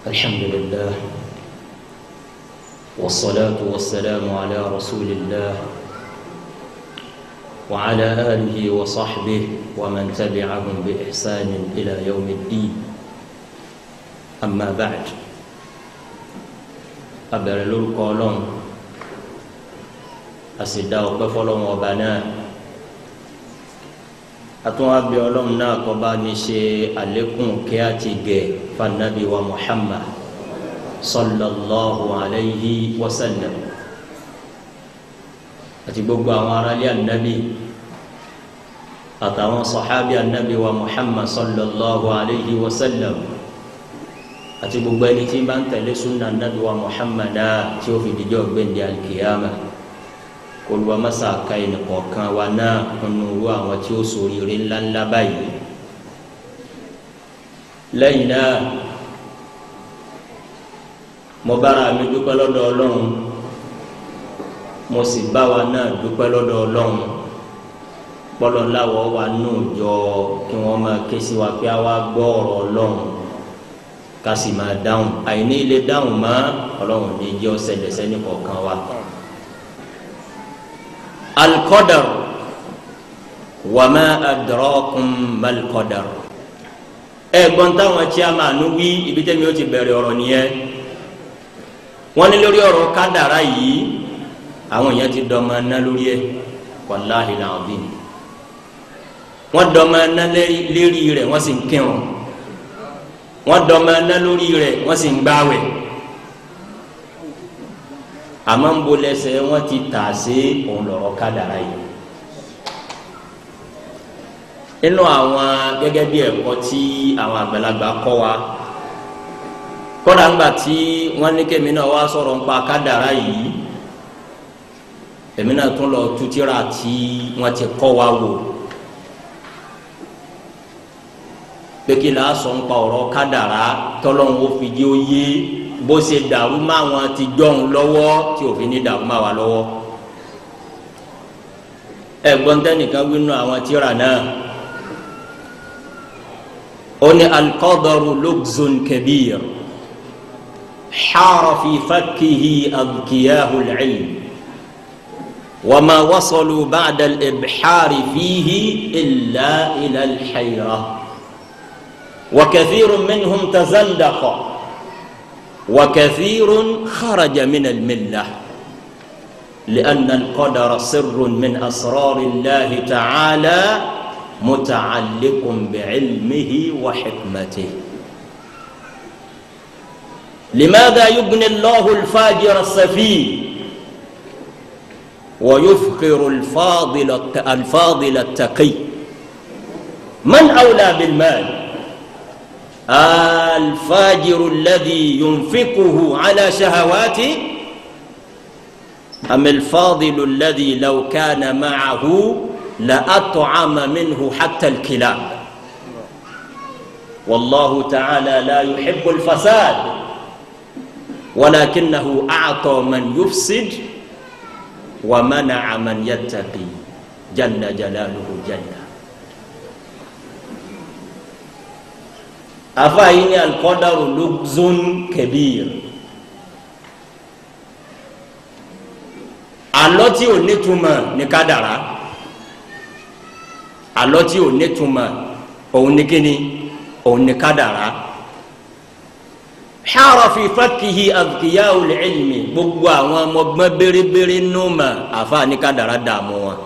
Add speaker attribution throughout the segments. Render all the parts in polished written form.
Speaker 1: الحمد لله والصلاة والسلام على رسول الله وعلى آله وصحبه ومن تبعهم بإحسان إلى يوم الدين أما بعد أبرلو القولون أسداء بفلون وبناء atún abẹ Ọlọ́run náà kó bá ní ṣe àlékún kí a ti gẹ̀ fanabi wa Muhammad sallallahu alayhi wa sallam àti gbogbo àwọn aráalé anabi àtàwọn sọ̀hábì anabi wa Muhammad sallallahu alayhi wa sallam àti gbogbo ẹni tí bá ń tẹ̀lé sunna anabi wa Muhammad náà tí ó fi dijọ́ gbẹ̀ndé alkiyama koluwa masa ka ẹni kọ̀ọ̀kan wa náà kunu àwọn tí ó ṣoríire ńláńlá báyìí lẹ́yìn náà mo bára mi dúpẹ́ lọ́dọ̀ Ọlọ́run mo sì bá wa náà dúpẹ́ lọ́dọ̀ Ọlọ́run pọlọláwọ wa nù jọ kí wọn máa ké sí wa pé a wá gbọ́ ọ̀rọ̀ Ọlọ́run ká sì máa dáhùn àìní ilé dáhùn mọ́ Ọlọ́run ní jẹ́ ọ̀sẹ̀lẹ̀ sẹ́ni kọ̀ọ̀kan wa. القدر وما أدراكم ما القدر ẹ̀gbọ́n táwọn tí a máa nu wí ibi tẹ́mi ó ti bẹ̀rẹ̀ ọ̀rọ̀ nìyẹn wọ́n ní lórí ọ̀rọ̀ kádàrá yìí àwọn èèyàn ti dọ́mọ ná lórí ẹ̀ wàláhì làwọn wọ́n dọ́mọ ná lérí rẹ̀ wọ́n sì ń kírun wọ́n dọ́mọ ná lórí rẹ̀ wọ́n sì ń gbáwẹ̀ àmọ́ ń bolẹ̀sẹ̀ wọ́n ti tà sí òun lọ́rọ̀ kádàrá yìí nínú àwọn gẹ́gẹ́ bí ẹ̀kọ́ tí àwọn àgbàlagbà kọ́ wa kọ́dà ńgbà tí wọ́n ní kémi náà wá sọ̀rọ̀ nípa kádàrá yìí èmi náà tún lọ tú tírà tí wọ́n ti kọ́ wa wò pé kí la sọ nípa ọ̀rọ̀ kádàrá tọ́lọ́hún ó fi jẹ́ ó yé bó ṣe dàrú má wọn ti jọ̀hún lọ́wọ́ tí òfin ní dàrú má wa lọ́wọ́ ẹ̀gbọ́n tẹ́nìkan wínú àwọn tírà náà ó ní al-qadaru lughzun kabir hara fi fakkihi adkiyahu al-ilm wa ma wasalu ba'da al-ibhari fihi illa ila al-hayra wa kathirun minhum tazandaqa وكثير خرج من الملة لأن القدر سر من أسرار الله تعالى متعلق بعلمه وحكمته لماذا يبني الله الفاجر السفيه ويفقر الفاضل التقي من أولى بالمال الفاجر الذي ينفقه على شهواته أم الفاضل الذي لو كان معه لأطعم منه حتى الكلاب والله تعالى لا يحب الفساد ولكنه أعطى من يفسد ومنع من يتقي جل جلاله جل afayi ni al-qadaru lughzun kabir alọ tí ò nítumọ̀ ní kádàrá alọ tí ò nítumọ̀ òun ní kíni òun ní kádàrá hara fi fakkihi adkiyahu al-ilmi gbogbo àwọn ọmọ gbọ́n bérebére nùmọ̀ afa ní kádàrá dààmú wọn.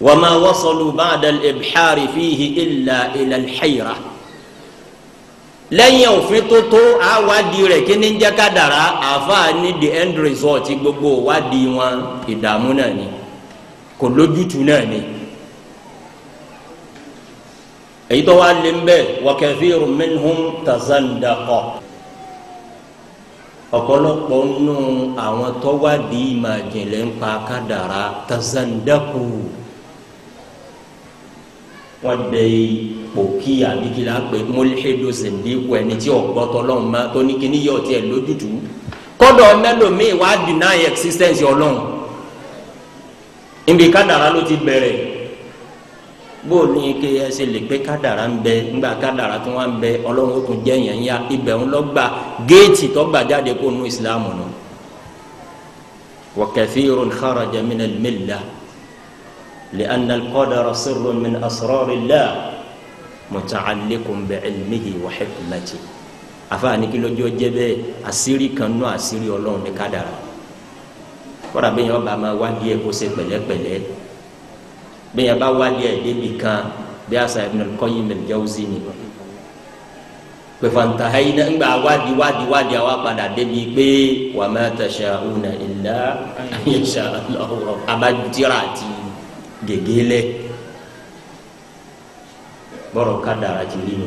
Speaker 1: وما وصلوا بعد الإبحار فيه إلا إلى الحيرة lẹ́yìn òfin tó tó àwádìí rẹ̀ kí ni ń jẹ́ kádàrá àáfàá ní the end result gbogbo wádìí wọn ìdààmú náà ni kò lójútu náà ni èyí tó wá lé mbẹ́ wa kathirun minhum tazandaqa ọ̀pọ̀lọpọ̀ nù àwọn tó wádìí ìmọ̀ ìjìnlẹ̀ ń pa kádàrá tazandaqu wọn bẹ òkì àbíkílà pé mọlẹ́dọ̀ sẹ̀ndínkù ẹni tí ọ̀gbọ́tọ̀ lọ́hùn máa tó ní kíní yọ̀ tiẹ̀ lójútu kọ́dọ̀ mẹ́lòmíì wá deny existence ọlọ́hùn níbi kádàrá ló ti bẹ̀rẹ̀ bó ní ké ẹsẹ̀ lè pé kádàrá ń bẹ ńgbà kádàrá tó wà ń bẹ ọlọ́run ó tún jẹ́ yẹn ya ibẹ̀ ń lọ gba géètì tó gbà jáde kó nu ìsìlámù nù. wa kathirun kharaja min al-millah li'anna al-qadara sirrun min asrarillah muta'alliqun bi'ilmihi wa hikmatihi. àfààní kí lójó jẹ́ bẹ́ẹ̀ àṣírí kan nú àṣírí ọlọ́run ní kádàrá. kọ́ra bẹ́ẹ̀ yẹn ọba máa wá díẹ̀ kó ṣe pẹ̀lẹ́pẹ̀lẹ́ bẹ́ẹ̀ yẹn bá wá díẹ̀ débi kan bí asa Ibn al-Qayyim al-Jawzi ni pẹ̀fọ́ntà hayina ńgbà wádìí àwa padà débi pé wa ma tasha'una illa an yasha Allahu abadira àti gègélẹ̀ bọ́rọ̀ kádàrá ti rí nu.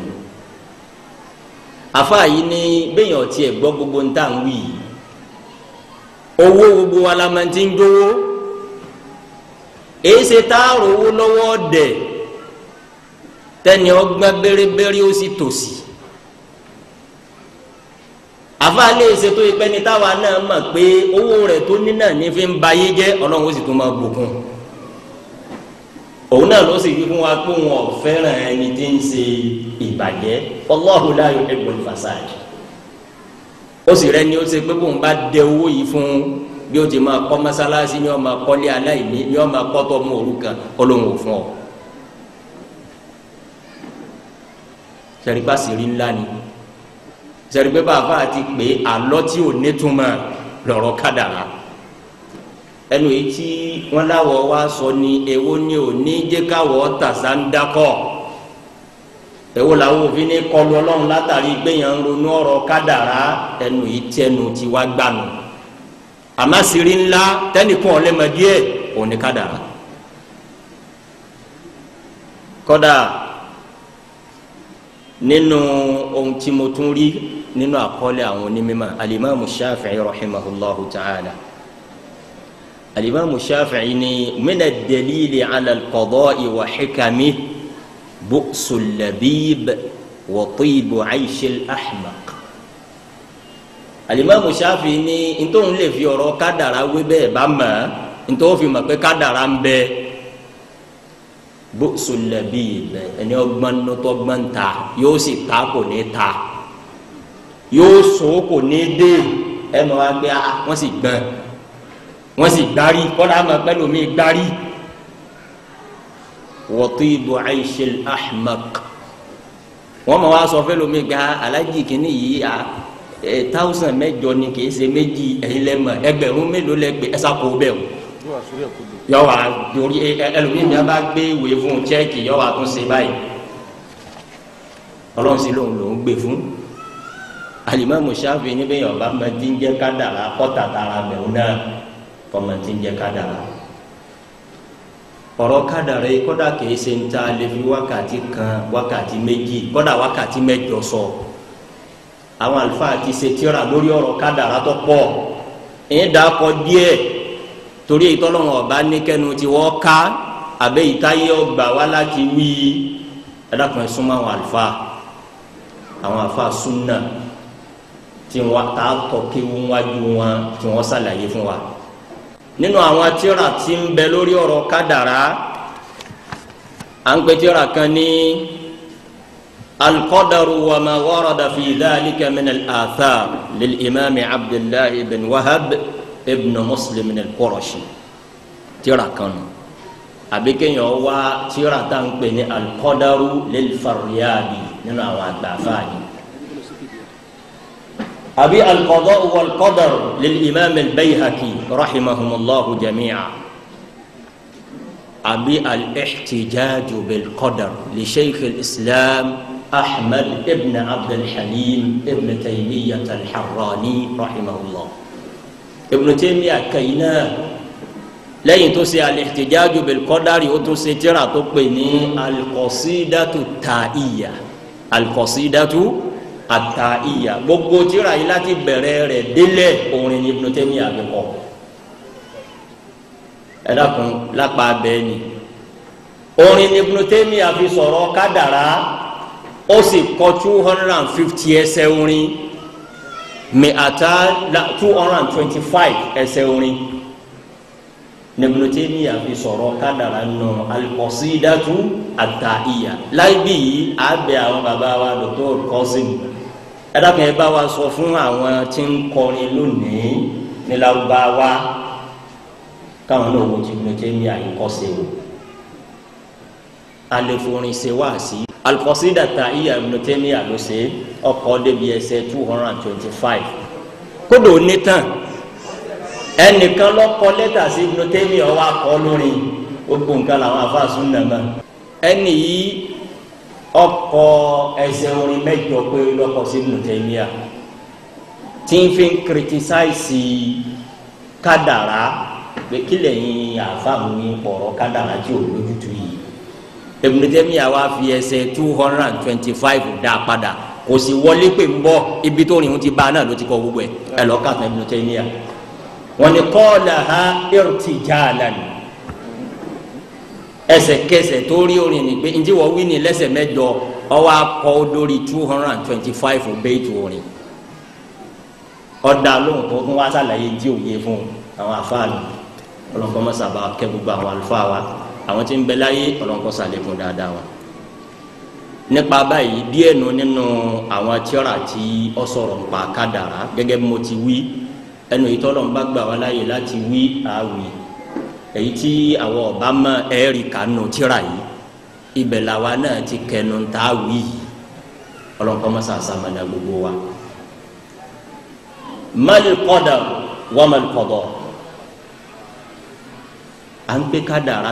Speaker 1: àfa yìí ní bẹ́ẹ̀ yẹn ọtí ẹ̀ gbọ́ gbogbo ń tà ń wí owó gbogbo wa la máa ti ń dówó èyí ṣe tá a rò owó lọ́wọ́ dẹ̀ tẹ́ni ọgbọ́n bẹ́rẹ́bẹ́rẹ́ ó sì tòsí àfàlẹ́ ṣe tó ipẹ́ ní táwa náà mọ̀ pé owó rẹ̀ tó ní náà ní fi ń ba yé jẹ́ ọlọ́run ó sì tún máa bùkún òun náà ló sì fi fún wa pé wọn ò fẹ́ràn ẹni tí ń ṣe ìbàjẹ́ Allahu la yuhibbul fasad ó sì rẹ ni ó ṣe pé bóun bá dẹ owó yìí fún bí ó ti máa kọ́ mọ́sálásí ni ó máa kọ́lé aláìní ni ó máa kọ́tọ́ mú òrukàn Ọlọ́run ò fún ọ. sẹ́ríkpá sì rí ńlá ni sẹ́ríkpé bàbá àti pé àlọ́ tí ò nítumọ̀ lọ́rọ̀ kádàrá ẹnu yìí tí wọ́n láwọ̀ wá sọ ni èwo ni ò ní jẹ́ káwọ̀ tàṣà ń dákọ̀ èwo làwọn òfin ní kọlu Ọlọ́run látàrí gbẹ̀yàn ń ronú ọ̀rọ̀ kádàrá ẹnu yìí tí ẹnu ti wá gbànú àmásìrí ńlá tẹnìkan ọ̀lẹ́mọdíẹ̀ òní kádàrá kọ́dà nínú ohun tí mo tún rí nínú àkọọ́lẹ̀ àwọn onímọ̀ alimami Shafi'i rahimahullahu ta'ala alimami Shafi'i ni mina dalili ala al-qada'i wa hikami bu'sul labib wa tibu 'ayshil ahmaq alimami Shafi'i ni ntòun lè fi ọ̀rọ̀ kádàrá wé bẹ́ẹ̀ bá mọ̀ ntòun fi mọ̀ pé kádàrá ń bẹ bu'sul labib ẹni ọgbọ́n nọtọ gbọ́n ta yóò sì ta kò ní ta yóò so kò ní dé ẹ mọ̀ wá pé wọ́n sì gbọ́n wọ́n sì gbárí kọ́dà máa pẹ́ lómi gbárí wa tibu 'ayshil ahmaq wọ́n mọ̀ wá sọ fẹ́ lómi gba alájì kìíní yìí 1000 mẹ́jọ ni kìí ṣe méjì ẹ̀yin lẹ́mọ̀ ẹgbẹ̀rún mélòó lẹ́gbẹ̀ẹ́ ẹ̀sà kó bẹ́ẹ̀ o yọ wá torí ẹlòmíì mi bá gbé ìwé fún chẹ́ẹ̀kì yọ wá tún ṣe báyìí ọlọ́run sí lòun gbé fún Alimamu Shafi'i níbẹ̀ yọ̀ bá máa ti ń jẹ́ kádàrá kọ́tà tara bẹ̀rù náà kọ́ máa ti ń jẹ́ kádàrá ọ̀rọ̀ kádàrá yìí kọ́dà kìí ṣe ń ta lè fi wákàtí kan wákàtí méjì kọ́dà wákàtí mẹ́jọ sọ àwọn àlùfáà ti ṣe tíra lórí ọ̀rọ̀ kádàrá tó pọ̀ ẹ̀yìn dàkọ díẹ̀ torí ìtọ́lọ́wọ̀n ọba níkẹ́nu tí wọ́n ká àbẹ́ ìtayé ọgbà wá láti wí ẹ̀dàkùn ẹ̀sùn mọ́ àwọn àlùfáà súnà tí wọ́n ta tọ́ kí wọ́n wájú wọn tí wọ́n ṣàlàyé fún wa nínú àwọn tíra tí ń bẹ lórí ọ̀rọ̀ kádàrá à ń pè tíra kan ní القدر وما ورد في ذلك من الآثار للإمام عبد الله بن وهب ابن مسلم القرشي ترى كان أبيكن يوا ترى تنقل القدر للفريابي نحن وعدفاني أبي القضاء والقدر للإمام البيهقي رحمهم الله جميعا أبي الاحتجاج بالقدر لشيخ الإسلام أحمد ابن عبد الحليم ابن تيمية الحراني رحمه الله ابن تيمية كينا لين تسي الاحتجاج بالقدر وتسي ترى تقبني القصيدة التائية القصيدة التائية gbogbo tírà yìí láti bẹ̀rẹ̀ rẹ̀ délẹ̀ orin Ibn Taymiyyah àbíkọ́ ẹ dákun lápá bẹ́ẹ̀ ni orin Ibn Taymiyyah fi sọ̀rọ̀ kádàrá ó sì kọ 250 ẹsẹ̀ orin mẹ́ta 225 ẹsẹ̀ orin Ibn Taymiyyah fi sọ̀rọ̀ kádàrá nù al-Qasidatu at-Ta'iyya láìbí abẹ́ àwọn bàbá wa Dr. Qasim ẹ̀dàkùn ẹ̀ bá wa sọ fún àwọn tí ń kọrin lónìí ní Lárúbáwá káwọn náà wo ti Ibn Taymiyyah yìí kọ́ sí o alẹ́forin ṣe wá sí al-Qasida at-Ta'iyya Ibn Taymiyyah ló ṣe ọkọ̀ débi ẹsẹ̀ 225 kódò nítàn ẹnìkan lọ kọ lẹ́tà sí Ibn Taymiyyah ọwọ́ akọ lórí gbogbo nǹkan làwọn afáàsùn nàmà ẹnì yìí ọkọ ẹsẹ̀ orin mẹ́jọ pé lọkọ sí Ibn Taymiyyah tí ń fi kìrìtìsáìsì kádàrá pé kí lẹ́yìn àfáàmù yín pọ̀rọ̀ kádàrá tí ò lójútu yìí Ibn Taymiyyah wá fi ẹsẹ̀ 225 dá padà kò sì wọlé pé ń bọ̀ ibi tó rìn ń ti bá náà ló ti kọ gbogbo ẹ̀ lọ́ọ́ kàtà Ibn Taymiyyah wọ́n ní qalaha irtijalan ẹsẹ̀kẹsẹ̀ tó rí orin ni pé ǹjẹ́ wọ́n wí ní lẹ́sẹ̀ mẹ́jọ ọwọ́ akọ lórí 225 bẹ́ẹ̀tù orin ọ̀dà lóhùn tó tún wá sàlàyé jí òye fún àwọn àfáàlù ọlọ́nkọ́ mọ́sàbà kẹ́ gbogbo àwọn àlùfáà wa àwọn tí ń bẹ láyé ọlọ́nkọ́ sàlékún dáadáa wa. nípa báyìí díẹ̀ nínú àwọn tíọ́rà tí ọ sọ̀rọ̀ nípa kádàrá gẹ́gẹ́ bí mo ti wí ẹnu ìtọ́lọ́n bá gbà wá láàyè láti wí àwì èyí tí àwọn ọba mọ ẹ̀rí kanu tíra yìí ibẹ̀ làwa náà ti kẹnu tá a wí ọlọ́nkọ́ mọ́sá sàmànà gbogbo wa. mal qadar wa mal qada à ń pè kádàrá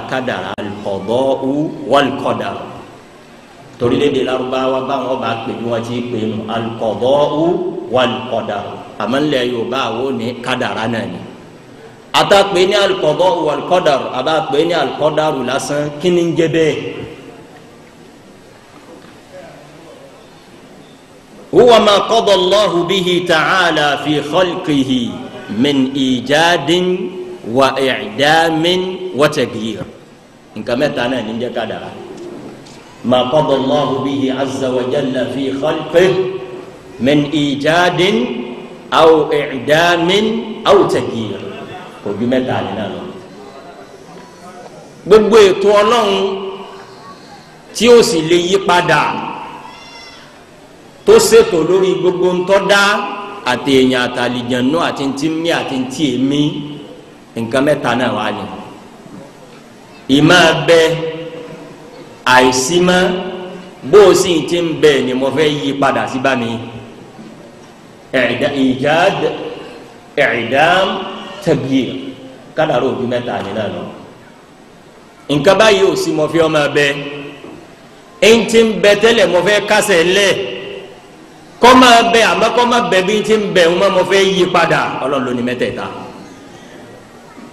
Speaker 1: al qada'u wal qadar torílẹ̀èdè Lárúbáwá báwọn bá pè bí wọ́n ti pè nù al qada'u wal qadar àmọ́nlẹ̀ Yorùbá àwọn ní kádàrá náà ni àtàpé ní al-qada'u wal-qadar àbápé ní al-qadaru lásán kí ni ń jẹ́ bẹ́ẹ̀. huwa ma qada Allahu bihi ta'ala fi khalqihi min ijadin wa i'damin wa taghyir nǹkan mẹ́ta náà ní ń jẹ́ kádàrá ma qada Allahu bihi azza wa jalla fi khalqihi min ijadin aw i'damin aw taghyir kò ju mẹ́ta nínú lọ. gbogbo ètò Ọlọ́run tí ó sì lè yí padà tó ṣètò lórí gbogbo ntọ́dá àti èèyàn àtàlìjànú àti ntí mí àti ntí èmi nǹkan mẹ́ta náà wà ní. ìmọ̀ abẹ àìsí mọ́ bó o sì ti ń bẹ ni mo fẹ́ yí padà sí bá mi. ìjád i'dam taghyir kádàrá ojú mẹ́ta nínú lọ. nǹkan báyìí ò sí mo fi ọmọ abẹ ẹn tí ń bẹ tẹ́lẹ̀ mo fẹ́ kásẹ̀ lẹ̀ kọ́ máa bẹ àmọ́ kọ́ máa bẹ bí tí ń bẹ ń mo fẹ́ yí padà Ọlọ́run ló ní mẹ́tẹ̀ẹ̀ta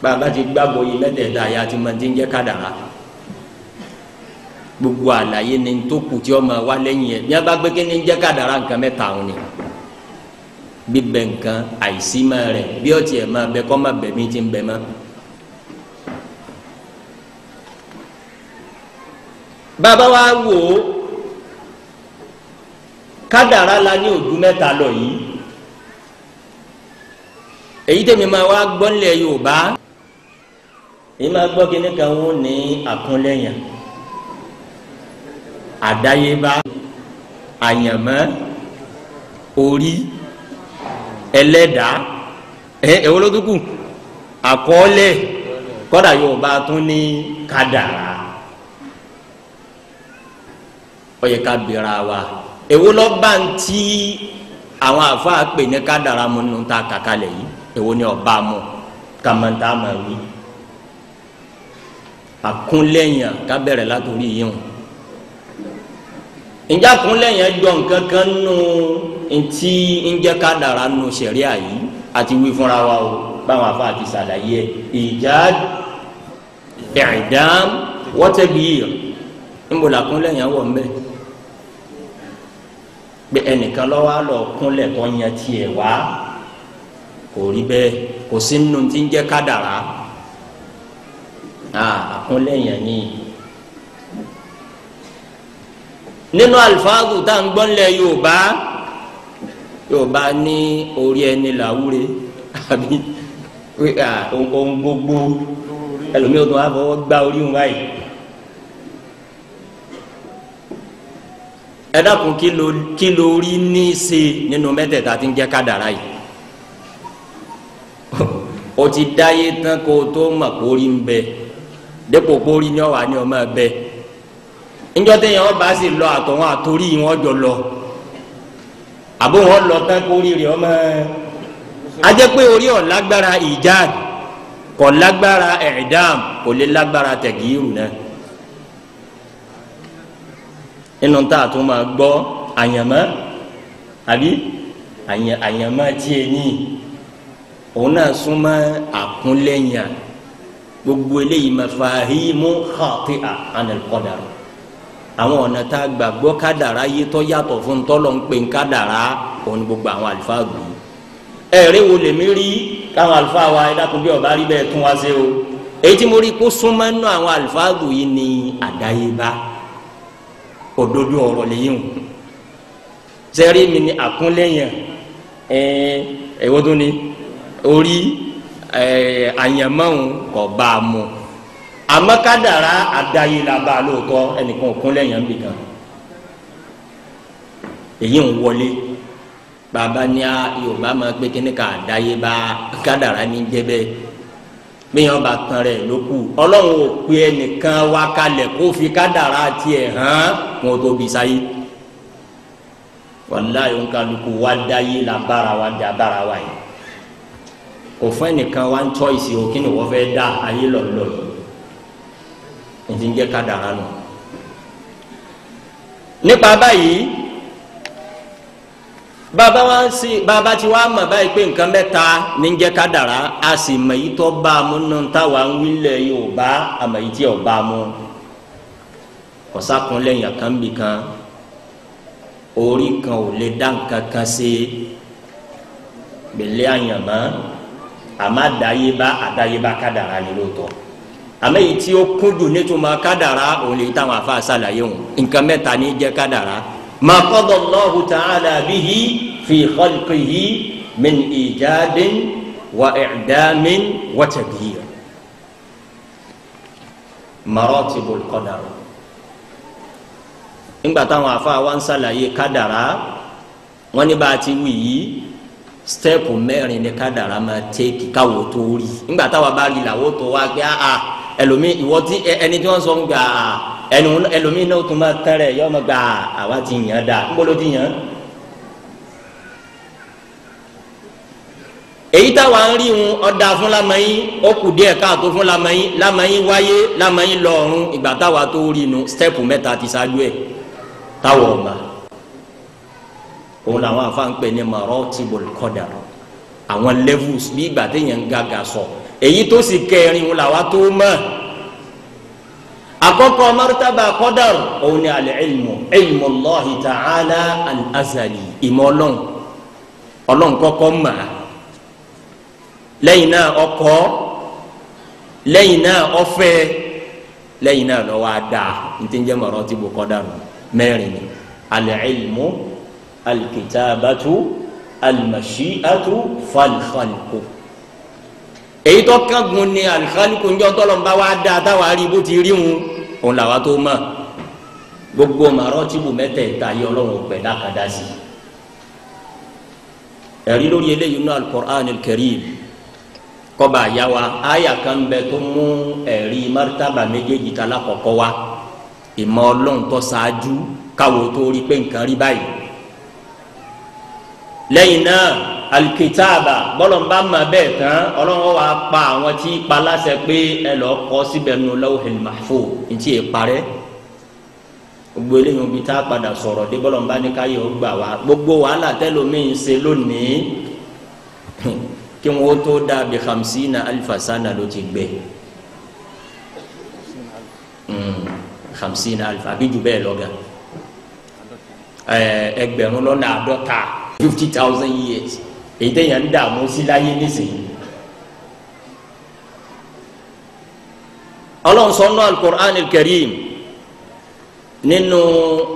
Speaker 1: bàbá ti gbàgbọ́ yí mẹ́tẹ̀ẹ̀ta yá ti máa ti ń jẹ́ kádàrá gbogbo àlàyé ni tó kù tí ọmọ wa lẹ́yìn ẹ̀ bí wọ́n bá gbé kí ni ń jẹ́ kádàrá nǹkan mẹ́ta òun ni bíbẹ nǹkan àìsí máa rẹ̀ bí ọtí ẹ̀ máa bẹ kọ́ máa bẹ bí tí ń bẹ mọ́. bàbá wa wò ó kádàrá la ní ojú mẹ́ta lọ yìí èyí tẹ̀mí máa wá gbọ́ nílẹ̀ Yorùbá èyí máa gbọ́ kí ní kan wọ́n ní àkúnlẹ̀yìn àdáyébá àyànmọ́ orí ẹlẹ́dàá ẹ̀wọ́lódúkù àkọọ́lẹ̀ kọ́dà Yorùbá tún ní kádàrá ó yẹ ká bèèrè wa èwo lọ bá ń tí àwọn àfáà pè ní kádàrá mu nínú ta kàkálẹ̀ yìí èwo ni ọba mu kàmọ́ntà máa wí àkúnlẹ̀yìn ká bẹ̀rẹ̀ látòrí yìí hàn ǹjẹ́ àkúnlẹ̀yìn ẹjọ́ nǹkan kan nù ntí ǹjẹ́ kádàrá nù sẹ̀ríà yìí àti wí fúnra wa o báwọn àfáà ti ṣàlàyé ìjád i'dam wa taghyir níbo làkúnlẹ̀yìn wọ̀ mbẹ́ pé ẹnìkan lọ́wọ́ lọ kúnlẹ̀ tó yan tiẹ̀ wá kò rí bẹ́ẹ̀ kò sí nínú tí ń jẹ́ kádàrá àkúnlẹ̀yìn ni nínú alifáàgù tá à ń gbọ́ nílẹ̀ Yorùbá ní orí ẹni làwúre àbí ohun gbogbo ẹlòmíì ó tún wá fọwọ́ gbá orí wọn báyìí. ẹ dákun kí ló rí ní í ṣe nínú mẹ́tẹ̀ẹ̀ta tí ń jẹ́ kádàrá yìí. o ti dáyé tán kó o tó mọ̀ kó rí ń bẹ dépò kó rí ní ọ̀wá ní ọmọ bẹ. níjọ́ téèyàn ọba sì lọ àtọ̀wọ́n àtòrí wọn jọ lọ àbó wọn lọ tán kó rí rẹ ọmọ ajẹ́ pé orí ọ̀ lágbára ìjáàd kò lágbára ẹ̀ẹ́dàm kò lè lágbára tẹ̀gírù náà. inú tá a tún máa gbọ́ àyànmọ́ àbí àyànmọ́ tí e ní òun náà súnmọ́ àkúnlẹ̀yìn gbogbo eléyìí mafahimu khati'a anil qadar àwọn ọ̀nà tá a gbàgbọ́ kádàrá yé tó yàtọ̀ fún tọ́lọ̀ ń pè ń kádàrá òun ni gbogbo àwọn àlùfáà gbòó ẹ̀rẹ́ wo lèmi rí káwọn àlùfáà wa ẹ dákun bí ọba rí bẹ́ẹ̀ tún wá sí o èyí tí mo rí kó súnmọ́ nínú àwọn àlùfáà gbòó yìí ni àdáyébá òdodo ọ̀rọ̀ lẹ́yìn o sẹ́rí mi ni àkúnlẹ̀yìn ẹ̀wọ́ tó ní orí àyànmọ́hún kò bá a mú àmọ́ kádàrá àdáyé la bá a lóòótọ́ ẹnìkan òkúnlẹ̀yìn ń bì kan èyí ń wọlé bàbá ní a yorùbá máa pé kíní ká àdáyé bá kádàrá ní jẹ́bẹ́ bíyàn bá tán rẹ̀ ló kù ọlọ́run ò pe ẹnìkan wá kalẹ̀ kó fi kádàrá tiẹ̀ hàn wọn tó bí sáyé wàláyé ònkàlùkù wá dáyé la bára wa dá bára wa yìí kò fún ẹnìkan wá ń choice o kí ni wọ́n fẹ́ dá ayé lọ́lọ́ yìí ní ti ń jẹ́ kádàrá nù. nípa báyìí bàbá tí wàá mọ̀ báyìí pé nǹkan mẹ́ta ní ń jẹ́ kádàrá a sì mọ̀ yìí tó bá a mú nù táwa ń wílẹ̀ yóò bá àmọ̀ yìí tí ò bá a mú ọ̀sákùnlẹ̀yìn kan bì kan orí kan ò lè dá nǹkan kan sí gbèlè àyànmọ́ àmọ́ àdáyébá kádàrá ni lóòótọ́ àmọ́ èyí tí ó kúndùn nítumọ̀ kádàrá òun lè táwọn afa ṣàlàyé wọn nǹkan mẹ́ta ní jẹ́ kádàrá ma qada Allahu ta'ala bihi fi khalqihi min ijadin wa i'damin wa taghyir maratibul qadar nígbà táwọn afa wa ń ṣàlàyé kádàrá wọn ní bá a ti wí yìí stẹ́ẹ̀pù mẹ́rin ní kádàrá máa tẹ́kì káwọ́ tó rí nígbà táwa bá rí làwọ́ tó wá gbé ẹlòmíì ìwọ tí ẹni tí wọ́n sọ ń gbà ẹlòmíì náà tún máa tẹ́rẹ̀ yọ ọmọ gbà àwa ti yàn dà ńgbọ́dọ̀ ti yàn. èyí táwa ń rí wọn ọ̀dà fún lamẹ́yìn ó kù díẹ̀ káàtó fún lamẹ́yìn wáyé lamẹ́yìn lọ́ọ̀rùn ìgbà táwa tó rí nu stẹ́ẹ̀pù mẹ́ta ti ṣáájú ẹ̀ táwa ọ̀ma òun làwọn afa ń pè ní maratibul qadar àwọn levels bí ìgbà téèyàn ń gàgà sọ èyí tó sì kẹrin wọn làwa tó mọ̀ àkọ́kọ́ martaba qadar òun ni al-ilmu ilmu Allahi ta'ala al-azali ìmọ̀ ọlọ́run kọ́kọ́ mọ̀ lẹ́yìn náà ọkọ̀ lẹ́yìn náà ọfẹ́ lẹ́yìn náà lọ́wọ́ àdá ní tí ń jẹ́ maratibu qadar mẹ́rin ni al-ilmu alkitabatu almashiatu falkhalqu èyí tó kángun ní alikhalqu ń jọ tọlọmọba wa dá táwa rí bó ti rí wọn òun làwa tó mọ̀ gbogbo maratibu mẹ́tẹ̀ẹ̀ta yọ Ọlọ́run ọgbẹ dákadá sí ẹ̀rí lórí eléyìí nínú al-Qur'an al-Karim kọba àyàwá àyà kan bẹ tó mú ẹ̀rí martaba méjèèjì tá lákọ̀ọ́kọ́ wa ìmọ̀ Ọlọ́run tó ṣáájú káwọ́ tó rí pé nǹkan rí báyìí lẹ́yìn náà alikitaaba bọ́lọ̀nba ma bẹ́ẹ̀ tán ọlọ́run wa pa àwọn tí palasẹ̀ pé ẹ lọ́ọ́ kọ́ síbẹ̀ nínú lawhil mahfuz ntí yẹ parẹ́ gbogbo eléyìí bí tá a padà sọ̀rọ̀ dé bọ́lọ̀nba ní ká yọ gbà wá gbogbo wàhálà tẹ́lómìn ṣe lónìí kí wọ́n tó dàbí 50 alfa sana ló ti gbẹ 50 alfa àbí jù bẹ́ẹ̀ lọ́gà ẹgbẹ̀rún lọ́nà 50,000 years èyí tẹ̀yàn ń dààmú sí láyé nísìnyí. ọlọ́run sọ nínú al-Qur'an al-Karim nínú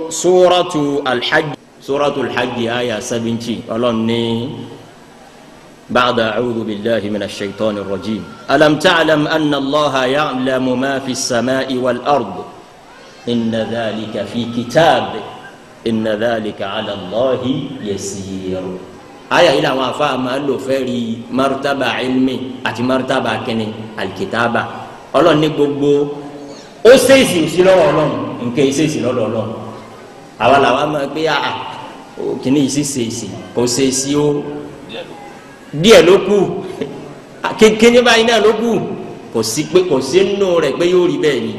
Speaker 1: suratu al-Hajj aya 70 ọlọ́run ní بعد أعوذ بالله من الشيطان الرجيم ألم تعلم أن الله يعلم ما في السماء والأرض إن ذلك في كتاب إن ذلك على الله يسير آية إلى ما فهم له فري مرتبة علمي أتي مرتبة كني الكتابة الله نبغو أسيسي سلوا الله إنك أسيسي لولا الله أولا وما بيا كني أسيسي أسيسي díẹ̀ ló kù kékeré báyìí náà ló kù kò sí nínú rẹ̀ pé yóò rí bẹ́ẹ̀ ni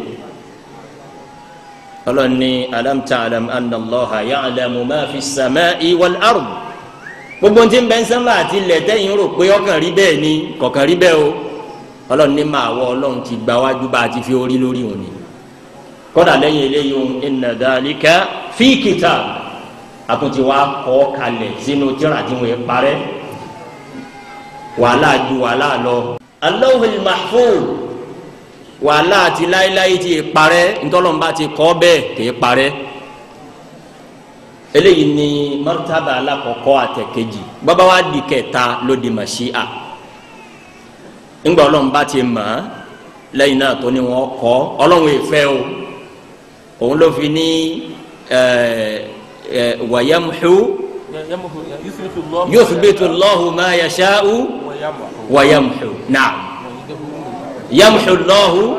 Speaker 1: ọlọ́ni alam ta'lam anna Allaha ya'lamu ma fi as-sama'i wal ard gbogbo tí ń bẹ ń sánmà àti ilẹ̀ tẹ́yìn rò pé ọkàn rí bẹ́ẹ̀ ni kọ̀ọ̀kan rí bẹ́ẹ̀ o ọlọ́ni máa wọ ọlọ́run ti gba wájú bá a ti fi orí lórí òun ni kọ́dà lẹ́yìn eléyìí ohun inna dhalika fi kitab àtúntì wa kọ́ kalẹ̀ sínú tírà tí wọ́n parẹ́ wàhálà ju wàhálà lọ Allahul Mahfuz wàhálà ti láéláé ti parẹ́ ntọ́lọ́mùbá ti kọ́ bẹ́ẹ̀ kì í parẹ́ eléyìí ni martaba alakọ̀kọ́ àtẹ̀kejì bàbá wa di kẹta ló di màṣíà ńgbà ọlọ́mùbá ti mọ̀ lẹ́yìn náà tó ní wọ́n kọ́ ọlọ́run ìfẹ́ o òun ló fi ní wàyẹ̀mùhù yuthbitu Allahu ma yasha'u wa yamhu na'am yamhu Allahu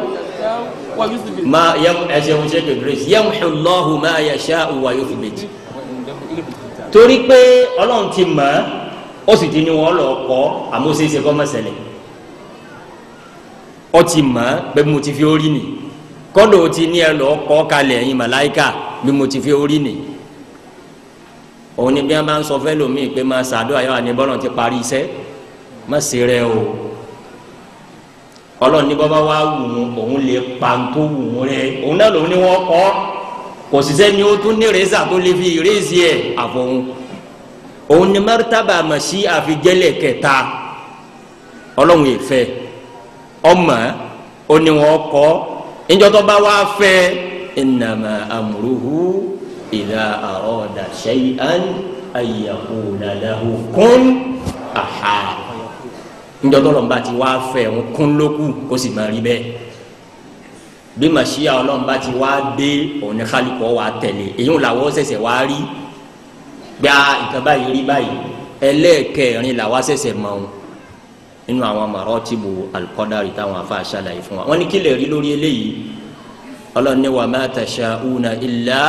Speaker 1: ma yamhu Allahu ma yasha'u wa yuthbit torí pé Ọlọ́run ti mọ̀ ó sì ti ní wọn lọ kọ́ àmọ́ ṣe é ṣe kọ́ mọ́sẹ̀lẹ̀ ó ti mọ̀ pé mo ti fi orí nì kọ́dọ̀ ó ti ní ẹ lọ kọ́ kalẹ̀ ẹ̀yin màláìkà bí mo ti fi orí nì òun ni bí wọn bá ń sọ fẹ́ lómi pé máa ṣàdúrà yọ àní bọ́lọ̀ ti parí iṣẹ́ má ṣe rẹ o Ọlọ́run ní bọ́bá wá wù ú òun lè pa tó wù ú rẹ òun náà lòun ní wọ́n kọ́ kò sì sẹ́ni ó tún ní rẹ́sà tó lè fi ìrẹ́sì ẹ̀ àfọ̀hún òun ni mẹ́rìtàbà màṣí àfijẹ́lẹ̀ kẹta Ọlọ́run ìfẹ́ ọmọ ó ní wọ́n kọ́ níjọ́ tó bá wá fẹ́ innama amruhu idha arada shay'an an yaqula lahu kun aha njọtọ lọnba ti wá fẹ́ ń kún lókù kó sì máa rí bẹ́ẹ̀ bí màṣíà ọlọ́nba ti wá dé òun ní kálukọ wá tẹ̀lé èyí ń làwọ́ ṣẹ̀ṣẹ̀ wá rí gbá nǹkan báyìí rí báyìí ẹlẹ́ẹ̀kẹrin làwa ṣẹ̀ṣẹ̀ mọ̀ ọ́n nínú àwọn maratibu al-qadari táwọn afa ṣàlàyé fún wa wọ́n ní kí lè rí lórí eléyìí Ọlọ́run ní wa ma tasha'una illa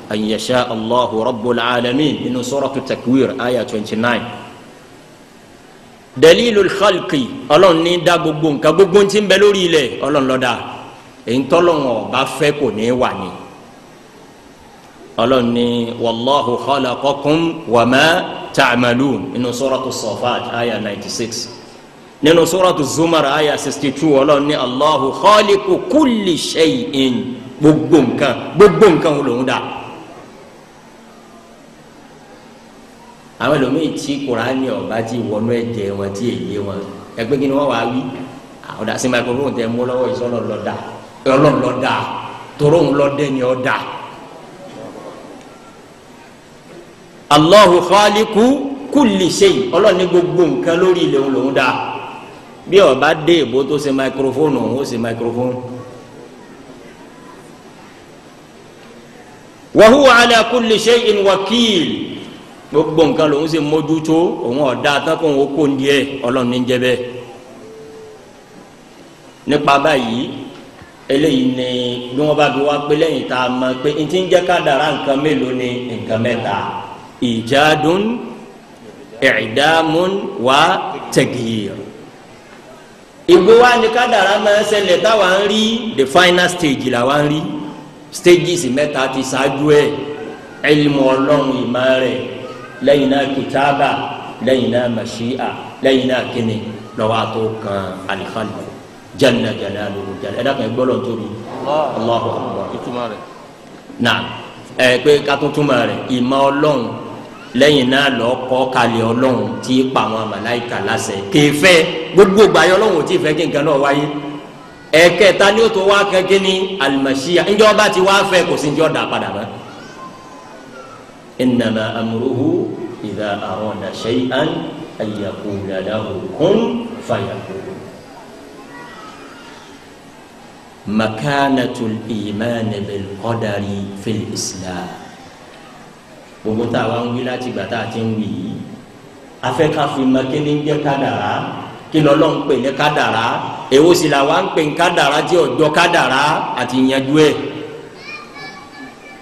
Speaker 1: an yasha Allahu rabbul alamin nínú suratu Takwir aya 29 dalilul khalqi Ọlọ́run ní dá gbogbo nǹkan gbogbo tí ń bẹ lórí ilẹ̀ Ọlọ́run ló dá èyí tọ́lọ́run ọba fẹ́ kò ní wà ní Ọlọ́run ní wallahu khalaqakum wa ma ta'malun nínú suratu Safat aya 96 nínú suratu Zumar aya 62 Ọlọ́run ní Allahu khaliqu kulli shay'in gbogbo nǹkan lòun dá. àwọn ẹlòmíì tí Kùránì ọba ti wọnú ẹ̀jẹ̀ wọn tí èyí wọn ẹgbẹ́ kí ni wọ́n wá wí àwọn dasi microphone tẹ mú lọ́wọ́ ìsọ̀rọ̀ lọ́dà Ọlọ́run lọ́dà tóró ń lọ́dẹ ni ọ́ dà. Allahu khaliqu kulli shay Ọlọ́run ní gbogbo nǹkan lórí ilẹ̀ òun lòun dà bí ọba dé ìbò tó ṣe microphone òun ó ṣe microphone. wa huwa ala kulli shay'in wakil gbogbo nǹkan lòun ṣe mójútó òun ọ̀dà àtàkùn òun kò ní ẹ Ọlọ́run ní jẹ́ bẹ́ẹ̀ nípa báyìí eléyìí ni bí wọ́n bá fi wá pé lẹ́yìn tá a mọ̀ pé n ti ń jẹ́ kádàrá nǹkan mélòó ni nǹkan mẹ́ta ìjádùn i'damun wa tagyir ìgbé wa ni kádàrá máa ń ṣẹlẹ̀ táwa ń rí the final stage làwa ń rí stages mẹ́ta ti ṣáájú ẹ̀ ilmu Ọlọ́run ìmọ̀ rẹ̀ lẹ́yìn náà kìtàbà lẹ́yìn náà màṣíà lẹ́yìn náà kíni lọ́wọ́ àtó kan al-khalq jalla jalaluhu jalla ẹ̀dá kan gbọ́dọ̀ tóbi Allahu akbar ìtumọ̀ rẹ̀ náà pé kátó túmọ̀ rẹ̀ ìmọ̀ Ọlọ́run lẹ́yìn náà lọ́ kọ́ kalẹ̀ Ọlọ́run tí pa àwọn màláìka láṣẹ kéfẹ́ gbogbo gbàyọ̀ Ọlọ́run ò tí ì fẹ́ kí nǹkan náà wáyé ẹ̀kẹta ni ó tó wá kankan ní al-mashiyah ńjọ́ bá ti wá fẹ́ kò sí ńjọ́ dà padà mọ́. innama amruhu idha arada shay'an an yaqula lahu kun fayakun. Makanatul iman bil qadari fil islam. Gbogbo tá a wá ń wí láti gbà tá a ti ń wí yìí afẹ́ ká fi mọ̀ kí ni ń jẹ́ kádàrá, kí lọ́lọ́ ń pè ní kádàrá, èwo sì là wá ń pè ní kádàrá tí ọjọ́ kádàrá àti ìyẹnjú ẹ̀.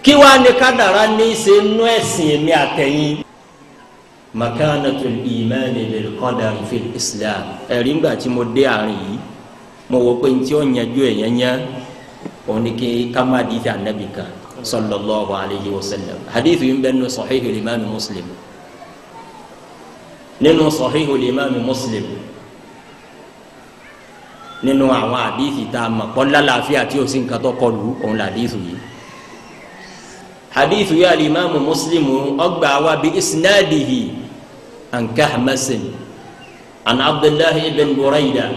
Speaker 1: Kí wá ní kádàrá ní í ṣe nú ẹ̀sìn èmi àtẹ̀yìn. Makanatul iman bil qadari fil islam. Ẹ̀rí ńgbà tí mo dé àárín yìí mo wò pé ntí ó yanjú ẹ̀ yẹnyẹn òun ni kí ká má di ti ànábì kan sallallahu alayhi wa sallam. Hadith yìí ń bẹ nínú sahihu al-imam Muslim, nínú sahihu al-imam Muslim, nínú àwọn hadith tá a mọ̀ kọ́ lálàáfíà tí o sì ń katọ́ kọlu òun là hadith yìí. Hadith yìí al-imam Muslim ọgbà wa bi isnadihi an Kahmasin an Abdullahi ibn Burayda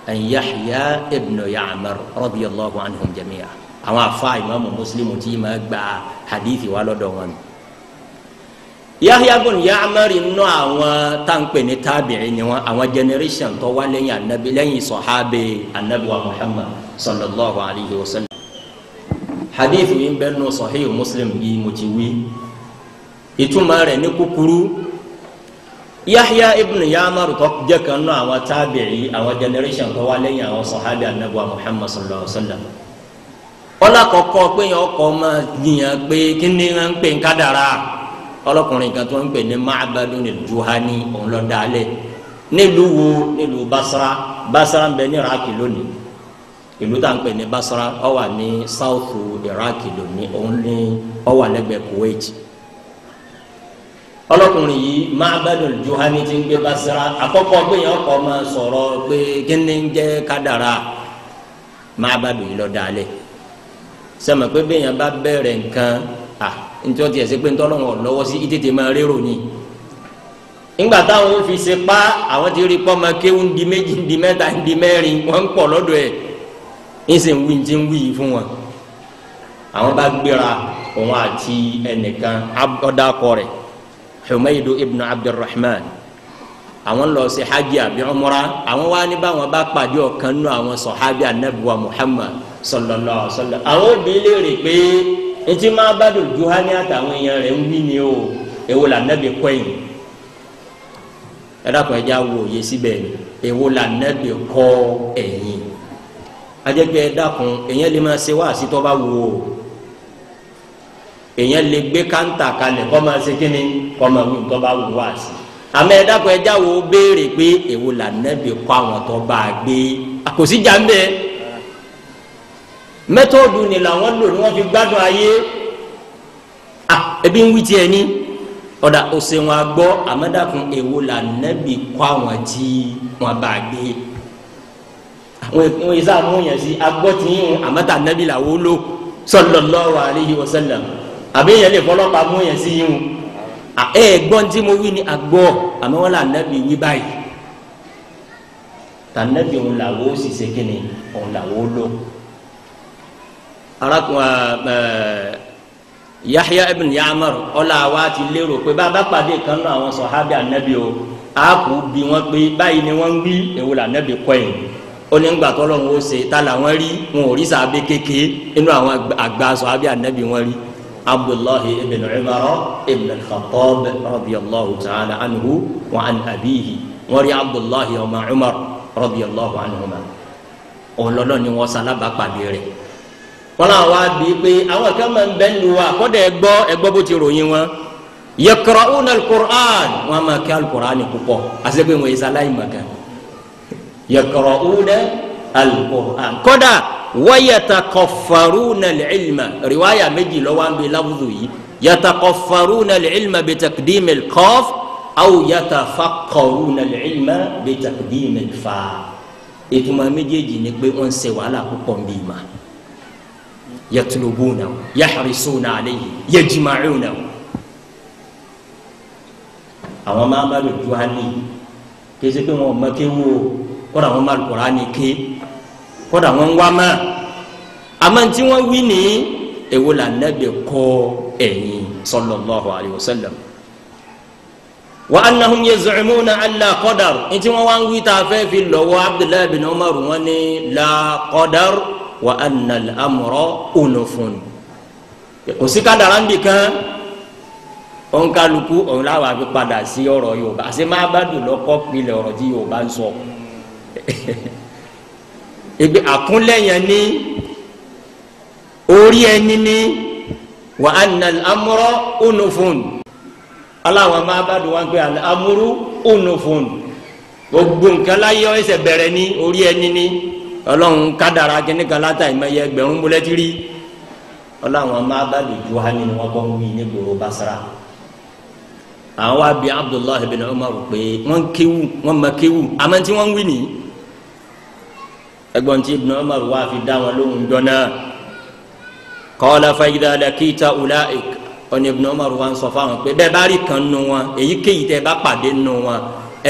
Speaker 1: an Yahya ibn Ya'mar radiyallahu anhum jami'a. Àwọn afa imam Muslim tí ma gba hadith wa lọ́dọ̀ wọn. Yahya ibn Ya'mar nínú àwọn táǹpẹ̀ ní tabi'i ni wọn, àwọn generation tó wá lẹ́yìn anabi lẹ́yìn sahabe anabi wa Muhammad sallallahu alayhi wa sallam. Hadith yìí ń bẹ nínú sahih Muslim yìí mo ti wí. Ìtumọ̀ rẹ̀ ní kúkúrú, Yahya ibn Ya'mar tó jẹ́ kan náà àwọn tabi'i àwọn generation tó wá lẹ́yìn àwọn sahabe anabi wa Muhammad sallallahu alayhi wa sallam. Ọlá kọ̀kọ́ pé yẹn ọkọ̀ máa yìnyín pé kí ni wọ́n ń pè ń kádàrá. Ọlọ́kùnrin kan tó ń pè ní Ma'badun al-Juhani òun lọ dalẹ̀ nílùú wo nílùú Basra ń bẹ ní Iraki lónìí, ìlú tá à ń pè ní Basra ó wà ní south Iraki lónìí, òun ní ó wà lẹ́gbẹ̀ẹ́ Kuwait. Ọlọ́kùnrin yìí Ma'badun al-Juhani ti ń gbé Basra, àkọ́kọ́ pé yẹn ọkọ̀ máa sọ̀rọ̀ pé kí ni ń jẹ́ kádàrá, Ma'badun yìí lọ dalẹ̀. Sẹ́mi pé bẹ́ẹ̀ yẹn bá bẹ̀rẹ̀ nǹkan ntí wọ́n ti ẹ̀sẹ̀ pé ntọ́lọ́wọ́ lọ́wọ́ sí ìtètè máa rérò ni. Nígbà táwọn fi ṣe pa àwọn ti rí pọ́ máa kéwù ń di méjì ń di mẹ́ta ń di mẹ́rin wọ́n ń pọ̀ lọ́dọ̀ ẹ̀ ń sì ń wí ti ń wí yìí fún wọn. Àwọn bá gbéra òun àti ẹnìkan ọ̀dàkọ rẹ̀ Humaydu ibn Abdurrahman, àwọn lọ sí hajj àbí umrah, àwọn wá ní báwọn bá pàdé ọ̀kan nù àwọn sọ̀hábì anabuwa Muhammad sallallahu alaihi wasallam. Àwọn òbí léèrè pé etí Ma'badul Juhani àtàwọn èèyàn rẹ̀ ń wí ni o èwo là nẹ́bi kọ́yìn, ẹ dákun ẹ já wo òye síbẹ̀ ni èwo là nẹ́bi kọ́ ẹ̀yìn. Ajẹ́pẹ́ ẹ dákun èèyàn lè máa ṣe wáàsí tó bá wù o, èèyàn lè gbé káńtà kalẹ̀ kọ́ máa ṣe kíni kọ́ máa wù tó bá wù wáàsí. Àmọ́ ẹ dákun ẹ já wo béèrè pé èwo là nẹ́bi kọ́ àwọn tó bá gbé àkòsí jàmbẹ́. Mẹ́tọ́ọ̀dù ni làwọn lò ní wọ́n fi gbádùn ayé. Ebi ń wí tiẹ̀ ní ọ̀dà òsè wọn agbọ́ àmọ́dàkùn èwo là nẹ́bi kọ́ àwọn tí wọ́n bá gbé. Àwọn ìsá àmúyàn sí agbọ́ tí yín àmọ́tà nẹ́bi làwọn lò sallallahu alaihi wasallam. Àbí yẹn lè fọlọ́pàá múyàn sí yín. Gbọ́n tí mo wí ni agbọ́ àmọ́ wọn là nẹ́bi wí báyìí. Tà nẹ́bi òun làwọn ó sì ṣe kíni òun làwọn ó lò. Yahya ibn Ya'mar ọlá wa ti lérò pé bàbá pàdé kan náà àwọn sọ̀hábì ànábì o a kò bí wọn pé báyìí ni wọ́n ń wí èwo là ànábì kọ́ ẹ̀. Ó ní ńgbà tó lọ́wọ́ ó ṣe tá làwọn rí wọn ò rí sàbẹ̀ kékeré inú àwọn àgbà sọ̀hábì ànábì wọn rí. Abdullahi ibn Umar ibn al-Khattab radiyallahu ta'ala anhu wa an abihi, wọ́n rí Abdullahi ọmọ Umar radiyallahu anhuma ọlọ́lọ́ ni wọ́n sálábà pàdé rẹ̀. Wọ́n náà wá bíi pé àwọn kan máa ń bẹ́ lu wa kọ́dà ẹgbọ́ bó ti ròyìn wọn. Yaqra'una al-Qur'an, wọ́n máa kí al-Qur'an púpọ̀ àṣepé wọn ìsàlàyé màkà. Yaqra'una al-Qur'an kọ́dà wa yataqaffaruna al-ilma, riwaya méjì lọ́wọ́ ń bẹ láwùjọ yìí. Yataqaffaruna al-ilma bi taqdim al-qaf aw yatafaqqaruna al-ilma bi taqdim al-fa. Ìtumọ̀ méjèèjì ni pé wọ́n ń ṣe wàhálà púpọ̀ ń bí ma. Yatlubuna yahrisuna alayhi yajma'una. Àwọn Ma'badul Juhani kése pé wọn mọ̀ kéwú kódà wọn má Al-Qur'ani ké kódà wọn wá má àmọ́ tí wọ́n wí ní èwo là Nábì kọ́ ẹ̀yìn sallallahu alayhi wa sallam. wa annahum yaz'umuna alla qadar inti wọn wá ń wí tá a fẹ́ fi lọ́wọ́ Abdullahi bin Umar wọn ni la qadar wa anna al-amra unufun kò sí kádàrá nìkan onkaluku òun làwọn àfi padà sí ọ̀rọ̀ Yorùbá àti má bá dùn lọ́kọ́ pilẹ̀ ọ̀rọ̀ tí Yorùbá ń sọ ebi àkúnlẹ̀yìn ní orí ẹni ní wa anna al-amra unufun aláwọn má bá dùn wọn pé al-amru unufun gbogbo nǹkan láyé ẹsẹ̀ bẹ̀rẹ̀ ní orí ẹni ní Ọlọ́run kádàrá kíní kan látàrí mẹ́yẹ ẹgbẹ̀rún múlẹ́tìrì Ọlọ́run má bá dùn ju hání ni wọ́n kọ́ ń wí ní gbòòrò Basra àwọn wa bi Abdullahi bin Umar pé wọ́n kéwù wọ́n ma kéwù àmọ́ tí wọ́n wí nìyí ẹgbọ́n tí Ibn Umar wá fi dá wọn lóhùn jọ́nà qala fa idha lakita ulaik ọ̀nà Ibn Umar wá ń sọ fáwọn pé bẹ́ẹ̀ bá rí kan nù wọn èyíkéyìí tẹ́ bá pàdé nù wọn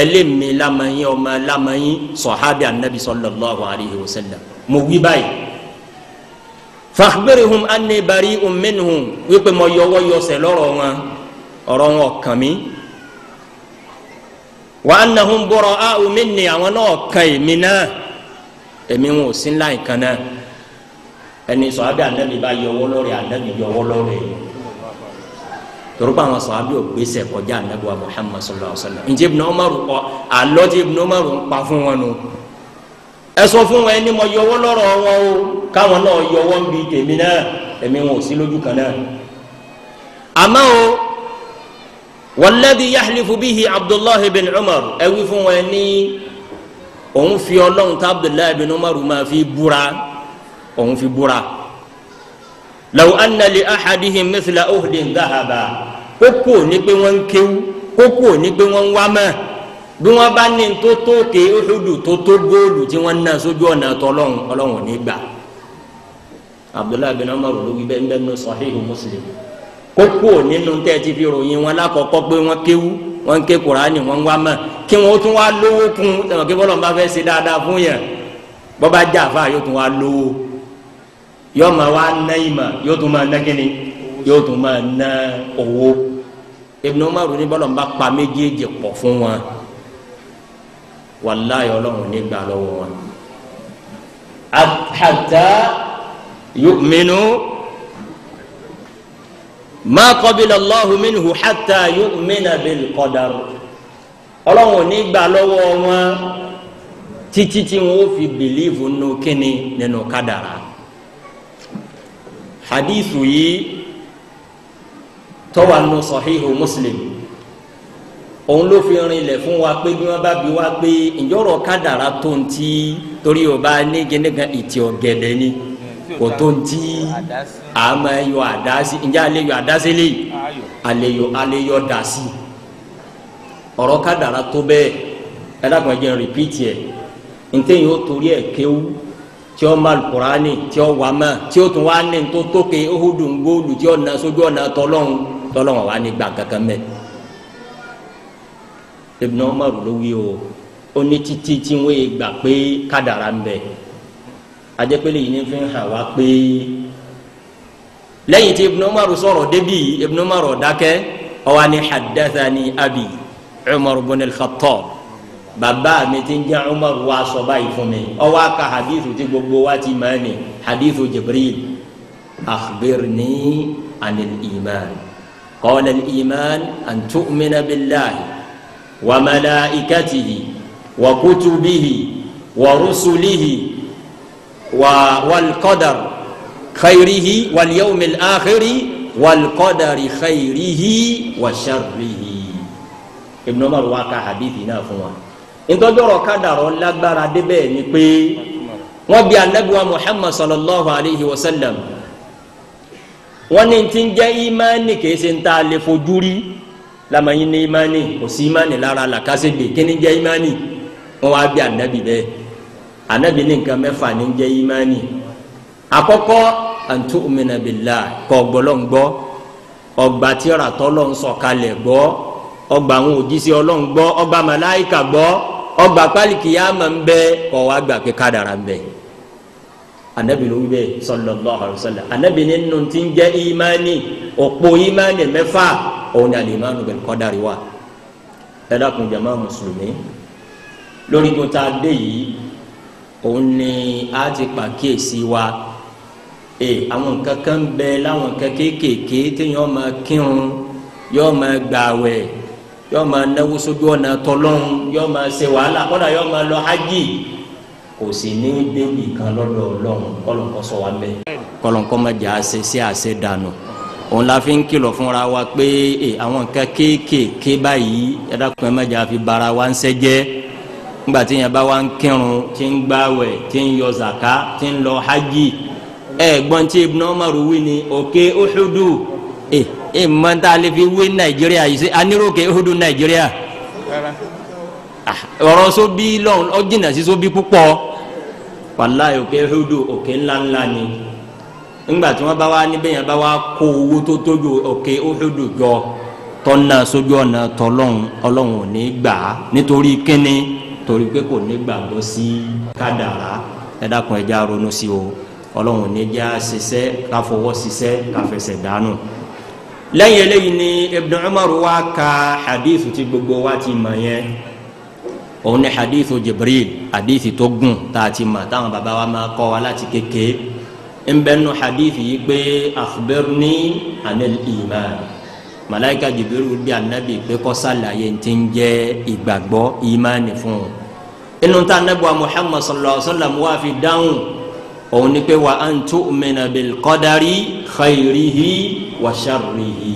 Speaker 1: ẹlẹ́mi lamẹ́yìn ọmọ lamẹ́yìn sọ̀hábì anabi sallallahu alayhi wa sallam mo wí báyìí fakhbirhum anni bari'un minhum wípé mo yọwọ́ yọsẹ̀ lọ́rọ̀ wọn ọ̀rọ̀ wọn kàn mí wa annahum bura'u minni àwọn náà kàn èmi náà èmi wọn ò sí ńlá nǹkan náà ẹni sọ̀hábì anabi bá yọwọ́ lọ́rẹ̀ anabi yọwọ́ lọ́rẹ̀ torúkọ àwọn sọ̀hábì ò gbèsè kọjá anabi wa Muhammad sallallahu alaihi wa sallam ǹjẹ́ Ibn Umar kọ àlọ́ tí Ibn Umar ń pa fún wọn nù ẹ sọ fún wọn ẹni mo yọwọ́ lọ́rọ̀ wọn o káwọn náà yọwọ́ ń bi tèmi náà èmi wọn ò sí lójú kan náà àmọ́ o walladhi yahlifu bihi Abdullahi bin Umar ẹ wí fún wọn ní òun fi Ọlọ́run tá Abdullahi bin Umar máa fi búra òun fi búra law anna li ahadihim mithla uhdin dhahaba kókó ní pé wọ́n ń kéwú kókó ní pé wọ́n ń wá mọ́ bí wọ́n bá ní tó tó ké Uhudu tó tó góòlù tí wọ́n ná sójú ọ̀nà tọ́lọ́run Ọlọ́run ní gbà Abdullahi bin Umar ló wí bẹ́ẹ̀ nínú Sahihu Muslim kókó nínú tẹ́ ti fi ròyìn wọn lákọ̀ọ́kọ́ pé wọ́n kéwú wọ́n ké Kùránì wọ́n wá mọ́ kí wọ́n tún wá lówó kún ẹ̀wọ̀n kí bọ́lọ̀ ń bá fẹ́ ṣe dáadáa fún yẹn bọ́ bá jà fáà yóò tún wá lówó yóò máa wá ná ìmọ̀ yóò tún máa ná kíni yóò tún máa ná owó Ibn Umar ní bọ́lọ̀ ń bá pa méjèèjì pọ̀ fún wọn wàláhì Ọlọ́run ní gbà lọ́wọ́ wọn hatta yu'minu ma qabila Allahu minhu hatta yu'mina bil qadar Ọlọ́run ní gbà lọ́wọ́ wọn títí tí wọn ó fi bìlíìfù nù kíni nínú kádàrá hadithu yìí tó wà nù Sahihu Muslim òun ló fi rinlẹ̀ fún wa pé bí wọ́n bá bi wá pé ìjọ́rọ̀ kádàrá tó ń tí torí o bá ní gẹ́gẹ́ ìtì ọ̀gẹ̀dẹ̀ ni kò tó ń tí àmọ́ yọ àdásí ǹjẹ́ alẹ́ yọ àdásí lè alẹ́ yọ dásí ọ̀rọ̀ kádàrá tó bẹ́ẹ̀ ẹ dákun ẹ jẹ́ rìpíìtì ẹ̀ ntẹ́yìn ó torí ẹ̀ kéwú tí ó mal Kùránì tí ó wà mọ́ tí ó tún wá ní tó tókè Uhudu ngóòlù tí ó na sójú ọ̀nà tọ́lọ́hún wà ní gbà kankan mẹ́ Ibn Umar ló wí o ó ní títí tí wọ́n yé gbà pé kádàrá ń bẹ ajẹ́pẹ́lẹ́ yìí ní fi hàn wá pé lẹ́yìn tí Ibn Umar sọ̀rọ̀ débì Ibn Umar dákẹ́ ó wá ní haddathani abi Umar ibn al-Khattab bàbá mi ti ń jẹ́ Umar wá sọ báyìí fún mi ó wá ka hadithu tí gbogbo wa ti máa ní hadithu Jibril akhbirni anil iman qala al-iman an tu'mina billahi wa malaikatihi wa kutubihi wa rusulihi wal qadar khayrihi wal yawmil akhiri wal qadari khayrihi wa sharrihi Ibn Umar wá ka hadithi náà fún wa ntọ́jọ́rọ̀ kádàrọ̀ lágbára débẹ̀ ni pé wọ́n bi Ànábì wa Muhammad sallallahu alayhi wa sallam wọ́n ní ti ń jẹ́ ìmánì kìí ṣe ń ta lè fojú rí lamẹ́yìn ní ìmánì kò sí ìmánì lára làkàṣègbè kí ni jẹ́ ìmánì wọ́n wá bi Ànábì bẹ́ẹ̀ Ànábì ní nǹkan mẹ́fà ní jẹ́ ìmánì àkọ́kọ́ an tu'mina billah kọ́ gbọ́lọ́ngbọ́ ọgbà tíra tọ́lọ́ ń sọ̀kalẹ̀ gbọ́ ọgbà àwọn òjíṣẹ́ Ọlọ́run gbọ́ ọgbà màláìkà gbọ́ ọgbà pálíkìyàmà ń bẹ kọ́ wá gbà pé kádàrá ń bẹ Ànábì ló wí bẹ́ẹ̀ sallallahu alaihi wasallam Ànábì nínú tí ń jẹ́ ìmánì òpó ìmánì mẹ́fà òun ni al-imanu bil qadari wa ẹ dákun jàmá mùsùlùmí lórí kó tá a dé yìí òun ni a ti pàkíyèsí wa àwọn nǹkan kan bẹ láwọn nǹkan kéékèèké téèyàn máa kírun yóò máa gbààwẹ̀ yóò máa náwó sójú ọ̀nà tọ́lọ́run yóò máa ṣe wàhálà kódà yóò máa lọ hajj kò sì ní débi kan lọ́dọ̀ ọlọ́run kọ́lọ́nkọ́ sọ wa mẹ́ kọ́lọ́nkọ́ má jẹ́ àṣẹ sí àṣẹ dànù òun la fi ń kìlọ̀ fúnra wa pé àwọn nǹkan kéékèèké báyìí ẹ dákun ẹ má jẹ́ àfi bara wa ń sẹ́jẹ́ nígbà tí yẹn bá wa ń kírun tí ń gbààwẹ̀ tí ń yọ zaka tí ń lọ hajj gbọ́n tí Ibn Umar wí ni òkè Uhudu mọ̀ntà lè fi wé Nàìjíríà yìí sí anirókè Uhudu Nàìjíríà ọ̀rọ̀ sóbí lọ́n ọ̀jìnà sí sóbí púpọ̀ wàláhì òkè Uhudu òkè ńláńlá ni ńgbà tí wọ́n bá wá níbẹ̀ yẹn bá wá kó owó tó tójú òkè Uhudu jọ tọ́nà sójú ọ̀nà tọ́lọ́hún ọlọ́hún ò ní gbà á nítorí kíni torí pé kò ní gbàgbọ́ sí kádàrá ẹ dákun ẹ já ronú sí o ọlọ́hún ò ní já ṣiṣẹ́ káfọwọ́ ṣiṣẹ́ káfẹsẹ̀ dànù. lẹ́yìn eléyìí ni Ibn Umar wa ka hadith tí gbogbo wa ti mọ̀ yẹn òun ni hadith Jibril hadith tó gùn tá a ti mọ̀ táwọn baba wa máa kọ́ wa láti kékeré ń bẹ́ẹ̀ nù hadith yìí pé akhbirni anil iman malaika Jibril bí anabi pé kó ṣàlàyé tí ń jẹ́ ìgbàgbọ́ ìmánì fún un inú ta anabi wa Muhammad sallallahu alaihi wa sallam wa fi dáhùn òun ni pé wa an tu'mina bil qadari khayrihi wa sharrihi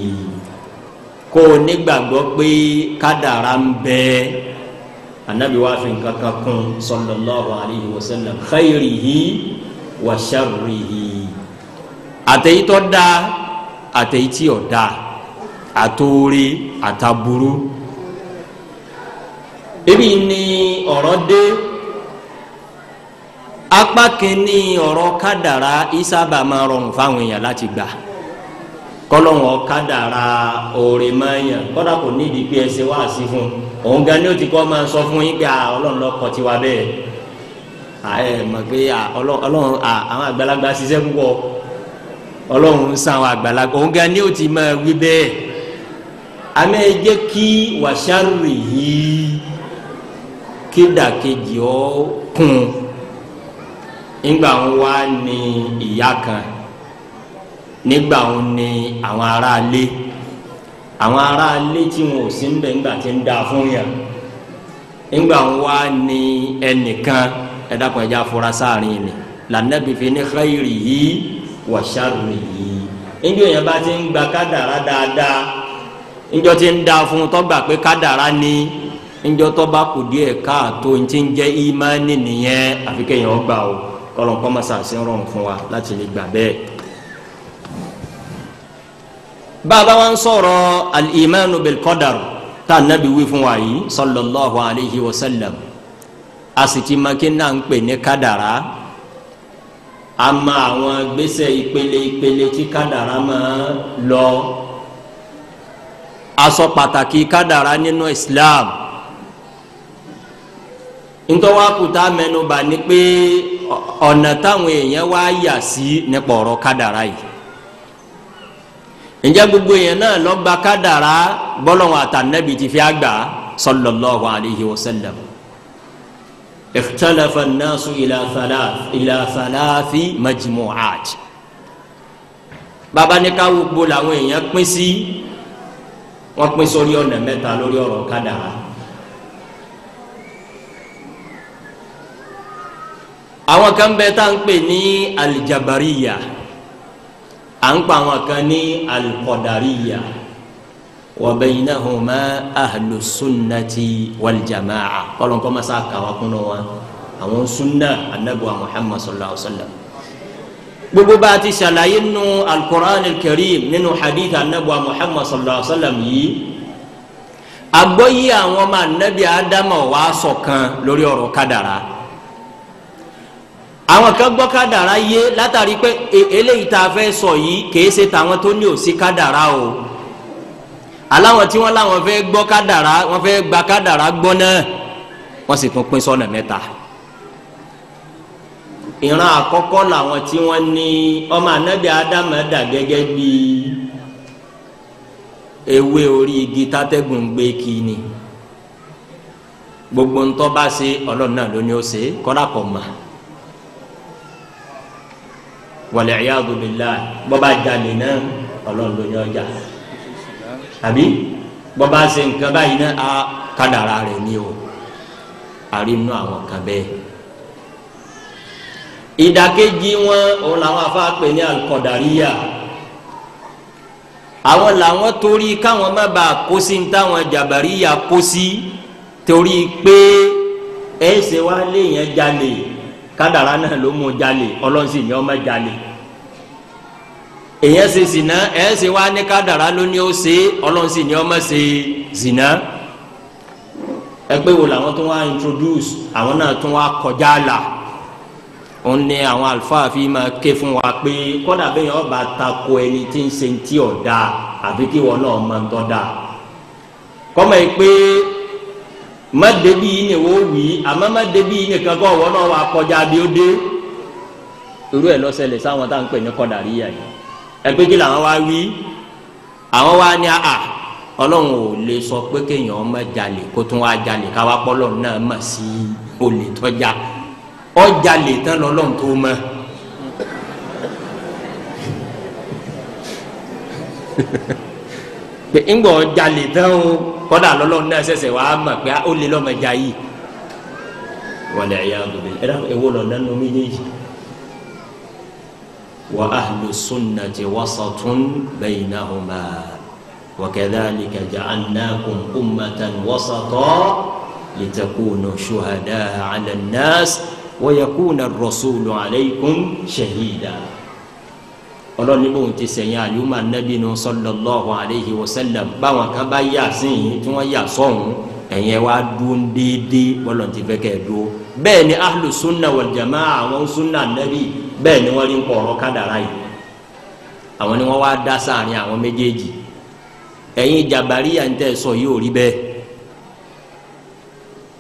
Speaker 1: kó o nígbàgbọ́ pé kádàrá ń bẹ anabi wa fi nǹkan kan kún sallallahu alaihi wa sallam khayrihi wa sharrihi àtẹ̀yítọ́ da àtẹ̀yítí ọ̀ da àtòrí àtàbúrú ebi ni ọ̀rọ̀ dé apá kìíní ọ̀rọ̀ kádàrá ìsábà máa rọrùn fáwọn èèyàn láti gbà kọlọ́wọ́ kádàrá òòrè máa yàn kọ́dà kò nídìí pé ẹsẹ̀ wá sí fún òun gan ni ó ti kọ́ máa sọ fún yín pé ọlọ́run lọ́kọ̀ tiwa bẹ́ẹ̀ mọ̀ pé ọlọ́run àwọn àgbàlagbà ṣiṣẹ́ púpọ̀ ọlọ́run ń san àwọn àgbàlagbà òun gan ni ó ti máa wí bẹ́ẹ̀ àmì ẹ jẹ́ kí wàṣárì yìí kédàkejì ọ kún nígbà wọn wá ní ìyá kan nígbà wọn ní àwọn aráalé tí wọn ò sí níbẹ̀ nígbà tí ń dáa fún yàn nígbà wọn wá ní ẹnìkan ẹ̀dàkùn ẹ̀já fura sáàrin ni lànàbí fi ní khayrihi wa sharrihi níjọ́ yẹn bá ti ń gba kádàrá dáadáa níjọ́ tí ń dáa fún tọ́gbà pé kádàrá ni níjọ́ tó bá kù díẹ̀ káàtó ti ń jẹ́ ìmánì nìyẹn àfi kéèyàn gbà o kọ́lọ́n kọ́ máa ṣàṣẹ rọrùn fún wa láti lè gbà bẹ́ẹ̀. bàbá wa ń sọ̀rọ̀ al-imanu bil-qadar tá a nàbí wí fún wa yìí sallallahu alayhi wa sallam a sì ti máa kí náà ń pè ní kádàrá a máa àwọn gbèsè ìpele tí kádàrá máa lọ aṣọ pàtàkì kádàrá nínú Islam ntọ́wákùtà mẹ́nubà ni pé ọ̀nà táwọn èèyàn wá yà sí nípa ọ̀rọ̀ kádàrá yìí ǹjẹ́ gbogbo èèyàn náà lọ gba kádàrá bọ́lọ́wọ́n àtànẹ́bì ti fi àgbà sallallahu alayhi wa sallam ikhtalafa an-nasu ila thalathi majmu'at bàbá ní ká gbogbo làwọn èèyàn pín sí wọ́n pín sórí ọ̀nà mẹ́ta lórí ọ̀rọ̀ kádàrá. àwọn kan bẹ tá à ń pè ní aljabariya à ń pa àwọn kan ní alqadariya wa baynahuma ahlu sunnati wal jamaa kọlọn kọ́ masa kàwá kúnnú wa àwọn sunna anabu muhammad sallallahu alaihi wa sallam gbogbo bá a ti ṣàlàyé nínú alqur'an alkarim nínú hadith anabu muhammad sallallahu alaihi wa sallam yìí agbóyè àwọn ọmọ anabi adama wà ṣọ̀kan lórí ọ̀rọ̀ kádàrá àwọn kan gbọ́ kádàrá yé látàrí pé eléyìí tá a fẹ́ sọ yìí kìí ṣe tàwọn tó ní òsì kádàrá o aláwọn tí wọ́n láwọn fẹ́ gbọ́ kádàrá wọ́n fẹ́ gba kádàrá gbọ́ náà wọ́n sì tún pín sọ́nà mẹ́ta ìran àkọ́kọ́ làwọn tí wọ́n ní ọmọ anabi Ádámù dà gẹ́gẹ́ bí ewé orí igi tátẹ́gùn gbé kí ni gbogbo ntọ́ bá ṣe Ọlọ́run náà ló ní ó ṣe kọ́dà kọ́ ma wal iyadu billah bọ́ba jalè náà Ọlọ́run ló ní ọjà àbí bọ́ba ṣe nǹkan báyìí náà a kádàrá rẹ̀ ní o àrínú àwọn kan bẹ́ẹ̀. ìdàkejì wọn òun làwọn afáàpẹ ní al-Qadariyya àwọn làwọn torí káwọn má bàa kó sí ní táwọn Jabariyya kó sí torí pé ẹsẹ wa léèyàn jalè kádàrá náà ló mú jalè Ọlọ́run sì ní ó má jalè èyàn ṣe zina ẹsẹ wa ní kádàrá ló ní ó ṣe Ọlọ́run sì ní ó má ṣe zina ẹgbẹ́ wo làwọn tó wá introduce àwọn náà tó wá kọjá là òun ní àwọn àlùfáà fi máa ké fún wa pé kódà bẹ́ẹ̀ yẹn ọba tako ẹni tí ń ṣe ti ọ̀dà àbí kí wọn náà máa ń tọ́ da kọ́mọ̀ yìí pé má débi yìí ni wọ́n wí àmọ́ má débi yìí nìkan kọ́ wọn náà wà kọjá bí ó dé irú ẹ̀ lọ́sẹ̀lẹ̀ sáwọn tá à ń pè ní Qadariyya yìí ẹgbẹ́ kí làwọn wá wí àwọn wá ní àà Ọlọ́run ò lè sọ pé kéèyàn má jalè kó tún wá jalè káwá pọ́lọ́ náà mà sí olè tọ́já ọjà lè tán lọ́lọ́run tó mọ́ pé ńgbọ́ ọjà lè tán o kọ́dà lọ́lọ́run náà ṣẹ̀ṣẹ̀ wàá mọ̀ pé ó lè lọ́mọ ẹja yìí wọlé ẹ̀yà gbogbo ẹ̀dá ewo lọ́dọ̀ nínú méjèèjì wa ahlu sunnati wasatun baynahuma wa kadhalika ja'alnakum ummatan wasata litakunu shuhada'a 'ala an-nas wa yakuna ar-rasulu 'alaykum shahida Ọlọ́run ní bóun ti sẹ̀yìn àlùmọ́ Ànábì nù sallallahu alayhi wa sallam báwọn kan bá yà sí yìí tí wọ́n yà sọ́hún ẹ̀yẹn wá dún déédéé bọ́lọ̀ ti fẹ́ kẹ́ ẹ̀ dúró bẹ́ẹ̀ ni ahlu sunna wal jamaa àwọn sunna Ànábì bẹ́ẹ̀ ni wọ́n rí ń pọ̀ ọ̀rọ̀ kádàrá yìí àwọn ni wọ́n wá dá sáàrin àwọn méjèèjì ẹ̀yin Jabariyya ń tẹ̀ sọ yìí ò rí bẹ́ẹ̀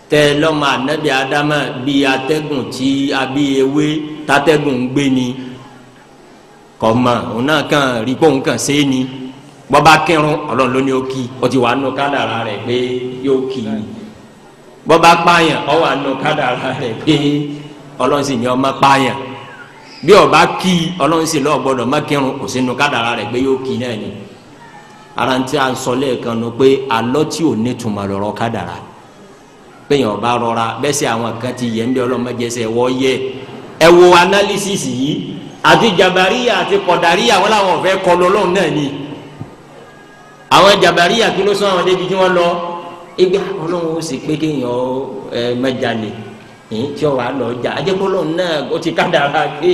Speaker 1: tẹ lọ́mọ Ànábì Ádámà bíi atẹ́gùn tí abí ewé tátẹ́gùn ń gbé ni kọ́mọ òun náà kàn rí pé òun kàn sé ni bọ́ba kírun Ọlọ́run ló ní ó kí ó ti wà nù kádàrá rẹ̀ pé yóò kí ni bọ́ba pààyàn ó wà nù kádàrá rẹ̀ pé Ọlọ́run sì ní ọmọ pààyàn bí ọba kí Ọlọ́run sì lọ́ọ̀ gbọ́dọ̀ má kírun kò sínú kádàrá rẹ̀ pé yóò kí náà ni ara ń tí a sọ lẹ́ẹ̀kan nu pé alọ́ tí ò ní tùmọ̀ lọ́rọ̀ kádàrá péyàn ọba rọra bẹ́ẹ̀ sẹ́ àwọn kan ti yẹ ń bẹ́ ọlọ́mọdéṣẹ́ wọ́ yẹ ẹ wo analysis yìí àti Jabariyya àti Qadariyya wọn làwọn fẹ́ kọ lọ́lọ́run náà ni àwọn Jabariyya kí ló sọ àwọn débi tí wọ́n lọ igbe Ọlọ́run ó sì pé kéèyàn mẹ́jalè tí ó wà lọ jà ajẹ́kọ́ Ọlọ́run náà ó ti kádàrá pé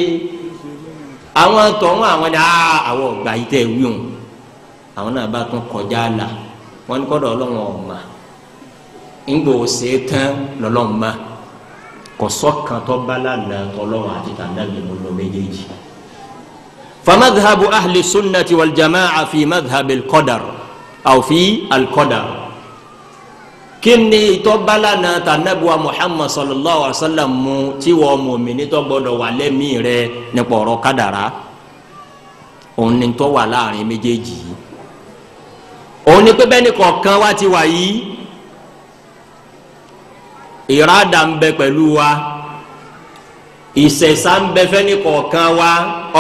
Speaker 1: àwọn tọ̀hún àwọn ni àwọn ọ̀gbà yìí tẹ̀ wíwọ̀n àwọn náà bá tún kọjá là wọ́n ní kọ́dọ̀ Ọlọ́run ọ̀ma ńgbò ṣe tán lọ́lọ́run ma kò sọ́kàn tó bá lànà tọ́lọ́run àti tànàbí múlò méjèèjì. famadhabu ahli sunnati wal jama'a fi madhabi al-qadar aw fi al-qadar kíni ìtọ́ba lànà tànàbí wa Muhammad sallallahu alaihi wa sallam mu tí wọ́n mùmínì tó gbọ́dọ̀ wà lẹ́mìí rẹ̀ nípa ọ̀rọ̀ kádàrá òun ni tó wà láàrin méjèèjì òun ni pé bẹ́ẹ̀ ni kọ̀ọ̀kan wá ti wà yìí ìrádà ń bẹ pẹ̀lú wa ìṣẹ̀ṣà ń bẹ fẹ́ni kọ̀ọ̀kan wa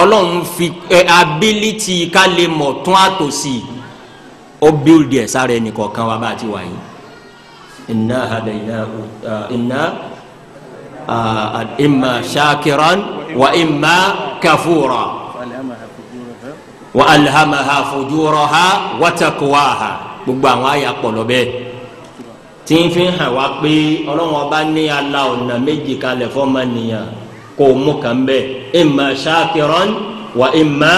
Speaker 1: Ọlọ́run fi ability ká lè mọ̀ tún àtòsí ó bíldì ẹ̀ sáré ẹni kọ̀ọ̀kan wa bá ti wà yìí inna hadaynahu imma shakiran wa imma kafura wa alhamaha fujuraha wa taqwaha gbogbo àwọn àyà pọ̀ lọ bẹ́ẹ̀ tí ń fi hàn wá pé Ọlọ́run ọba ní ala ọ̀nà méjì kalẹ̀ fọ́mọnìyàn kò mú kàn bẹ́ẹ̀ imma shakiran wa imma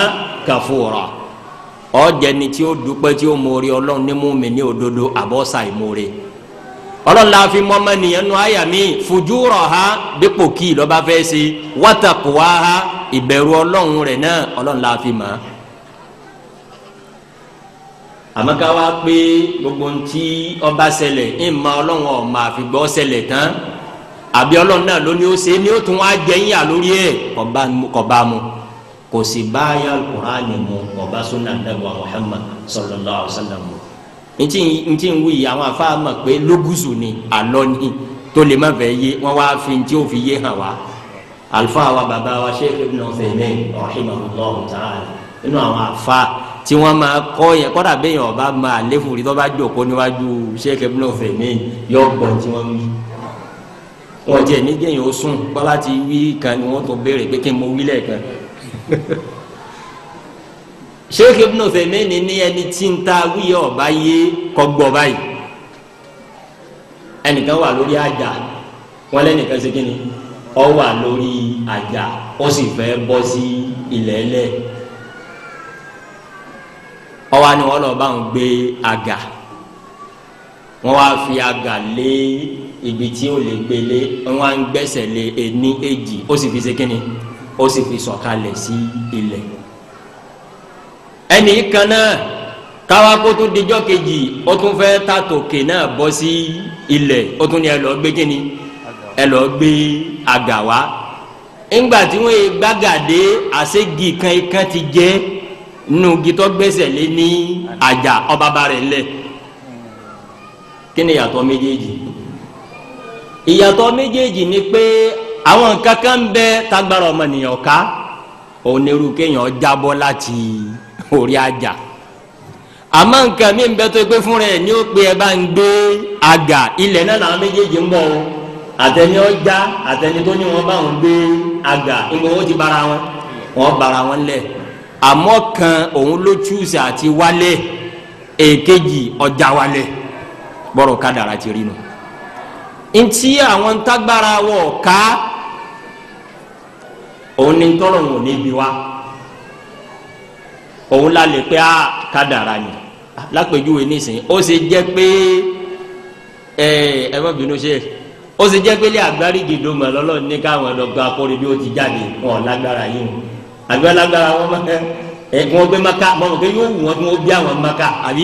Speaker 1: kafura ọ̀jẹ̀ni tí ó dúpẹ́ tí ó mórí Ọlọ́run ní mùmínì òdodo àbọ̀sà ìmórí Ọlọ́run la fi mọ́mọnìyàn nù àyà mi fujuraha dípò kí lọ́ba fẹ́ ṣe wa taqwaha ìbẹ̀rù Ọlọ́run rẹ̀ náà Ọlọ́run la fi mọ̀ àmọ́ ká wá pé gbogbo ntí ọba ṣẹlẹ̀ ìmọ̀ Ọlọ́run ọ̀ma àfìgbọ́ ṣẹlẹ̀ tán àbí Ọlọ́run náà ló ní ó ṣe ní ó tún wá jẹ́yìn àlórí ẹ̀ kọba mu kò sì bá ayé Al-Qur'ani mu kọba sunna Ànábì Muhammad sallallahu alaihi wasallam mu ntí ń wuyi àwọn afa mọ̀ pé lógùsù ni àlọ́ ni tó lè má fẹ́ yé wọ́n wá fi ntí ó fi yé hàn wá alifa wa baba wa Sheikh Ibn Uthaymin rahimahullah ta'ala inú àwọn afa tí wọ́n máa kọ́ yẹn kọ́dà bẹ́ẹ̀ yẹn ọba máa léfò rí tó bá jókòó níwájú Sheikh Ibn Uthaymin yọ gbọ́n tí wọ́n wí wọ́n jẹ́ nígbẹ̀yìn ó sùn bọ́lá ti wí kan ni wọ́n tó béèrè pé kí n mo wí lẹ́ẹ̀kan. Sheikh Ibn Uthaymin ní ẹni tí ń ta wíyẹ ọba yé kọgbọ báyìí ẹnìkan wà lórí àjà wọn lẹnìkan ṣe kíni ọ wà lórí àjà ó sì fẹ́ bọ́ sí ilẹ̀ ẹlẹ̀ ọwọ́ ni wọ́n lọ bá ń gbé àga wọ́n wá fi àga lé ibi tí ó lè gbélé wọ́n wá ń gbẹ́sẹ̀ lé ení èjì ó sì fi ṣe kíni ó sì fi sọ̀kalẹ̀ sí ilẹ̀ ẹnì kan náà káwá kó tún dijọ́ kejì ó tún fẹ́ tàtòkè náà bọ́ sí ilẹ̀ ó tún ní ẹ lọ gbé kíni ẹ lọ gbé àga wá ńgbà tí wọ́n yé gbàgàdé àṣegi kan ti jẹ́ nínú gitọ́ gbẹ́sẹ̀ lé ní àjà ọba bá rẹ̀ lẹ̀ kí ni ìyàtọ̀ méjèèjì ìyàtọ̀ méjèèjì ni pé àwọn kankan bẹ tagbára ọmọnìyàn ká onírú kéèyàn jábọ́ láti orí àjà àmọ́ nǹkan mi ń bẹ tó pé fún rẹ̀ ní ó pé ẹ bá ń gbé àga ilẹ̀ náà làwọn méjèèjì ń bọ̀ o àtẹni ọjà àtẹni tó ní wọn bá wọn gbé àga ìgbà wọn ti bára wọn bára wọn lẹ̀ àmọ́ kan òun ló chúùsì àti wálẹ̀ èkejì ọjà wálẹ̀ bọ́rọ̀ kádàrá ti rí nu ntí àwọn ntágbára wọ̀ ká òun ni tọ́lọ̀ wọn ò ní bí wa òun la lè pé a kádàrá ni lápèjúwe nísìnyí ó ṣe jẹ́ pé ẹ má bínú ṣe ó ṣe jẹ́ pé lé àgbárígì dòmọ̀ lọ́lọ́ ní káwọn ẹ̀dọ́gba akọ́rin bí ó ti jáde wọn lágbára yìí wọn àbí wọn lágbára wọn mọ ẹ wọn gbé maka mọ mọ pé yóò wù wọn kí wọn bí àwọn maka àbí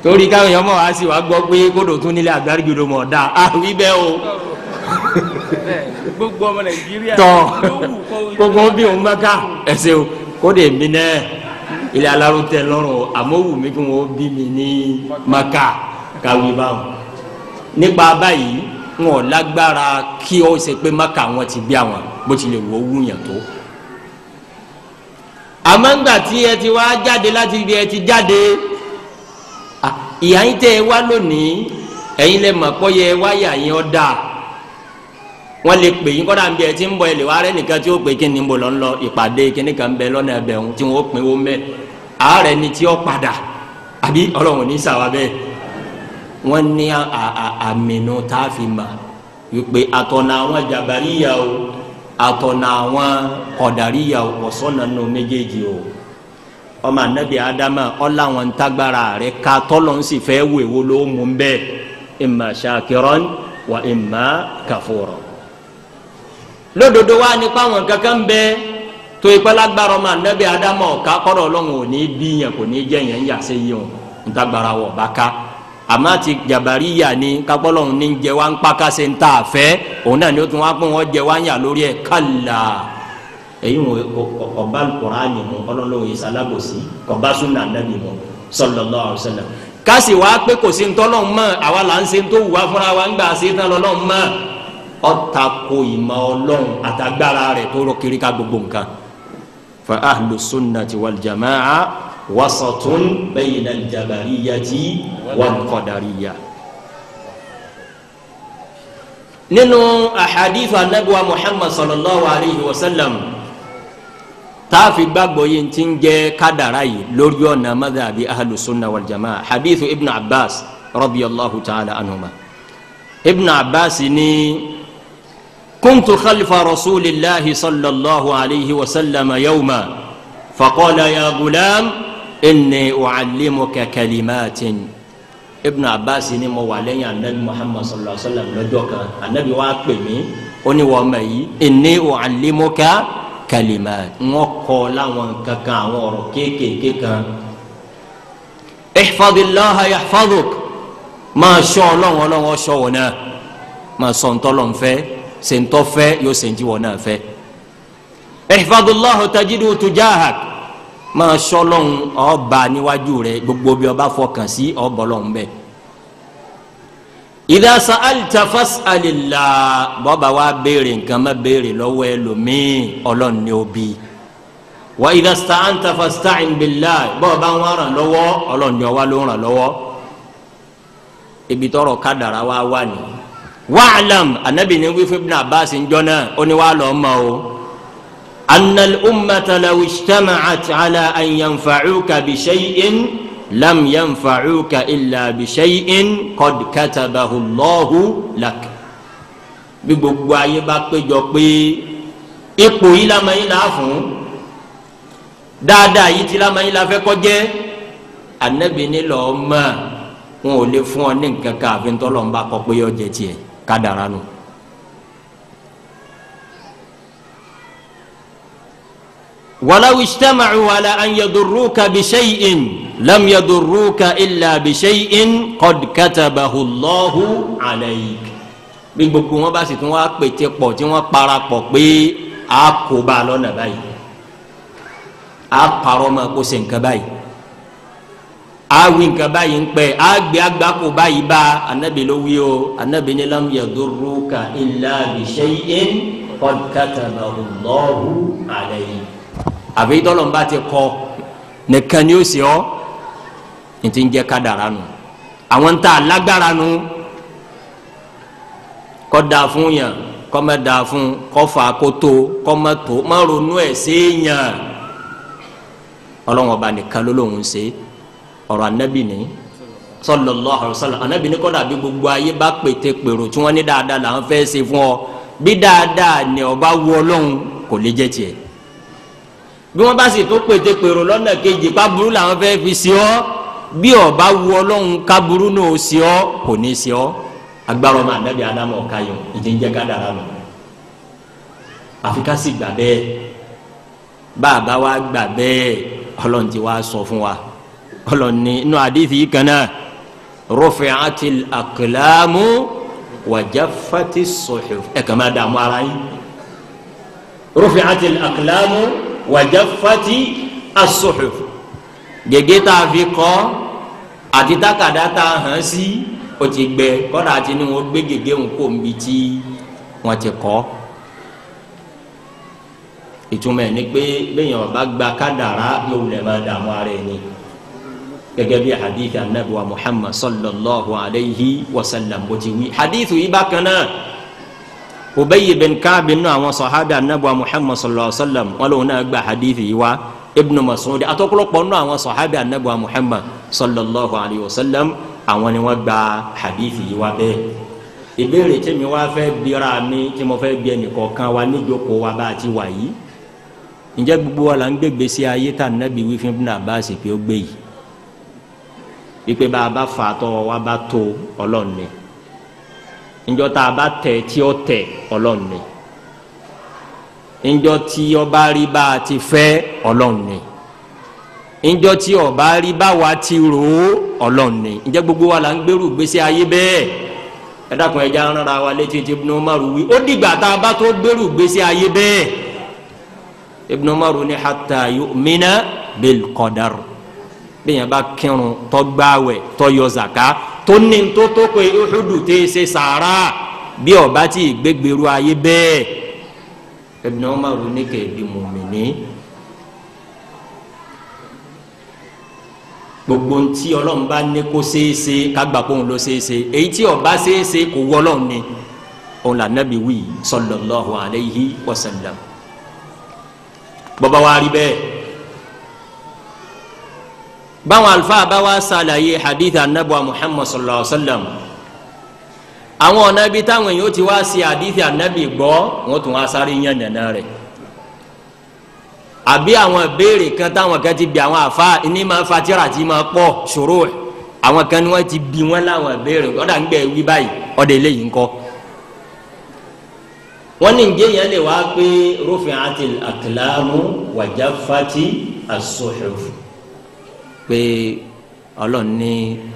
Speaker 1: torí káwọn èèyàn mọ wá sí wa gbọ́ pé kódò tún nílé àgbárígì dòmọ̀ ọ̀dà àbí bẹ́ẹ̀ o
Speaker 2: gbogbo ọmọ Nàìjíríà
Speaker 1: tọ gbogbo bí òun maka ẹsẹ o kódò èmi náà ilé aláró tẹ lọ́rùn àmọ́ wù mí kí wọn bí mi ní maka káwé báwọn nípa báyìí wọn lágbára kí ó ṣe pé maka wọn ti bí àwọn bó tilẹ̀ wọ́ wúyàn tó àmọ́ ńgbà tí ẹ ti wá jáde láti ibi ẹ ti jáde ìyá yín tẹ́ ẹ wá lónìí ẹ̀yin lè mọ̀ pọ́ yẹ wáyà yín ọ́ dà wọ́n lè pè yín kọ́dà ń bí ẹ ti ń bọ̀ ẹ lè wá rẹ́ nìkan tí ó pè kí ni ń bọ̀ lọ́n lọ ìpàdé kíní kan bẹ lọ́nà ẹbẹ̀ ń tí wọ́n pè wọ́n mẹ́ ààrẹ ni tí ó padà àbí ọlọ́run ní sàwá bẹ́ẹ̀ wọ́n ní àmìnú tá a fi mà wípé àtọ̀nà àwọn jàbáríyà o àtọ̀nà àwọn kọ̀dàríyà o ọ̀sọ́nà nù méjèèjì o ọmọ anabi adama ọ̀làwọn ntagbara rẹ̀ ká tọ́lọ̀ ń sì fẹ́ wò èwo ló mú bẹ́ẹ̀ imma shakiran wa imma kafura lódodo wa nípa àwọn kankan bẹ́ẹ̀ tó ìpẹ́lágbára ọmọ anabi adama ọ̀ká kọ́dọ̀ ọlọ́run ò ní bí yẹn kò ní jẹ́ yẹn ń yà sí yẹn o ntagbara wọ̀ bá ká àmọ́ àti jabariya ni kakpọ́lọ́ ní jẹ wá ń pakase ń tà fẹ́ òun náà ni ó tún wá pọ́n wọ́n jẹ wá ń yà lórí ẹ̀ kálá èyí wọn ọba Al-Qur'ani mu ọlọ́lọ́wọ́ yìí sálábòsí ọba sunna Nabi mu sallallahu alaihi wasallam kásì wá pé kò sí ntọ́lọ́ mọ́ àwa là ń ṣe tó wù wá fúnra wa ń gbà ṣe tán lọ́lọ́ mọ́ ọ̀tà kò ìmọ̀ ọlọ́run àtàgbára rẹ̀ tó rọ kiri ká gbogbo nǹkan fa ahlu sunnati wal jama'a wasatun bayna al-jabariyati wal-qadariyya. nínú ahadith anabi wa Muhammad sallallahu alayhi wa sallam taafi gbàgbọ́ yìí ti ń jẹ́ kádàrá yìí lórí ọ̀nà madhabi ahlu sunna wal jama'a hadithu ibn Abbas radiyallahu ta'ala anhuma ibn Abbas ni kuntu khalfa rasulillahi sallallahu alayhi wa sallam yawma faqala ya gulam inni u'allimuka kalimatin ibn Abbas ni mo wà lẹ́yìn anabi Muhammad sallallahu alaihi wasallam lọ́jọ́ kan anabi wa pè mí ó ní wọ́n mọ̀ yìí inni u'allimuka kalimat wọ́n kọ́ láwọn kankan àwọn ọ̀rọ̀ kéékèèké kan ihfadillaha yahfaduk máa ṣọ́ ọlọ́run ọlọ́run ṣọ́ wọn náà máa sọ ntọ́lọ́ nfẹ́ ṣe ntọ́ fẹ́ yóò ṣe ntí wọn náà fẹ́ ihfadillaha tajidu tujahak máa sọ́lọ́hún ọba níwájú rẹ̀ gbogbo bí ọba fọkàn sí ọbọ̀lọ́hún bẹ́ẹ̀. idha sa'alta fas'alillah bọ́ba wa béèrè nǹkan má béèrè lọ́wọ́ ẹlòmíì ọlọ́run ní òbí. wa idha ista'anta fasta'in billah bọ́ba wọn ràn lọ́wọ́ ọlọ́run ní ọwá ló ràn lọ́wọ́. ibi tọrọ kádàrá wa wà ní. wa'lam anabi ní wífẹ́ ibn Abbas ń jọ náà ó ní wàá lọ́ọ́ mọ́ o. أن الأمة لو اجتمعت على أن ينفعوك بشيء لم ينفعوك إلا بشيء قد كتبه الله لك. bí gbogbo ayé bá péjọ pé ipò yìí la máa ń la fún dáadáa yìí ti la máa ń la fẹ́ kọjẹ́ Ànábì ní lọ́ọ́ mọ̀ wọn ò lè fún ọ ní nǹkan kan àfi ńtọ́ lọ́nba kọ pé yọ jẹ tiẹ̀ kádàrá nù. ولو اجتمعوا على أن يضروك بشيء لم يضروك إلا بشيء قد كتبه الله عليك. bí gbogbo wọn bá sì tún wá pété pọ̀ tí wọ́n parapọ̀ pé a kò bá a lọ́nà báyìí a parọ́ ma kó ṣe nǹkan báyìí a wí nǹkan báyìí ń pẹ́ a gbé agbáko báyìí bá Ànábì ló wí o Ànábì ní lam yadurruka illa bishay'in qad katabahu Allahu alayk. àfi tọ́lọ́mbà ti kọ́ nìkan ni ó sì ọ́ ní ti ń jẹ́ kádàrá nù àwọn ń ta lágbára nù kọ́ da fún yàn kọ́ mẹ́ da fún kọ́ fà kó tó kọ́ mẹ́ tó má ronú ẹ̀ sí yàn ọlọ́run ọba nìkan ló lóun ṣe ọ̀rọ̀ Ànábì ní sallallahu alaihi wasallam Ànábì ní kọ́dà bí gbogbo ayé bá pété pèrò tí wọ́n ní dáadáa làwọn fẹ́ ṣe fún ọ bí dáadáa ni ọba wù ọlọ́run kò lè jẹ́ tiẹ̀ bí wọn bá sì tó pété pèrò lọ́nà kejì káburú làwọn fẹ́ fi sí ọ bí ọba wu ọlọ́run káburú náà ó sí ọ kò ní sí ọ agbára ọmọ Ànábì Ádámù ọ̀kayọ̀ ìdíjẹ́ kádàrá nù àfi ká sì gbà bẹ́ẹ̀ bàbá wa gbà bẹ́ẹ̀ ọlọ́run ti wá sọ fún wa ọlọ́run ní inú àdìsí yìí kan náà rufi'atil aqlamu wa jaffatis suhuf ẹ̀ kàn máa dààmú ara yín rufi'atil aqlamu wàjáfàtì as-suhuf gègé tá a fi kọ́ àti tákàdá tá a hàn sí o ti gbẹ kọ́dà àti ní wọn gbé gègé wọn kó nbí tí wọn ti kọ́ ìtumọ̀ ẹ̀ ni pé bẹ́ẹ̀ ọba gba kádàrá yóò lè máa dààmú ara ẹ̀ ni gẹ́gẹ́ bí hadith anabi wa Muhammad sallallahu alayhi wa sallam bó ti wí hadith yìí bákan náà. Ubayy bin Ka'b nínú àwọn sàhábì anabi Muhammad sallallahu alaihi wa sallam wọn lòun náà gba hadithi yìí wá Ibn Mas'ud atọ́kùlọ́pọ̀ nínú àwọn sàhábì anabi Muhammad sallallahu alaihi wa sallam àwọn ni wọ́n gba hadithi yìí wá bẹ́ẹ̀. ìbéèrè tí mi wá fẹ́ bíra mi tí mo fẹ́ bí ẹnìkọ̀ọ̀kan wa níjókòó wa bá a ti wà yìí ǹjẹ́ gbogbo wa la ń gbégbé sí ayé tá anabi wí fún Ibn Abbas pé ó gbé yìí wípé bá a bá fà á tọ́ wa bá tó Ọlọ́run ni njọ tá a bá tẹ tí ó tẹ Ọlọ́run ni njọ tí ọba rí bá a ti fẹ́ Ọlọ́run ni njọ tí ọba rí bá wa ti rò ó Ọlọ́run ni njẹ gbogbo wa la ń gbèrú gbèsè ayé bẹ́ẹ̀ ẹ dákun ẹja rárá wa létí tí Ibn Umar wí ó dìgbà tá a bá tó gbèrú gbèsè ayé bẹ́ẹ̀ Ibn Umar ní hatta yu'mina bil qadar bẹ́ẹ̀ bá kírun tó gbààwẹ̀ tó yọ zaka tó ní tó pé Uhudu tẹ́ ṣe sàárà bí ọba tí gbégbèrú ayé bẹ́ẹ̀ Ibn Umar ní kẹ́ẹ̀dì mùmìnì gbogbo ntí Ọlọ́run bá ní kó ṣeéṣe kágbà kó ń lọ ṣeéṣe èyí tí ọba ṣeéṣe kò wọ́ Ọlọ́run ni òun là Nábì wí sallallahu alayhi wa sallam bọ́bá wa rí bẹ́ẹ̀ báwọn alfa bá wá ṣàlàyé hadith anabuwa Muhammad sallallahu alaihi wa sallam àwọn ọ̀nà ibi táwọn èèyàn ti wá sí hadith anabi gbọ́ wọ́n tún wá sáré yàn nàná rẹ̀ àbí àwọn ìbéèrè kan táwọn kan ti bi àwọn àfa ní máa fatira tí máa pọ̀ ṣòro ẹ̀ àwọn kan ní wọ́n ti bi wọ́n láwọn ìbéèrè ọ̀dà ń gbẹ̀ wí báyìí ọ̀dà eléyìí ńkọ́ wọ́n ní ǹjẹ́ yẹn lè wá pé rufi'atil aqlamu wa jaffati as-suhuf pé Ọlọ́run ní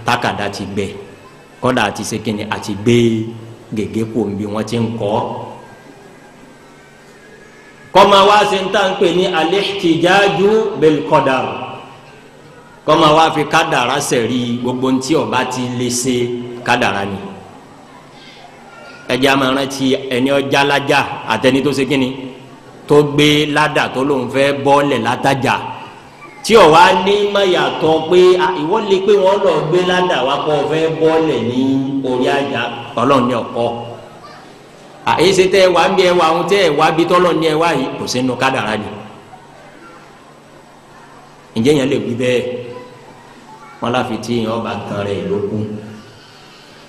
Speaker 1: tákàdá ti gbẹ kọ́dà àti sekínì àti gbé gègé kò ń bí wọ́n ti ń kọ́ kọ́mọ wá sí ń tà ń pè ní al-ihtijaju bil-qadar kọ́mọ wá fi kádàrá sẹ̀rí gbogbo ntí ọba ti lè ṣe kádàrá ni ẹjẹ máa rántí ẹni ọjà lájà àtẹni tó ṣe kínni tó gbé ládà tó lóun fẹ́ bọ́ọ̀lẹ̀ látàjà tí ò wá ní mayàtọ̀ pé ìwọ lè pé wọ́n lọ gbé ládà wá kọ́ fẹ́ bọ́ọ̀lẹ̀ ní orí àjà ọlọ́run ní ọkọ́ àyèsè tẹ wà ń bí ẹ wà ń tẹ ẹ wà bí tọ́lọ́ ní ẹ wá yìí kò sínú kádàrá ni ǹjẹ́ yẹn lè wí bẹ́ẹ̀ wọn láfi tí yẹn ọba kan rẹ̀ lókun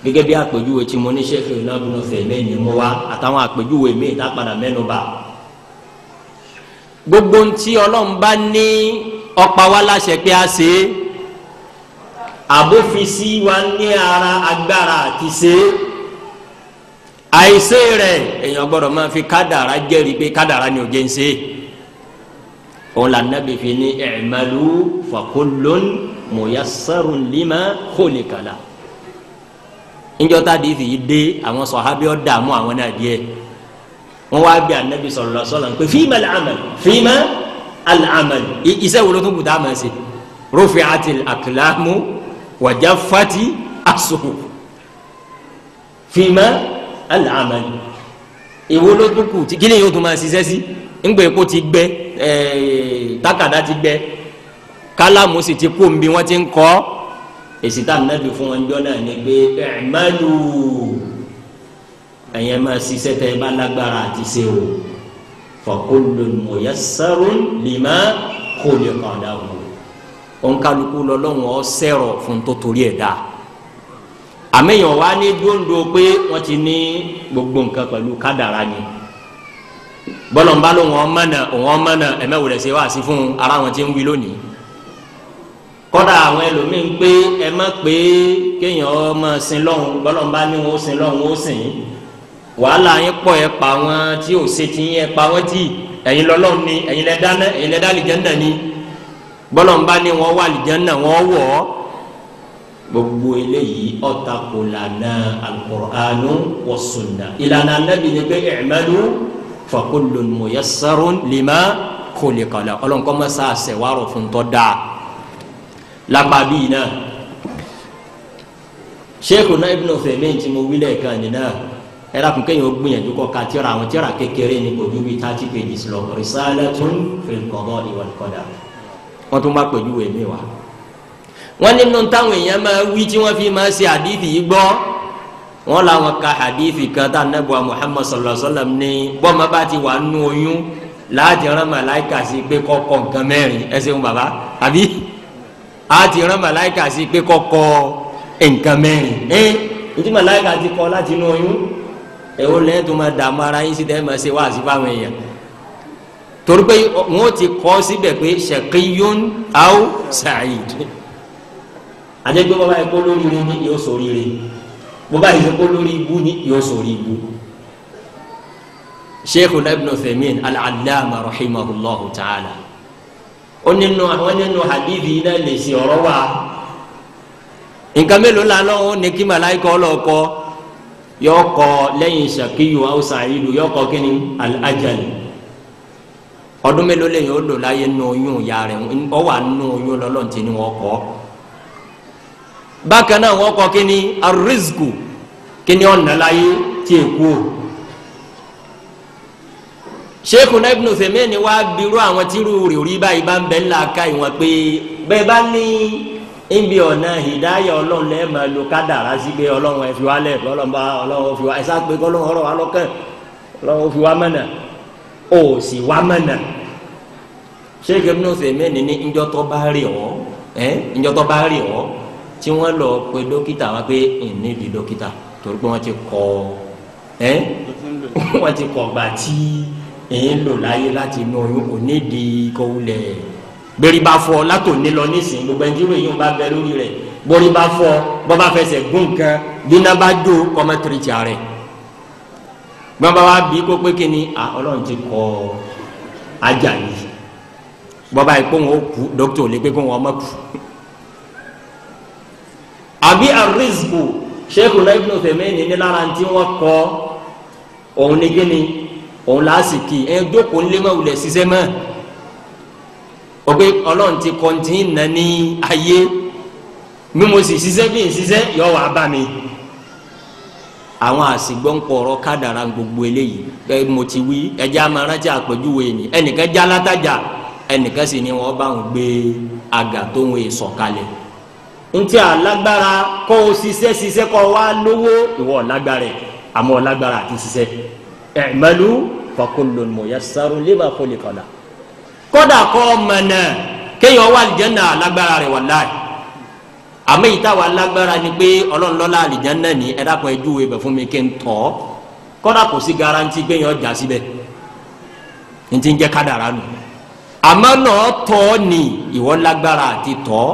Speaker 1: gẹ́gẹ́ bí àpèjúwe tí mo ní sẹ́fẹ̀ ìnáwó fẹ̀mẹ́ ni mo wá àtàwọn àpèjúwe míì tá padà mẹ́nu bà gbogbo ntí ọlọ́run bá ní ọ̀pá wa láṣẹ pé a ṣe àbófisí wa ní ara agbára àti ṣe àìṣe rẹ̀ èèyàn gbọ́dọ̀ máa fi kádàrá jẹ́rìí pé kádàrá ni ò jẹ́ ń ṣe òun là nàbì fi ní i'malu fa kullun muyassarun lima khuliqa lahu njọta di fi dé àwọn sọ̀hábí ọ̀ dààmú àwọn náà díẹ̀ wọ́n wá bí anabi sallallahu alaihi wasallam pé fima al-amal fima al-amal iṣẹ́ wo ló tún kù tá a máa ṣe rufi'atil aqlamu wa jaffati as-suhuf fima al-amal ìwo ló tún kù tí kí ni yóò tún máa ṣiṣẹ́ sí ńgbẹ́ kó ti gbẹ tákàdá ti gbẹ kálámù sì ti kó nbí wọ́n ti ń kọ́ èsì tá a nàbì fún wọn jọ náà ni pé i'malu ẹ̀yẹ máa ṣiṣẹ́ tẹ́ ẹ bá lágbára àti ṣe o fa kullun muyassarun lima khuliqa lahu ònkálukú lọ́lọ́run ọ̀ sẹ́rọ̀ fún tó torí ẹ̀ dá àmẹ́yàn wá ní dóńdó pé wọ́n ti ní gbogbo nǹkan pẹ̀lú kádàrá ni bọ́lọ̀nba ló wọn mọ̀nà ẹ̀mẹ́wòlẹ̀ ṣe wá sí fún ara wọn tí ń wí lónìí kọ́dà àwọn ẹlòmíín pé ẹ má pé kéèyàn ọmọ sin lọ́hùn bọ́lọ̀nba ní wọn ó sin lọ́hùn ó sìn wàhálà yín pọ̀ ẹ pa wọn tí ò ṣe ti yín ẹ pa wọn tí ẹ̀yin lọ́lọ́run ni ẹ̀yin lẹ́dá àlìjẹ́nà ni bọ́lọ̀nba ní wọn wà àlìjẹ́nà wọn wọ̀ ọ́ gbogbo eléyìí ọ̀tàkù lànà al-Qur'anu wa sunnah ìlànà Ànábì ni pé i'malu fa kullun muyassarun lima khuliqa lahu ọlọ́nkọ́ mọ́sá àṣẹwárò fún tọ́ dáa lápàbí náà Sheikhuna Ibn Uthaymin tí mo wílẹ̀ kan ní náà ẹ̀rọ àkùnkẹ́yìn ó gbìyànjú kọ́ ka tíra àwọn tíra kékeré ní kò ju bí 30 pages lọ risalatun fil qada'i wal qadar wọ́n tún bá pẹ̀lú ẹ̀mí wa wọ́n nínú táwọn èèyàn máa wí tí wọ́n fi máa ṣe hadithi yìí gbọ́ wọ́n làwọn ka hadithi kan tá Ànábì Muhammad sallallahu alaihi wasallam ní bọ́ọ̀mọ́ bá ti wà nù oyún láti rán màláìkà sí pé kọ́kọ́ nǹkan mẹ́rin ẹ ṣeun bàbá àbí àti rán màláìkà sí pé kọ́kọ́ nǹkan mẹ́rin ntí màláìkà ti kọ́ láti nù oyún èwo lẹ́yìn tó máa dààmú ara yín sí tẹ́ máa ṣe wáàsí fáwọn èèyàn torí pé wọ́n ti kọ́ síbẹ̀ pé shaqiyyun aw sa'id àjẹgbẹ́ bàbá yìí kó lórí ire ní yóò sọ ríire bàbá yìí kó lórí ibu ní yóò sọ rí ibu. Sheikhuna Ibn Uthaymin al-Allama rahimahullahu ta'ala ó nínú àwọn nínú hadithi náà lè ṣe ọ̀rọ̀ wa nǹkan mélòó la lọ́wọ́ ní kí màláìkà ọlọ́kọ́ yọ kọ lẹ́yìn shaqiyyu aw sa'idu yọ kọ kíni al-ajal ọdún mélòó lẹ́yìn ó lò láyé nù oyún ìyá rẹ̀ ọ wà nù oyún lọ́lọ́ntì ni wọ́n kọ́ bákan náà wọ́n kọ́ kíni arizku kíni ọ̀nà láyé tí è kú o Sheikhuna Ibn Uthaymin wá bírú àwọn tírú rí báyìí bá ń bẹ ńlá ká ìwọ̀n pé bẹ́ẹ̀ bá ní ibi ọ̀nà hidaya ọlọ́run lẹ́ẹ̀ máa lo kádàrá sí pé ọlọ́run ẹ̀ fi wá lẹ̀ ọlọ́run fi wá ẹ̀ sá pé ọlọ́run ọ̀rọ̀ wa lọ́kàn ọlọ́run fi wá mọ̀nà ó sì wá mọ̀nà Sheikh Ibn Uthaymin ní ńjọ́ tó bá rí ọ́ tí wọ́n lọ pe dókítà wọn pé ìníbi dókítà torí pé wọ́n ti kọ̀ gbà tí èyí ń lò láyé láti inú oyún kò nídìí kó wulẹ̀ bẹ́ẹ̀rí bá fọ́ látòní lọ nísìnyí gbogbo ẹni tí ìwé yìí ń bá bẹ lórí rẹ̀ bọ́rí bá fọ́ bọ́ bá fẹsẹ̀ gún nǹkan bíná bá dó kọ́mẹ́tìrìtì rẹ̀ gbọ́n bá bí kó pé kíni ọlọ́run ti kọ́ ajá yìí bọ́ba yìí pé wọn ó kú dókítà ò lè pé kó wọn ọmọ kú àbí àrísìkò Sheikhuna Ibn Uthaymin ní lára tí wọ́n kọ́ òun ní kíni òun lásìkò jókòó ńlẹ́ mọ́ wulẹ̀ ṣiṣẹ́ mọ́ o pé ọlọ́run ti kọ́ntì nà ní ayé bí mo sì ṣiṣẹ́ bí n ṣiṣẹ́ yọ wà bá mi. àwọn àsìgbọ́npọ̀rọ̀ kádàrá gbogbo eléyìí ẹ mo ti wí ẹjẹ́ amarántí àpèjúwe ni ẹnìkan já látajà ẹnìkan sì ni wọ́n bá ń gbé àgà tó ń wé sọ̀kalẹ̀ ntí alágbára kó o ṣiṣẹ́ kó o wá lówó ìwọ lágbára àmọ́ lágbára àti ṣiṣẹ́ i'malu fa kullun muyassarun lima khuliqa lahu kódà kọ́ mọ̀nà kéèyàn wà àlìjánnà lágbára rẹ̀ wallahi àmọ́ ìta wà lágbára ni pé ọlọ́run lọ́la àlìjánnà ní ẹ̀dá kan ẹjú ìbẹ̀ fún mi kí n tọ́ kódà kò sí garanti pé yẹn ọjà síbẹ̀ n ti ń jẹ́ kádàrá nù àmọ́ náà tọ́ ni ìwọ lágbára àti tọ́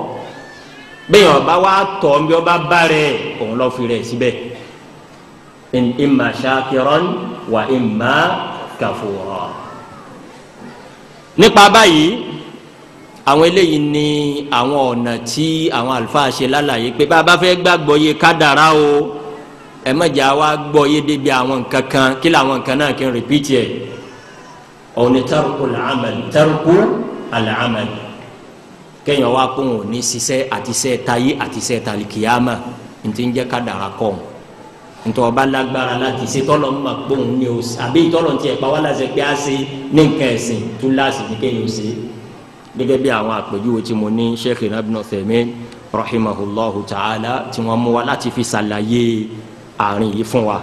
Speaker 1: bẹ́ẹ̀ ọba wa tọ́ bí ọba bá rẹ̀ òun lọ́ọ́ fi rẹ̀ síbẹ̀ imma shakiran wa imma kafura. nípa báyìí àwọn eléyìí ni àwọn ọ̀nà tí àwọn àlùfáà ṣe lálàyé pé bá a bá fẹ́ gbàgbọ́ yé kádàrá o ẹ mọ̀jà wa gbọ́ yé débi àwọn nǹkan kan kí làwọn nǹkan náà kí n rìpíìtì ẹ̀ òun ni tarku al-amal kéèyàn wá kó wọn ní ṣiṣẹ́ àti ṣe tayé àti ṣe talikiyama n ti ń jẹ́ kádàrá kọ́ ntọ́ ọba lágbára láti ṣe tọ́lọ̀ ń ma kpóhùn ní o àbí tọ́lọ̀ ń tiẹ̀ pa wá láṣẹ pé a ṣe ní nǹkan ẹ̀sìn tún láàṣì ní kéèyàn ó ṣe gẹ́gẹ́ bí àwọn àpèjúwe tí mo ní Sheikh Ibn Uthaymin rahimahullahu ta'ala tí wọ́n mú wa láti fi ṣàlàyé àárín yìí fún wa.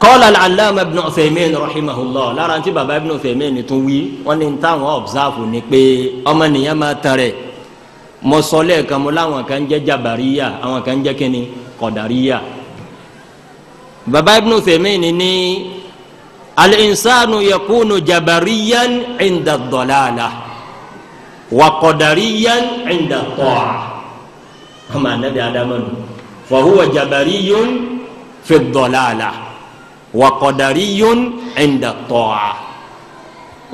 Speaker 1: قال العلامة ابن عثيمين رحمه الله لا رانتي بابا ابن عثيمين tún wí wọ́n ní táwọn observe ni pé ọmọnìyàn máa tẹrẹ mọ̀sọ́lẹ̀ kan mo láwọn kan jẹ́ jabariya àwọn kan jẹ́ kíni kọ̀dàríya. baba ibn Uthaymin ní al-insanu yakunu jabariyan inda ad-dalalah wa qadariyan inda at-ta'ah. ọmọ anabi adamanu fa huwa jabariyun fi ad-dalalah wa qadariyun inda at-ta'ah.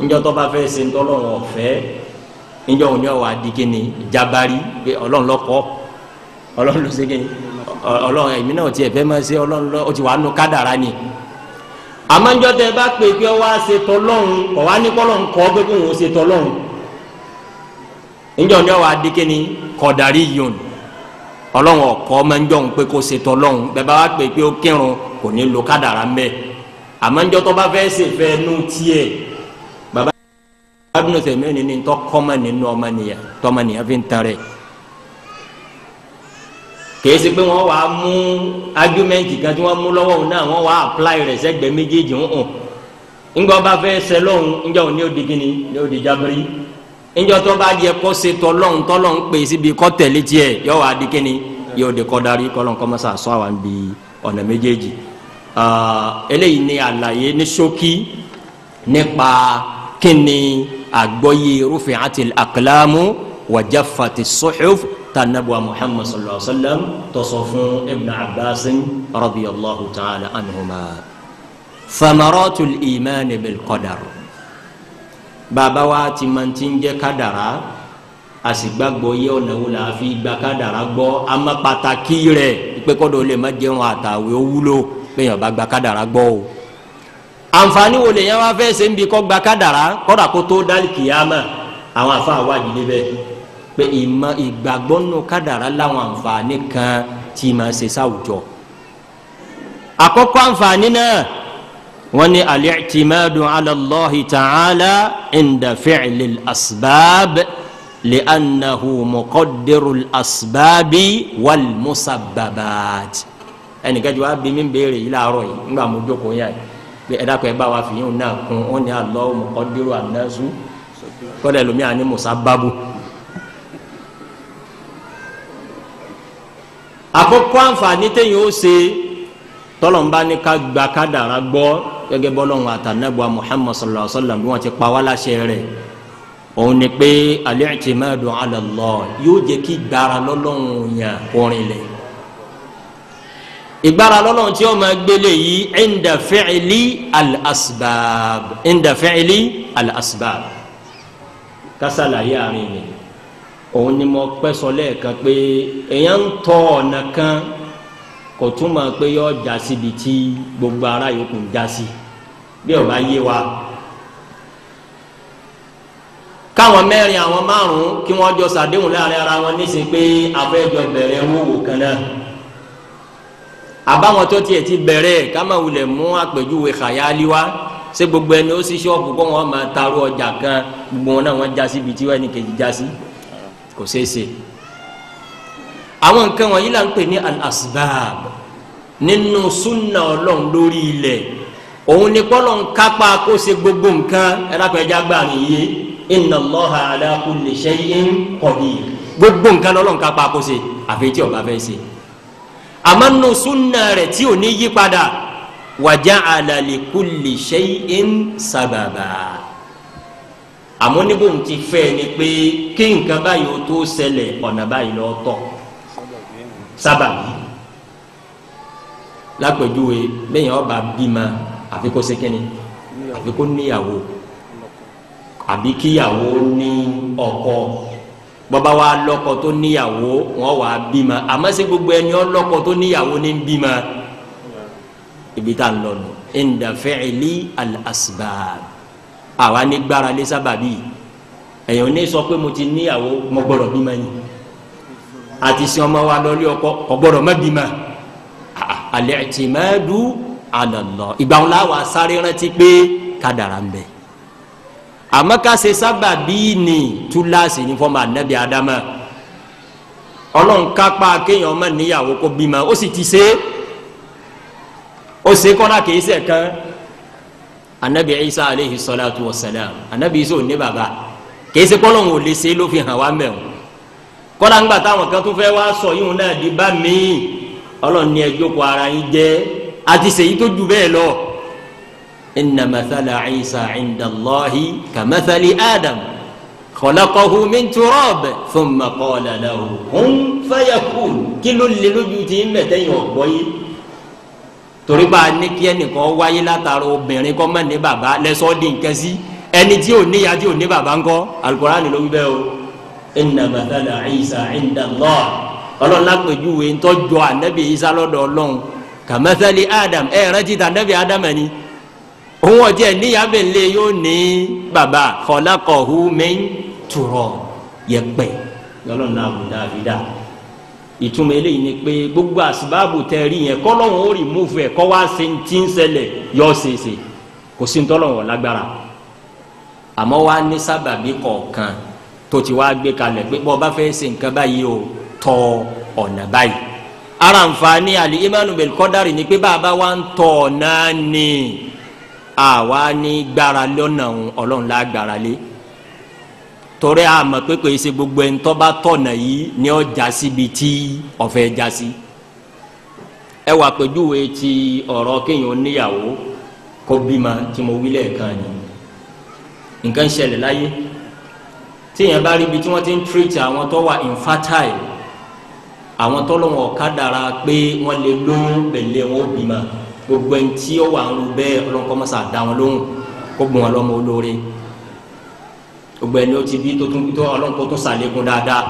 Speaker 1: ǹjọ́ tó bá fẹ́ ṣe ńtọ́lọ́wọ́ ọ̀fẹ́ ǹjọ́ òun yóò wá di kíni jabari pé ọlọ́run lọ́kọ́ ọlọ́run ló ṣe kíni ọlọ́run ẹ̀mí náà tiẹ̀ fẹ́ máa ṣe ọlọ́run lọ́ ó ti wà nù kádàrá ni. àmọ́ ǹjọ́ tẹ bá pè pé wá ṣe tọ́lọ́run kọ̀ wá ní kọ́lọ́run kọ́ pé kó òun ṣe tọ́lọ́run ǹjọ́ òun yóò wá di kíni qadariyun ọlọ́run ọ̀kọ́ máa ń jọ̀ ń pé kó ṣe tọ́lọ́run bẹ́ẹ̀ bá wá pè pé ó kírun kò ní lo kádàrá mbẹ́ àmọ́ ǹjọ́ tó bá fẹ́ ṣe fẹ́ nù tiẹ̀ baba Ibn Uthaymin ní tọ́ kọ́mọ nínú ọmọnìyàn tọ́mọnìyàn fi ń tan rẹ̀ kìí ṣe pé wọ́n wàá mú argument kan tí wọ́n mú lọ́wọ́ òun náà wọ́n wàá apply rẹ̀ sẹ́gbẹ̀ẹ́ méjèèjì ń hàn ńgbọ́ bá fẹ́ ṣe lọ́hùn ńjọ́ òun ní òdi gíní ní òdi jábírí ńjọ́ tó bá yẹ kó ṣe tọ́lọ́hùn tọ́lọ́hùn pè síbi kọ́ tẹ̀lé tiẹ̀ yọ wàá di kíní yóò di kọ́ darí kọ́lọ́hùn kọ́ mọ́sá sọ àwọn bí ọ̀nà méjèèjì eléyìí ní àlàyé ní ṣókí nípa kíni àgbọ́yé rufi'atil aqlamu wa jaffatis suhuf tanabuwa Muhammad sallallahu alaihi wa sallam tọsọ fún Ibn Abbas radiyallahu ta'ala anhuma. Thamaratul iman bil qadar bàbá wa ti máa ti ń jẹ́ kádàrá àsìgbàgbọ́ yẹ ọ̀nà wo la fi gba kádàrá gbọ́ àmọ́ pàtàkì rẹ̀ pé kọ́dọ̀ lè má jẹun àtàwé ó wúlò pé yàn bá gba kádàrá gbọ́ o. àǹfààní wo lè yẹn wá fẹ́ ṣe ń bi kọ́ gba kádàrá kọ́dà kó tó dálì kìyàmà àwọn àfa àwádìí débẹ̀ pé ìgbàgbọ́ nù kádàrá láwọn àǹfààní kan tí ma ṣe sáwùjọ. àkọ́kọ́ àǹfààní náà wọ́n ní al-i'timadu ala Allahi ta'ala inda fi'lil asbab li'annahu muqaddirul asbabi wal musabbabat. ẹnìkan jù wá bí mi béèrè yìí láàárọ̀ yìí ńgbà mo jókòó yá yìí pé ẹ̀dá kan ẹ̀ bá wa fìyàn náà kún ó ní Allahu muqaddiru an-nasu kọ́dà ẹlòmíà ní musabbabu. àkọ́kọ́ àǹfààní téèyàn ó ṣe tọ́lọ̀mbá ní ká gba kádàrá gbọ́ gẹ́gẹ́ bọ́lọ́hun àtànẹ́bùa Muhammad sallallahu alaihi wasallam bí wọ́n ti pa wá láṣẹ rẹ̀ òun ni pé al-i'timadu ala Allah yóò jẹ́ kí gbára lọ́lọ́hun yàn orin lẹ̀ ìgbára lọ́lọ́hun tí ó máa gbélé yìí inda fi'li al-asbab kásálàyé àárín ni òun ni mo pẹ́ sọ lẹ́ẹ̀kan pé èèyàn ń tọ ọ̀nà kan kò túmọ̀ pé yọ já síbi tí gbogbo ara yòókù ń já sí bí ó bá yé wa káwọn mẹ́rin àwọn márùn-ún kí wọ́n jọ ṣàdéhùn láàrin ara wọn nísìnyí pé afẹ́jọ bẹ̀rẹ̀ wòwò kan náà àbáwọn tó tiẹ̀ ti bẹ̀rẹ̀ ká máa wulẹ̀ mú àpèjúwe khayali wa ṣé gbogbo ẹni ó sì ṣọ́ọ̀bù kó wọn máa taru ọjà kan gbogbo wọn náà wọ́n já síbi tí wọ́n ní kejì já sí kò ṣeé ṣe àwọn nǹkan wọ̀nyí là ń pè ní al-asbab nínú sunna Ọlọ́run lórí ilẹ̀ òun ni kọ́lọ̀ ń kápá kó ṣe gbogbo nǹkan ẹ̀rápẹ̀já gbà nìyí inna Allaha ala kulli shay'in qadir gbogbo nǹkan lọ́lọ́run kápá kó ṣe àfi tí ó bá fẹ́ ṣe àmọ́ nínú sunna rẹ̀ tí ò ní yí padà wa ja'ala li kulli shay'in sababa àmọ́ níbo ń ti fẹ́ ni pé kí nǹkan báyìí ó tó ṣẹlẹ̀ ọ̀nà báyìí lọ́ tọ̀ sábàbí lápèjúwe lẹ́yìn ọba bímọ àfi kó ṣe kínní àfi kó níyàwó àbí kíyàwó ní ọkọ bọ́bá wa lọ́kọ tó níyàwó wọ́n wà bímọ àmọ́ ṣé gbogbo ẹni ọlọ́kọ tó níyàwó ní bímọ ibi tá ń lọ nù inda fi'li al-asbab àwa ní gbára lé sábàbí èèyàn ní sọ pé mo ti níyàwó mo gbọ́dọ̀ bímọ ni àti sin ọmọ wa lọ lé ọkọ kò gbọ́dọ̀ má bímọ al-i'timadu ala Allah ìgbà wọn láwa sáré rántí pé kádàrá ń bẹ àmọ́ ká ṣe sábàbí ní túláàsì ní fọ́ọ̀mù ànábì ádámà ọlọ́run kápá kéèyàn ọmọ níyàwó kó bímọ ó sì ti ṣe ó ṣe kọ́ra kìí ṣe kan anabi Isa aleyhi salatu wa salam anabi Isa ò ní bàbá kìí ṣe kọ́lọ́hún ò lè ṣe ló fi hàn wá mẹ́wọ̀n kọ́ra ńgbà táwọn kan tó fẹ́ wá sọ yìí náà di bá mi ọlọ́run ní ẹjọ́ kó ara yín jẹ́ àti ṣèyí tó ju bẹ́ẹ̀ lọ. inna mathala Isa inda Allahi kamathali Adam khalaqahu min turab thumma qala lahu kun fayakun kí ló lè lójú tí ń mẹ̀tẹ́yìn ọ̀gbọ́ yìí torí bá a ní kí ẹnìkan wáyé látara obìnrin kọ́ mọ̀ ní bàbá lẹ́sọ́ di nǹkan sí ẹni tí ò níyà tí ò ní bàbá ńkọ́ Al-Qur'ani ló wí bẹ́ẹ̀ o inna mathala Isa inda Allah ọlọ́run lápèjúwe ńtọ́jọ́ ànábì Isa lọ́dọ̀ ọlọ́run kamathali Adam rántí ta ànábì Adam ni òun ọ̀tí ẹ̀ níyàbẹ̀ ńlẹ̀ yóò ní bàbá khalaqahu min turab yẹpẹ̀ lọ́lọ́run náà kò dáa fi dáa ìtumọ̀ eléyìí ni pé gbogbo àsìbáàbù tẹ̀rí yẹn kọ́lọ́hún ó rí múfù ẹ̀ kọ́ wá ṣe ti ń ṣẹlẹ̀ yọ ṣèṣe kò sí ntọ́lọ́hún lágbára àmọ́ wá ní sábàbí kọ̀ọ̀kan tó ti wá gbé kalẹ̀ pé bọ́ bá fẹ́ ṣe nǹkan báyìí o tọ ọ̀nà báyìí ara nfaani àlè imanu bil qadari ni pé bàbá wa ń tọ̀ náà ni àwa ní gbára lọ́nà ọlọ́run lá gbára lé torí a mọ̀ pé kò ṣe gbogbo ẹni tó bá tọ̀nà yìí ni ó já síbi tí ọ̀fẹ́ já sí. ẹ wà pẹ̀júwe ti ọ̀rọ̀ kéèyàn níyàwó kó bímọ tí mo wí lẹ́ẹ̀kan ni nǹkan ṣẹlẹ̀ láyé tíyẹn bá rí ibi tí wọ́n ti ń tírètì àwọn tó wà infertile àwọn tó lọ́wọ́ ọ̀kadàra pé wọ́n lè lóyún pẹ̀lẹ́ wọn ó bímọ gbogbo ẹni tí ó wà ń lu bẹ́ẹ̀ ọlọ́nkọ́ mọ́sá dá wọn lóhùn kó bùn wọn lọ́mọ olóore gbogbo ẹni ó ti bí tó ọlọ́run kó tún sàlékún dáadáa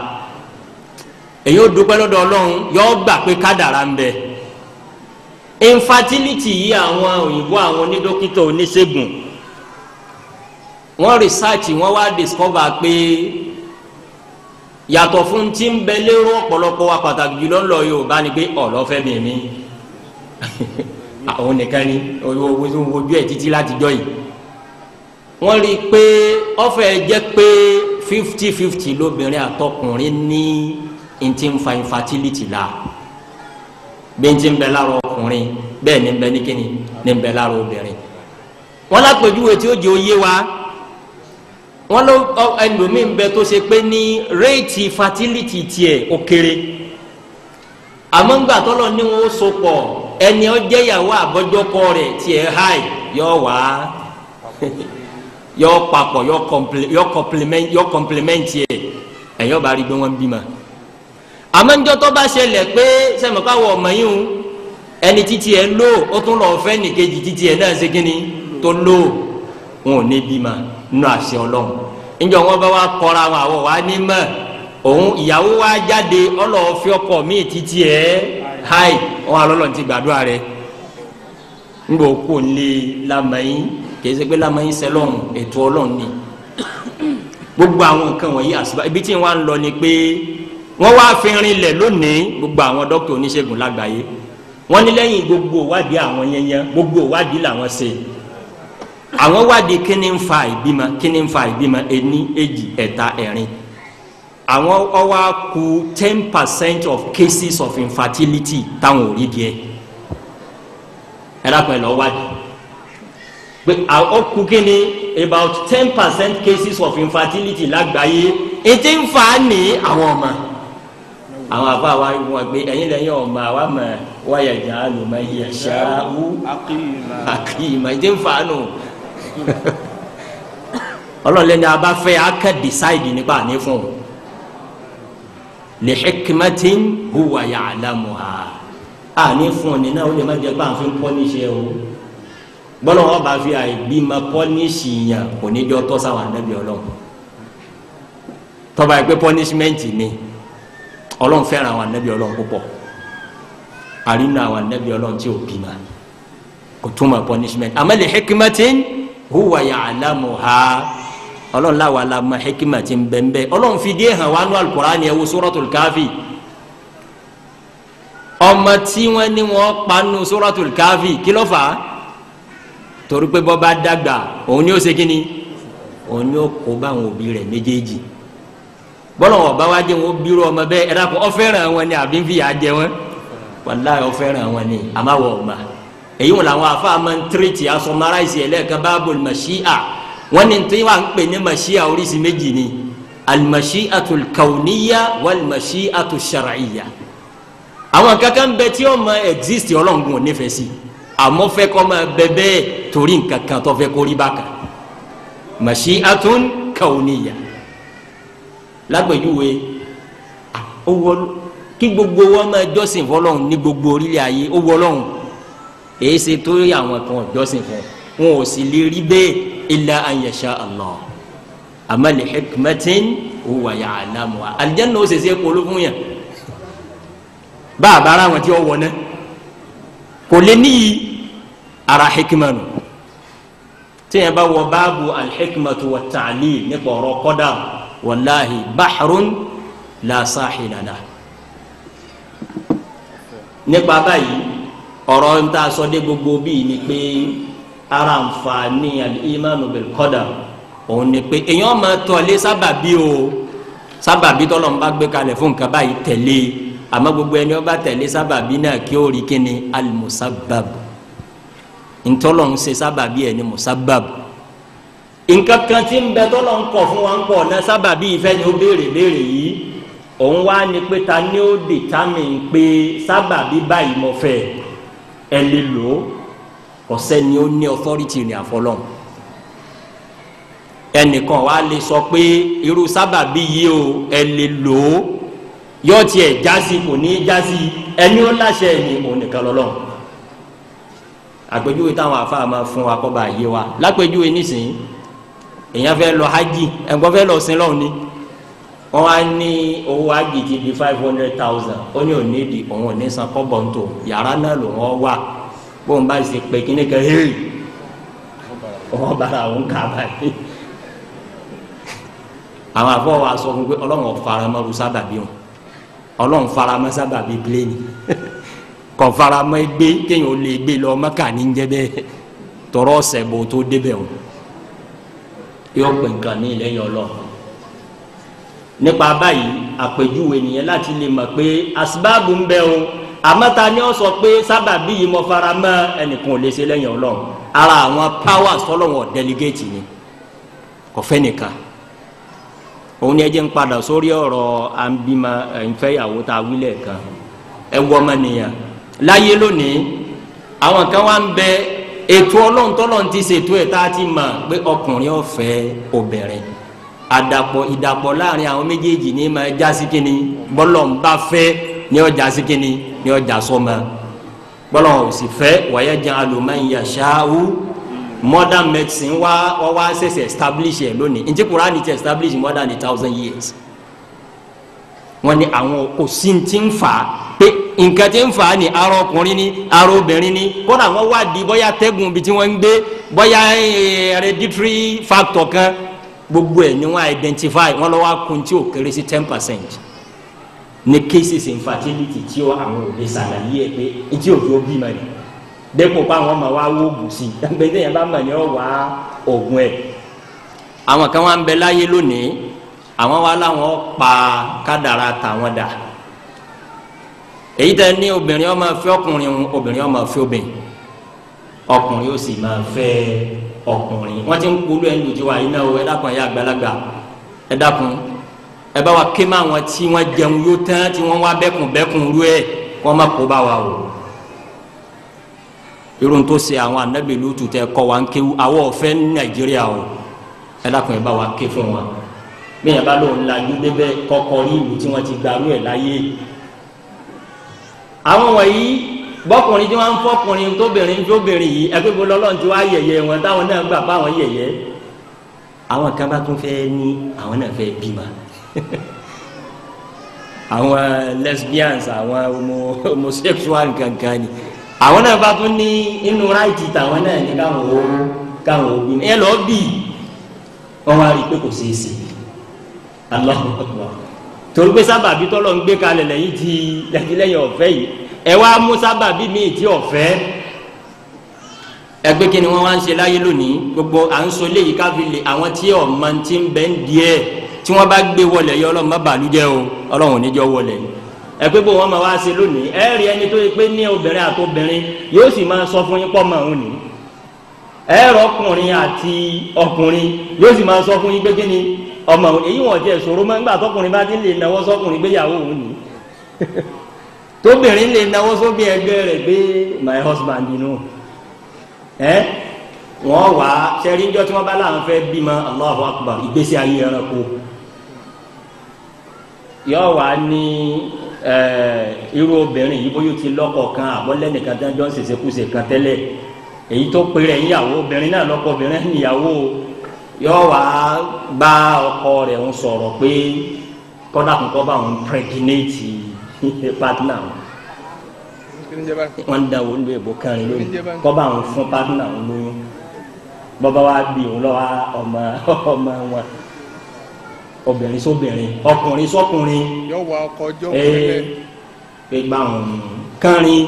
Speaker 1: èyí ó dúpẹ́ lọ́dọ̀ ọlọ́run yóò gbà pé kádàrá ń bẹ infertility yìí àwọn òyìnbó àwọn onídókítà oníṣègùn wọ́n research wọ́n wá discover pé yàtọ̀ fún tí ń bẹ lérò ọ̀pọ̀lọpọ̀ wa pàtàkì jùlọ ńlọ Yorùbá ni pé ọ̀lọ́fẹ́ mi àwọn nìkan ni ojú ẹ̀ títí láti jọ yìí wọ́n rí i pé ọ̀fẹ́ jẹ́ pé 50-50 lóbìnrin àtọkùnrin ní ntí ń fa infertility la bí ntí ń bẹ lára ọkùnrin bẹ́ẹ̀ ni ń bẹ ní kíni ní ń bẹ lára obìnrin. wọ́n lápèjúwe tí ó jẹ́ oyé wa wọ́n ló ẹlòmíín bẹ tó ṣe pé ní réètì fertility tiẹ̀ ó kéré àmọ́ ńgbà tọ́lọ̀ ní wọn ó so pọ̀ ẹni ó jẹ́ ìyàwó àbọ́jọ́kọ rẹ̀ tiẹ̀ high yọ wá yọ papọ̀ yọ complement yẹ ẹ̀yọ́ bá rí gbé wọn bímọ. àmọ́ njọ́ tó bá ṣẹlẹ̀ pé sẹ́mi káwọ́ ọmọ yìí ń ẹni títí ẹ̀ lò ó tún lọ́ọ́ fẹ́ nìkejì títí ẹ̀ náà ṣe kínní tó lò wọn ò ní bímọ nínú àṣẹ ọlọ́run. njọ́ wọn bá wá kọ́ra wọn àwọ̀ wá ní mọ̀ òun ìyàwó wa jáde ọlọ́ọ̀fi ọkọ mi títí ẹ̀ háì wọn alọ́lọ́ ti gbàdúrà rẹ̀ ńgbà òkú lé lamẹ́yìn kì í ṣe pé lamẹ́yìn sẹ́lọ̀n ètò ọlọ́run ni gbogbo àwọn nǹkan wọ̀nyí àṣìbá ibi tí wọ́n á lọ ni pé wọ́n wá fi rinlẹ̀ lónìí gbogbo àwọn dókítà oníṣègùn lágbàáyé wọ́n ní lẹ́yìn gbogbo ìwádìí àwọn yẹnyẹn gbogbo ìwádìí làwọn ṣe àwọn wádìí kíni ń fa ìbímọ ení èjì ẹ̀ta ẹ̀rin àwọn ọwọ́ kù 10% of cases of infertility táwọn ò rí díẹ̀ ẹ̀rọ pẹ̀lú ọwádìí pé àwọn kù kíni about 10% cases of infertility lágbàáyé ètè ń fa ní àwọn ọmọ àwọn afa wa wọn gbé ẹ̀yin lẹ́yìn ọmọ àwa mọ wáyà ìjà àlùmọ yìí ṣááwú àkìmọ ètè ń fa nù ọlọ́ọ̀lẹ́ni abáfẹ́ akẹ́ decide nípa àní fún un li hikmatin huwa ya'lamuha àní fún un nínú àwọn olè má jẹ́ pé à ń fi pọ́níṣẹ́ o bọ́lá wọn bá fi àìbí ma pọ́níṣì yàn kò ní jọ tọ́ sáwọn ànábì ọlọ́run tọ́ba yìí pé punishment ni ọlọ́run fẹ́ràn àwọn ànábì ọlọ́run púpọ̀ àrínà àwọn ànábì ọlọ́run tí ò bí ma kò túmọ̀ punishment àmọ́ li hikmatin huwa ya'lamuha ọlọ́run láwa la ma hikmatin bẹ́ẹ̀ ọlọ́run fi dé hàn wá nú al-Qur'an ẹ wo suratul Kafi ọmọ tí wọ́n ní wọ́n pa nú suratul Kafi kí ló fà á torí pé bọ́ bá dàgbà òun ni ó ṣe kíni òun ni ó kó bá àwọn òbí rẹ̀ méjèèjì bọ́lá wọn bá wá jẹ́ wọn bírú ọmọ bẹ́ẹ̀ ẹ̀rọ kò ọ fẹ́ràn wọn ni àbí ń fi yà jẹ wọn wàláhì ọ fẹ́ràn wọn ni àmàwọ̀ ọ̀ma èyí wọn làwọn afa máa ń tírètì asọmaráìsì ẹlẹ́ẹ̀kan báàbòl màṣíà wọn ni tí wọn pè ní màṣíà oríṣi méjì ni al-mashi'atul kawniyya wal-mashi'atul shar'iyya àwọn kankan bẹ tí ó máa exist ọlọ́ngun ò nífẹ̀ẹ́ sí àmọ́ fẹ́ kọ́ máa bẹ bẹ́ẹ̀ torí nǹkan kan tó fẹ́ kó rí bákan mashi'atun kawniyya lágbèjúwe owó kí gbogbo wọn máa jọ́sìn fọ́lọ́run ní gbogbo orílẹ̀ ayé owó Ọlọ́run èyí ṣe torí àwọn kan jọ́sìn fún wọn ò sì lè rí bẹ́ẹ̀ illa an yasha Allah àmọ́ li hikmatin huwa ya'lamuha aljanna ó ṣe ṣe kó ló fún yàn bá a bára wọn tí ó wọ náà kò lè níyì ara hikmanu tí yẹn bá wọ báàbù al-hikmatu wa ta'lil nípa ọ̀rọ̀ kọ́dà wàláhi bahrun la sahila lahu nípa báyìí ọ̀rọ̀ ń tà sọ́dé gbogbo bíi ni pé ara nfààní al-imanu bil qadar òun ni pé èèyàn máa tọ̀lé sábàbí o sábàbí tọ́lọ̀ ń bá gbé kalẹ̀ fún nǹkan báyìí tẹ̀lé àmọ́ gbogbo ẹni ó bá tẹ̀lé sábàbí náà kí ó rí kíni al-musabbab ntọ́lọ̀ ń ṣe sábàbí ẹni musabbab nǹkan kan tí ń bẹ tọ́lọ̀ ń kọ̀ fún wa ń pọ̀ náà sábàbí ìfẹ́ ni ó béèrè yìí òun wá ní pé ta ni ó determine pé sábàbí báyìí mo fẹ́ ẹ lè lò ó ọ̀sẹ̀ ni ó ní authority ní àfọlọ́n ẹnìkan wá lè sọ pé irú sábàbí yìí o ẹ lè lò ó yóò tiẹ̀ jásí kò ní jásí ẹni ó láṣẹ ẹ̀yìn òun nìkan lọ́lọ́run àpèjúwe táwọn àfáà máa fún wa kọ́ bá yé wa lápèjúwe nísìnyí èèyàn fẹ́ lọ hajj ẹ̀gbọ́n fẹ́ lọ sin lọ́hùn ni wọ́n wá ní owó hajj ti di 500,000 ó ní òní di òun ò ní san kọ́bọ̀ ń tò yàrá náà ló wọ́n wà bóun bá ṣe pé kíní kan hẹ́rì wọ́n bára òun kà báyìí àwọn àfọwọ́ wa sọ fún pé ọlọ́run ọ̀faramọ́ sábàbí wọn ọlọ́run faramọ́ sábàbí pléènì kò faramọ́ gbé kéèyàn ó lè gbé lọ Mẹ́kà ní jẹ́ bẹ́ẹ̀ tọrọ ọ̀sẹ̀ bò tó débẹ̀ wọn yóò pè nǹkan ní lẹ́yìn ọlọ́run nípa báyìí àpèjúwe nìyẹn láti lè mọ̀ pé asibáàbù ń bẹ o àmọ́ta ni ó sọ pé sábàbí yìí mo fara mọ́ ẹnìkan ò lè ṣe lẹ́yìn ọlọ́run ara àwọn powers tọ́lọ́wọ̀n delegate ni kò fẹ́ nìkan òun ni ẹ jẹ́ ń padà sórí ọ̀rọ̀ àǹbímọ ìfẹ́yàwó tá a wílẹ̀ kan ẹ wọ ọmọ nìyẹn láyé lónìí àwọn kan wá ń bẹ ètò ọlọ́run tọ́lọ́run ti ṣètò ẹ̀ tá a ti mọ̀ pé ọkùnrin ó fẹ́ obìnrin ìdàpọ̀ láàrin àwọn méjèèjì ní ma jásí kínní bọ́lọ̀ ń bá fẹ́ ní ọjà sí kínní ní ọjà sọmọ bọ́lọ̀ ò sì fẹ́ wa yaj'alu man yasha'u modern medicine wá ṣẹ̀ṣẹ̀ establish ẹ̀ lónìí ǹjẹ́ Kùránì ti establish more than 1,000 years wọ́n ní àwọn kò sí ti ń fà pé nǹkan tí ń fà ní ara ọkùnrin ní ara obìnrin ní kódà wọ́n wádìí bóyá tẹ́gùn bí tí wọ́n ń gbé bóyá hereditary factor kan gbogbo ẹ̀ ni wọ́n identify wọ́n lọ wá kun tí ó kéré sí 10% ní cases infertility tí àwọn òbí ṣàlàyé ẹ̀ pé tí òbí ó bímọ ni dépò pa àwọn ọmọ wa wó bù sí gbẹdẹ yẹn bá mọ̀ ní ọ wá oògùn ẹ̀ àwọn kan wá ń bẹ láyé lónìí àwọn wa láwọn pa kádàrá tàwọn dà èyí tẹ ní obìnrin ó máa fẹ́ ọkùnrin obìnrin ó máa fẹ́ obìnrin ọkùnrin ó sì máa fẹ́ ọkùnrin wọ́n ti ń polú ẹnu tí wà yìí náà ẹ dákun ẹ̀yà àgbàlagbà ẹ dákun ẹ bá wa ké má wọn tí wọ́n jẹun yóò tán tí wọ́n wá bẹ́kùn rú ẹ̀ wọ́n má kó bá wa o irun tó ṣe àwọn anabi Lútù tẹ kọ́ wa ń kéwu àwọn ọ̀fẹ́ ní Nàìjíríà o ẹ dákun ẹ bá wa ké fún wa bí yẹn bá lóun lajú débẹ̀ kọ́kọ́ ní ìlú tí wọ́n ti gbarú ẹ̀ láyé àwọn wọ̀nyí bọ́kùnrin tí wọ́n ń fọkùnrin tóbìnrin tóbìnrin yìí ẹgbẹ́ bó lọ́lọ́run tí wọ́n á yẹ̀yẹ́ wọn táwọn náà gbà báwọn yẹ̀yẹ́ àwọn kan bá tún fẹ́ ní àwọn náà fẹ́ bímọ àwọn lesbians àwọn homosexual kankan ni àwọn náà bá tún ní inú ráìtì tàwọn náà ní káwọn òbí ẹ lọ bí wọn wá rí i pé kò ṣeé ṣe Allahu Akbar torí pé sábàbí tọ́lọ̀ ń gbé kalẹ̀ lẹ́yìn tí lẹ́yìn ọ̀fẹ́ yìí ẹ wá mú sábàbí míì tí ọ̀fẹ́ ẹgbẹ́ kí ni wọ́n wá ń ṣe láyé lónìí gbogbo à ń sọ léyìí káfílẹ̀ àwọn tí ọ̀ma ti ń bẹ́ ń díẹ̀ tí wọ́n bá gbé wọlé yọ ọlọ́run má bàlújẹ́ o ọlọ́run ò ní jọ wọlé ẹgbẹ́ bó wọ́n máa wá ṣe lónìí ẹ rí ẹni tó yẹ pé ní obìnrin àti obìnrin yóò sì máa sọ fún yín pọ́ mọ́ òun ni ẹ rọ ọkùnrin àti ọkùnrin yóò sì máa sọ fún yín pé kí ni ọmọ èyí wọn jẹ ìṣòro máa ń gbà tọkùnrin bá ti lè náwó sọkùnrin gbéyàwó òun ni tóbìnrin lè náwó sóbi ẹgbẹ́ rẹ̀ gbé my husband inú wọn wá sẹríńjọ tí wọn bá láwọn fẹ́ bímọ Allahu Akbar ìgbésí ayé ẹranko yóò wá ní irú obìnrin yìí bóyá ti lọ́kọ kan àbọ̀lẹ́nìkan tó ń jọ ń ṣèṣekúṣe kan tẹ́lẹ̀ èyí tó pè rẹ̀ níyàwó obìnrin náà lọ́kọ obìnrin níyàwó yóò wá bá ọkọ rẹ̀ ń sọ̀rọ̀ pé kọ́dà kọ́kọ́ bá òun pregnate partner wọ́n ń da òun lóye bó kẹrin lónìí kọ́ bá òun fún partner òun lóyún bọ́bá wa bí òun lọ́wọ́ ọmọ wọn obìnrin sóbìnrin ọkùnrin sọkùnrin
Speaker 2: yóò wá ọkọ ọjọ́ òun
Speaker 1: pé gbà òun kẹrin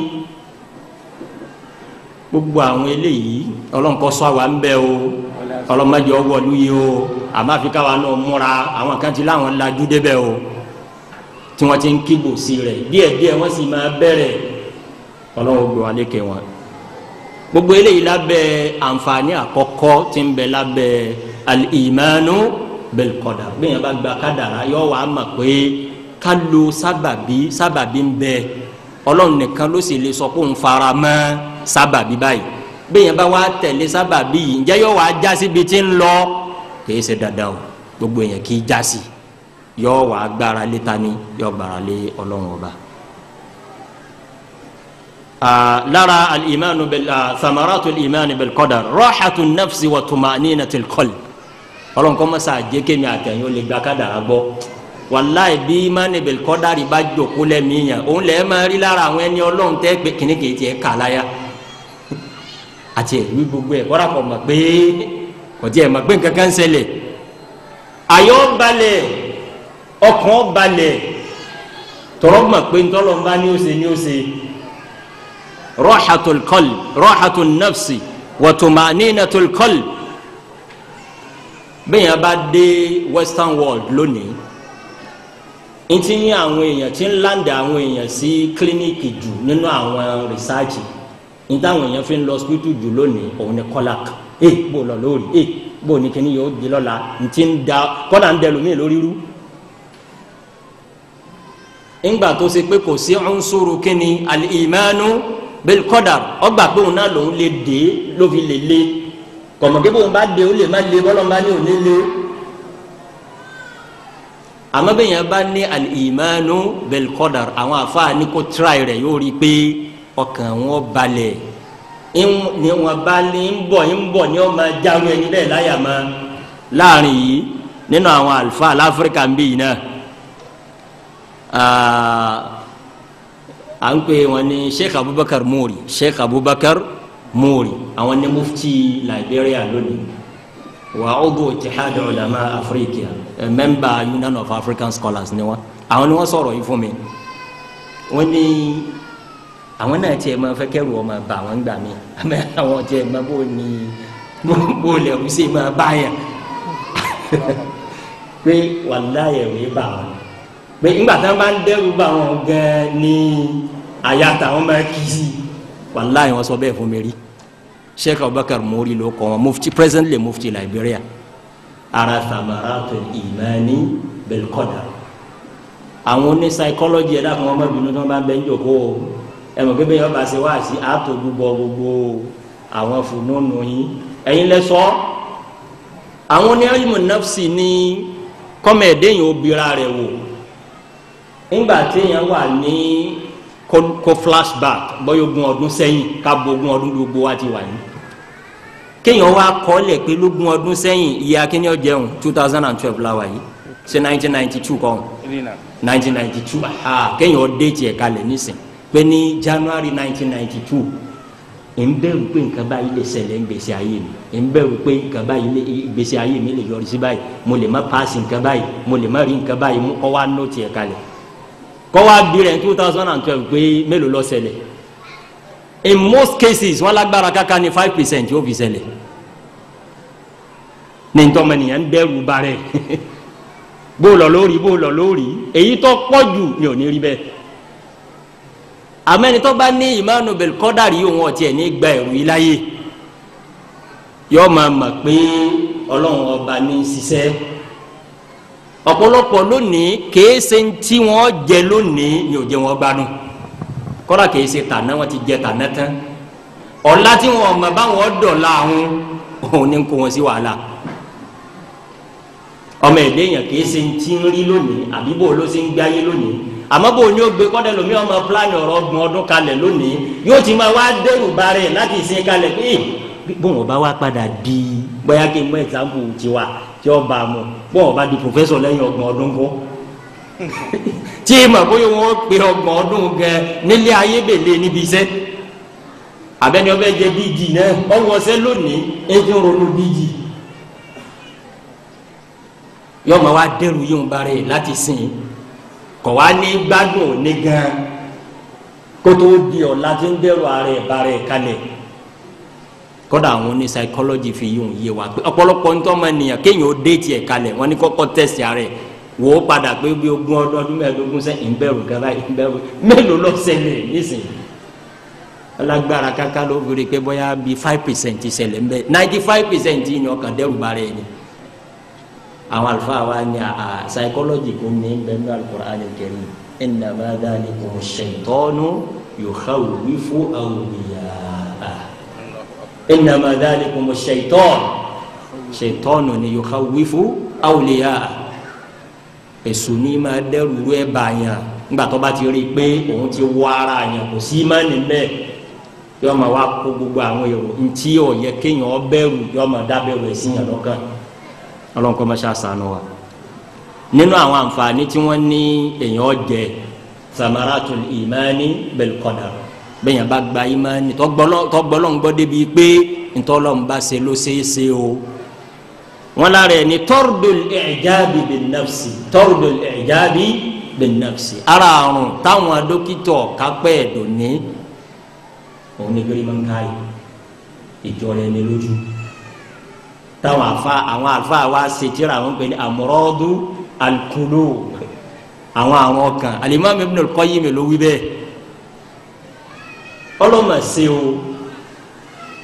Speaker 1: gbogbo àwọn eléyìí ọlọ́nkọ́ sọ àwa ń bẹ o ọlọ́mọdé ọwọ́ lóye o àmọ́ àfikà wa náà múra àwọn kan ti láwọn lajú débẹ̀ o tí wọ́n ti ń kígbo sí rẹ̀ díẹ̀díẹ̀ wọ́n sì máa bẹ̀rẹ̀ ọlọ́wọ́ gbé wa lékè wọn. gbogbo eléyìí lábẹ́ àǹfààní àkọ́kọ́ tí ń bẹ lábẹ́ al-imanu bil-qadar bí yẹn bá gba kádàrá yọ wàá mọ̀ pé ká lo sábàbí ń bẹ ọlọ́run nìkan ló sì lè sọ pé òun fara mọ́ sábàbí báyìí bí yẹn bá wá tẹ̀lé sábàbí yìí ǹjẹ́ yọ wàá já síbi tí ń lọ kìí ṣe dandan o gbogbo èèyàn kìí já sí yọ wàá gbára lé tani yọ gbára lé ọlọ́run ọba. lára al-imanu thamaratu al-imani bil-qadar rahatu nafsi wa tumaninatul qalb ọlọ́run kọ́ mọ́sá àjẹkẹ́mi àtẹ̀yìn ó lè gba kádàrá gbọ́ wàláì bí imani bil-qadari bá jòkó lẹ́mìíyàn òun lẹ́ẹ̀ máa rí lára àwọn ẹni ọlọ́run tẹ́ pé kìnnìkì tiẹ̀ kà láyà àti ẹ̀mí gbogbo ẹ̀ kọ́ra kọ̀ mọ̀ pé kò tí ẹ̀ mọ̀ pé nǹkan kan ń ṣẹlẹ̀ ayọ̀ balẹ̀ ọkàn balẹ̀ tọrọ mọ̀ pé ntọ́lọ́mbá ni ó ṣe ni ó ṣe rahatul qalb rahatul nafsi wa tumaninatul qalb bẹ́ẹ̀ yẹn bá dé western world lónìí ntí ní àwọn èèyàn tí ń láǹdà àwọn èèyàn sí kílíníkì jù nínú àwọn rìsáàjì nítawọn èèyàn fi ń lọ hospital jù lónìí òun ni colac bó lọ lórí bó ní kíní yóò di lọ́la ntí ń da kọ́dà ń dẹlu mí lórí rú ńgbà tó ṣe pé kò sí unsuru kíni al-imanu bil-qadar ọgbà pé òun náà lòun lè dé ló fi lè lé kọ̀mọ̀kẹ́ bóun bá dé ó lè má lé bọ́lọ́mbá ní òun lé lé àmọ́ bẹ́ẹ̀ yẹn bá ní al-imanu bil-qadar àwọn àfáà ní kó tíráì rẹ̀ yóò rí i pé ọkàn wọn balẹ̀ ni wọn bá ní ń bọ̀ ní ọmọ jáwé ẹni bẹ́ẹ̀ láyà mọ́ láàrin yìí nínú àwọn àlùfáà láfíríkà ń bí yìí náà à ń pè wọn ní Sheikh Abubakar Mori, Sheikh Abubakar Mori àwọn ní mufti Liberia lónìí wa udu Ittihad Ulama Africa, member Union of African Scholars ni wọn. àwọn ni wọn sọ̀rọ̀ yìí fún mi. wọ́n ní àwọn náà tiẹ̀ máa fẹ́ kẹ́rù ọmọ bá àwọn gbà mí àmọ́ àwọn tiẹ̀ máa bó lẹ́rù sí máa bá yẹn pé wàláyé wèé bá wọn pé ńgbà tí wọn bá ń dẹ́rù bá wọn gan ní àyàtà wọn máa kí sí wàláyé wọn sọ bẹ́ẹ̀ fún mi rí. Sheikh Abubakar Mori ló kọ́ wọn mufti, presently mufti Liberia. ara thamaratul imani bil qadar. àwọn ní psychology ẹ̀dá kan wọn bá bínú tí wọn bá ń bẹ ń jòkó ẹ̀mọ̀ pé bẹ́ẹ̀ yọ̀ọ́ bá ṣe wá sí àtò gbogbo àwọn fúnúnù yín ẹ̀yin lẹ́sọ̀ọ́. àwọn ní ilmu nafsi ní kọ́mẹ̀ẹ́dẹ́yìn obìnrin rẹ̀ wò ńgbà téèyàn wà ní kó flashback bọ́yọ̀ ogún ọdún sẹ́yìn káàbọ̀ ogún ọdún gbogbo wa ti wà ní. kéèyàn wá kọ́lẹ̀ pé lógún ọdún sẹ́yìn ìyá kíní ọ̀jẹun 2012 la wà yìí ṣe 1992 kọ́ 1992 kéèyàn déètì ẹ̀ kalẹ̀ nísìn pé ní January 1992 ń bẹ̀rù pé nǹkan báyìí lè ṣẹlẹ̀ ń gbèsè ayé mi ń bẹ̀rù pé nǹkan báyìí lè gbèsè ayé mi lè yọrí sí báyìí mo lè má paasi nǹkan báyìí mo lè má rí nǹkan báyìí mú kọ́ wá nóòtì ẹ̀ kalẹ̀ kọ́ wá bí rẹ̀ 2012 pé mélòó ló ṣẹlẹ̀ in most cases wọ́n lágbára káká ní 5% yóò fi ṣẹlẹ̀ ní ntọ́mọnìyàn ń dẹ́rù bá rẹ̀ bó lọ lórí èyí tó pọ̀ jù ni ò ní rí bẹ́ẹ̀ amẹni tó bá ní ìmánu bil qadari yìí wọn tiẹ̀ ní gba ẹ̀rù yìí láyé yóò máa mọ̀ pé ọlọ́run ọba ní ṣiṣẹ́ ọ̀pọ̀lọpọ̀ lónìí kìí ṣe tí wọ́n jẹ lónìí ni ò jẹ́ wọn gbádùn kọ́dà kìí ṣe tàná wọn ti jẹ tàná tán ọ̀la tí wọn mọ̀ báwọn dọ̀la àwọn òun ní kó wọn sí wàhálà ọmọ ẹ̀dẹ́ yẹn kìí ṣe tí ń rí lónìí àbí bò ló ṣe ń gbáyé lónìí àmọ́ bò ní o gbé kọ́dẹ̀ lómi ọmọ pílánì ọ̀rọ̀ ọgbọ̀n ọdún kalẹ̀ lónìí yóò ti máa wá dẹ́rù barẹ̀ láti ìsìn kalẹ̀ pé bó wọn bá wá padà di bóyá kí n mú ẹ̀sáǹpù tiwa tí ó bá a mọ̀ bó wọn bá di pòfẹ́sọ̀ lẹ́yìn ọgbọ̀n ọdún kọ́ tí mà bóyá wọn pe ọgbọ̀n ọdún gẹ nílé ayé bèlè níbi iṣẹ́ abẹ́ni ọbẹ̀ jẹ bíjì náà ọwọ́sẹ́ lónìí ẹ̀jẹ̀ ronú bíjì yóò máa wá dẹ́rù yín barẹ̀ láti sìn kọ̀ wá ní gbádùn ní gan kótó di ọ̀la tí ń dẹ́rù ara ẹ̀ bára ẹ̀ kalẹ̀ kódà àwọn ní psychology fi yóò yé wa pé ọ̀pọ̀lọpọ̀ ń tọ́mọ nìyàn kéèyàn ó déètì ẹ̀ kalẹ̀ wọ́n ní kọ́kọ́ tẹ̀sí ara ẹ̀ wò ó padà pé bí ogún ọdún mẹ́ẹ̀ẹ́dógún sẹ́yìn ìbẹ̀rù gaba ìbẹ̀rù mélòó ló ṣẹlẹ̀ nísìnyí alágbára kaka ló fi rí pé bóyá bíi 5% ṣẹlẹ̀ ńbẹ 95% yìí ni ọkàn dẹ́rù bára ẹ̀ ni àwọn àlùfáà wa ní psychology kò ní bẹ́ẹ̀ ní al-Qur'an al-Karim innama dhalikumu ash-shaytanu yukhawwifu awliya'ah innama dhalikumu ash-shaytanu ni yukhawwifu awliya'ah èṣù ní máa dẹ́rù ẹ̀ báyàn nígbà tó bá ti rí i pé òun ti wọ ara yẹn kò sí má ní bẹ́ẹ̀ yọ máa wá kó gbogbo àwọn èrò ntí ò yẹ kéèyàn bẹ̀rù yọ máa dábẹ̀rù ẹ̀sìn yẹn lọ́kàn ọlọ́run kọ́ máa ṣàṣàánú wa nínú àwọn àǹfààní tí wọ́n ní èèyàn jẹ samaratul imani bil qadar bẹ́ẹ̀ yẹn bá gba imani tọ́gbọ́lọ́ ń gbọ́ débi pé ntọ́lọ́run bá ṣe ló ṣeé ṣe o wọ́n lára ẹ̀ ní tọ́rdùl i'jabi bin nafsi tọ́rdùl i'jabi bin nafsi ara àrùn táwọn dókítọ̀ kápẹ́ ẹ̀dọ̀ ní òun ní gbérí máa ń káyì ìjọ rẹ̀ ní lójú táwọn àfa wa ṣe tíra àwọn pè ní amradu al-qulub àwọn ọkàn al-Imam Ibn al-Qayyim ló wí bẹ́ẹ̀ ọlọ́mọ ṣe o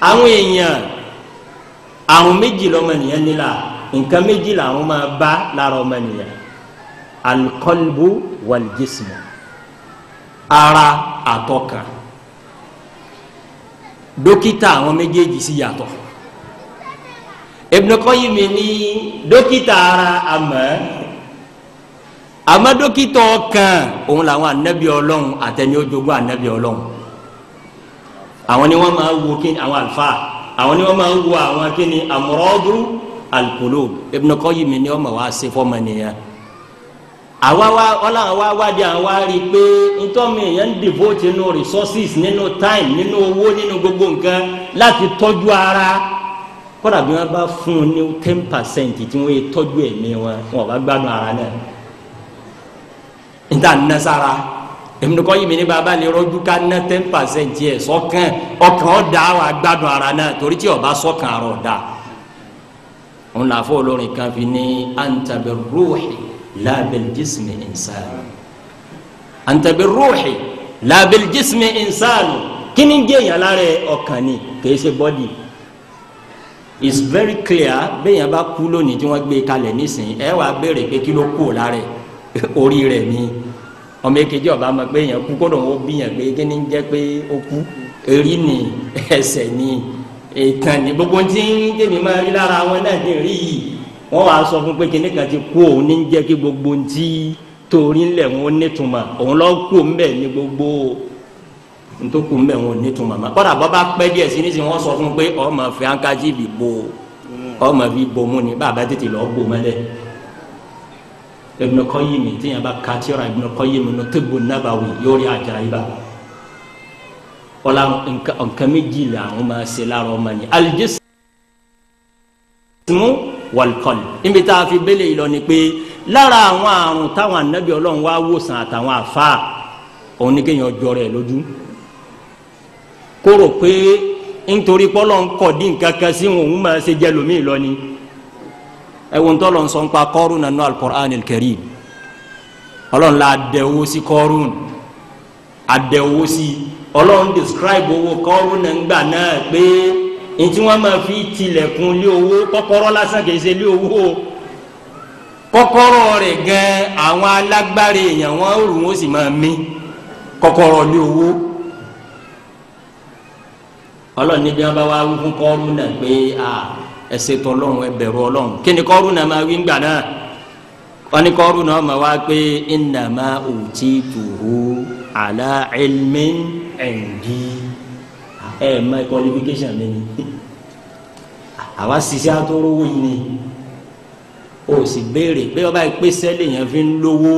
Speaker 1: àwọn èèyàn àrùn méjì lọ́mọnìyàn nílà nǹkan méjì làwọn máa bá lára ọmọnìyàn al-qalbu wal-jismu ara àtọkàn dókítà àwọn méjèèjì sì yàtọ̀ Ibn Qayyim ní dókítà ara àmọ́ dókítà ọkàn òun làwọn anabi Ọlọ́run àtẹni ojogún anabi Ọlọ́run àwọn ni wọ́n máa wo kí àwọn àlùfáà àwọn ni wọ́n máa wo àwọn kí ni amradu al-qulub Ibn Qayyim ní ọmọ wa ṣe fọmọ nìyẹn àwa wá di àwa rí pé ntọ́mi èèyàn ń devote nínú resources nínú time nínú owó nínú gbogbo nǹkan láti tọ́jú ara kódà bí wọ́n bá fún un ní 10% tí wọ́n yẹ tọ́jú ẹ̀mí wọn bá gbádùn ara náà níta nasara èmi kọ́ yìí mi ní bàbá lè rọ́jú ká ná 10% yẹ sọ́kàn ọkàn ọ̀dà wà gbádùn ara náà torí tí ọba sọ́kàn ara ọ̀dà òun là fọ́ olórin kan fi ní anta birruhi la bil jismi insanu anta birruhi la bil jismi insanu kí ni jẹ́ yàn lára ọkàn ni kìí ṣe bọ́dì it's very clear bẹ́ẹ̀ yẹn bá kú lónìí tí wọ́n gbé kalẹ̀ nísìnyí ẹ wàá béèrè pé kí ló kú lára orí rẹ̀ ni ọmọ èkejì ọba máa pé yẹn kú kódò wọn bí yẹn pé kí ni jẹ́ pé ó kú erí ni ẹsẹ̀ ni ìtàn ní gbogbo tí tèmi máa rí lára wọn náà ti rí yìí wọn wàá sọ fún pé kíní kan ti kú òun ní jẹ́ kí gbogbo tí torí ńlẹ̀ wọn nítumọ̀ òun lọ kú ńbẹ̀ ní gbogbo ntòkù ńbẹ̀ wọn nítumọ̀ mọ́ kọ́dà bọ́ bá pẹ́ díẹ̀ sí nísìnyí wọ́n sọ fún pé ọmọ fi ankaji bì bo ọmọ fi bomú ni bàbá tètè lọ́ọ́ bò mọ́lẹ̀ Ibn Qayyim tíyẹn bá kàtírà Ibn Qayyim ní Tibbu Nabawi yóò rí àjàyíbá wala nǹkan méjì la àwọn máa ṣe lára ọmọ ni al-jismu wal-qalb níbi tá a fi bẹ́lẹ̀ yìí lọ ni pé lára àwọn àrùn táwọn ànábì Ọlọ́run wá wòsàn àtàwọn àfa òun ní kéèyàn jọ rẹ̀ lójú kó rò pé nítorí pọ́lọ́ ń kọ̀ dín nǹkan kan sí òun máa ṣe jẹ́ lómi lọ ni ẹ̀wọ̀n tó lọ sọ ń pa Qarun nínú al-Qur'an al-Karim Ọlọ́run la adẹ̀wò sí Qarun adẹ̀wò sí Ọlọ́run describe owó Qarun náà ńgbà náà pé ntí wọ́n máa fi tilẹ̀kùn lé owó kọ́kọ́rọ́ lásán kìí ṣe lé owó kọ́kọ́rọ́ rẹ̀ gan àwọn alágbára èèyàn wọ́n rù wọ́n sì máa mí kọ́kọ́rọ́ lé owó Ọlọ́run níbi wọn bá wá wí fún Qarun náà pé ẹsẹ̀ tó Ọlọ́run ẹ bẹ̀rù Ọlọ́run kí ni Qarun náà máa wí ńgbà náà wọ́n ní Qarun náà máa wá pé innama utituhu ala ilmin indi my qualification mi ni àwa ṣiṣẹ́ àtọ́rọ́wọ́ yìí ni o sì béèrè pé ọba ìpèsè lèèyàn fi ń lówó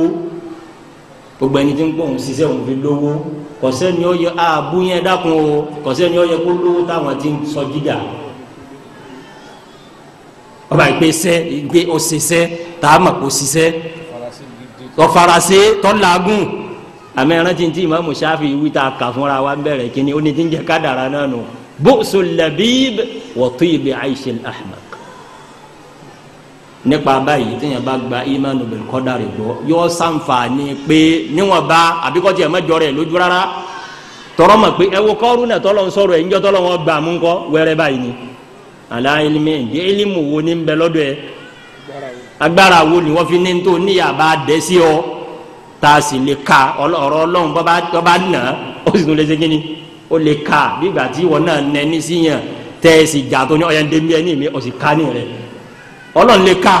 Speaker 1: gbogbo ẹni tí ń pọ̀ ń ṣiṣẹ́ òun fi lówó kọ̀sẹ́ ni ó yẹ ààbú yẹn dákun o kọ̀sẹ́ ni ó yẹ kó lówó táwọn ti ń sọ jíjà ọba ìpèsè ìgbé òṣìṣẹ́ tá a mọ̀ kó ṣiṣẹ́ ọ̀farasẹ́ tọ́lágùn àmì ẹ̀rántí tí Imam Shafi'i wí tá a kà fúnra wa bẹ̀rẹ̀ kínní ó ní tí ń jẹ́ kádàrá náà nù bu'sul labib wa tibi aishil ahmaq. nípa báyìí téèyàn bá gba imanu bil qadari gbọ́ yóò ṣàǹfààní pé níwọ̀n bá àbíkọ́tì ẹ̀ mẹ́jọ rẹ̀ lójú rárá tọrọ mọ̀ pé ẹ wo Qaruna tọ́lọ̀ ń sọ̀rọ̀ ẹ̀ ń jọ́ tọ́lọ̀ wọn gbà mú kọ́ wẹ́rẹ́ báyìí ni ala ilmi ǹjẹ́ ilmu wo ni ń bẹ lọ́dọ̀ ẹ̀ agbára wo ni wọ́n fi ní tó níyàbá dẹ́ sí ọ tá a sì lè ka ọ̀rọ̀ Ọlọ́run bọ́ba nà ó sì tún lè ṣe kíni ó lè ka bígbà tí wọn náà nẹ ní síyàn tẹ́ ẹ sì jà tó ní ọ̀yàn dé ẹni mi ó sì ká ní rẹ̀ Ọlọ́run lè ka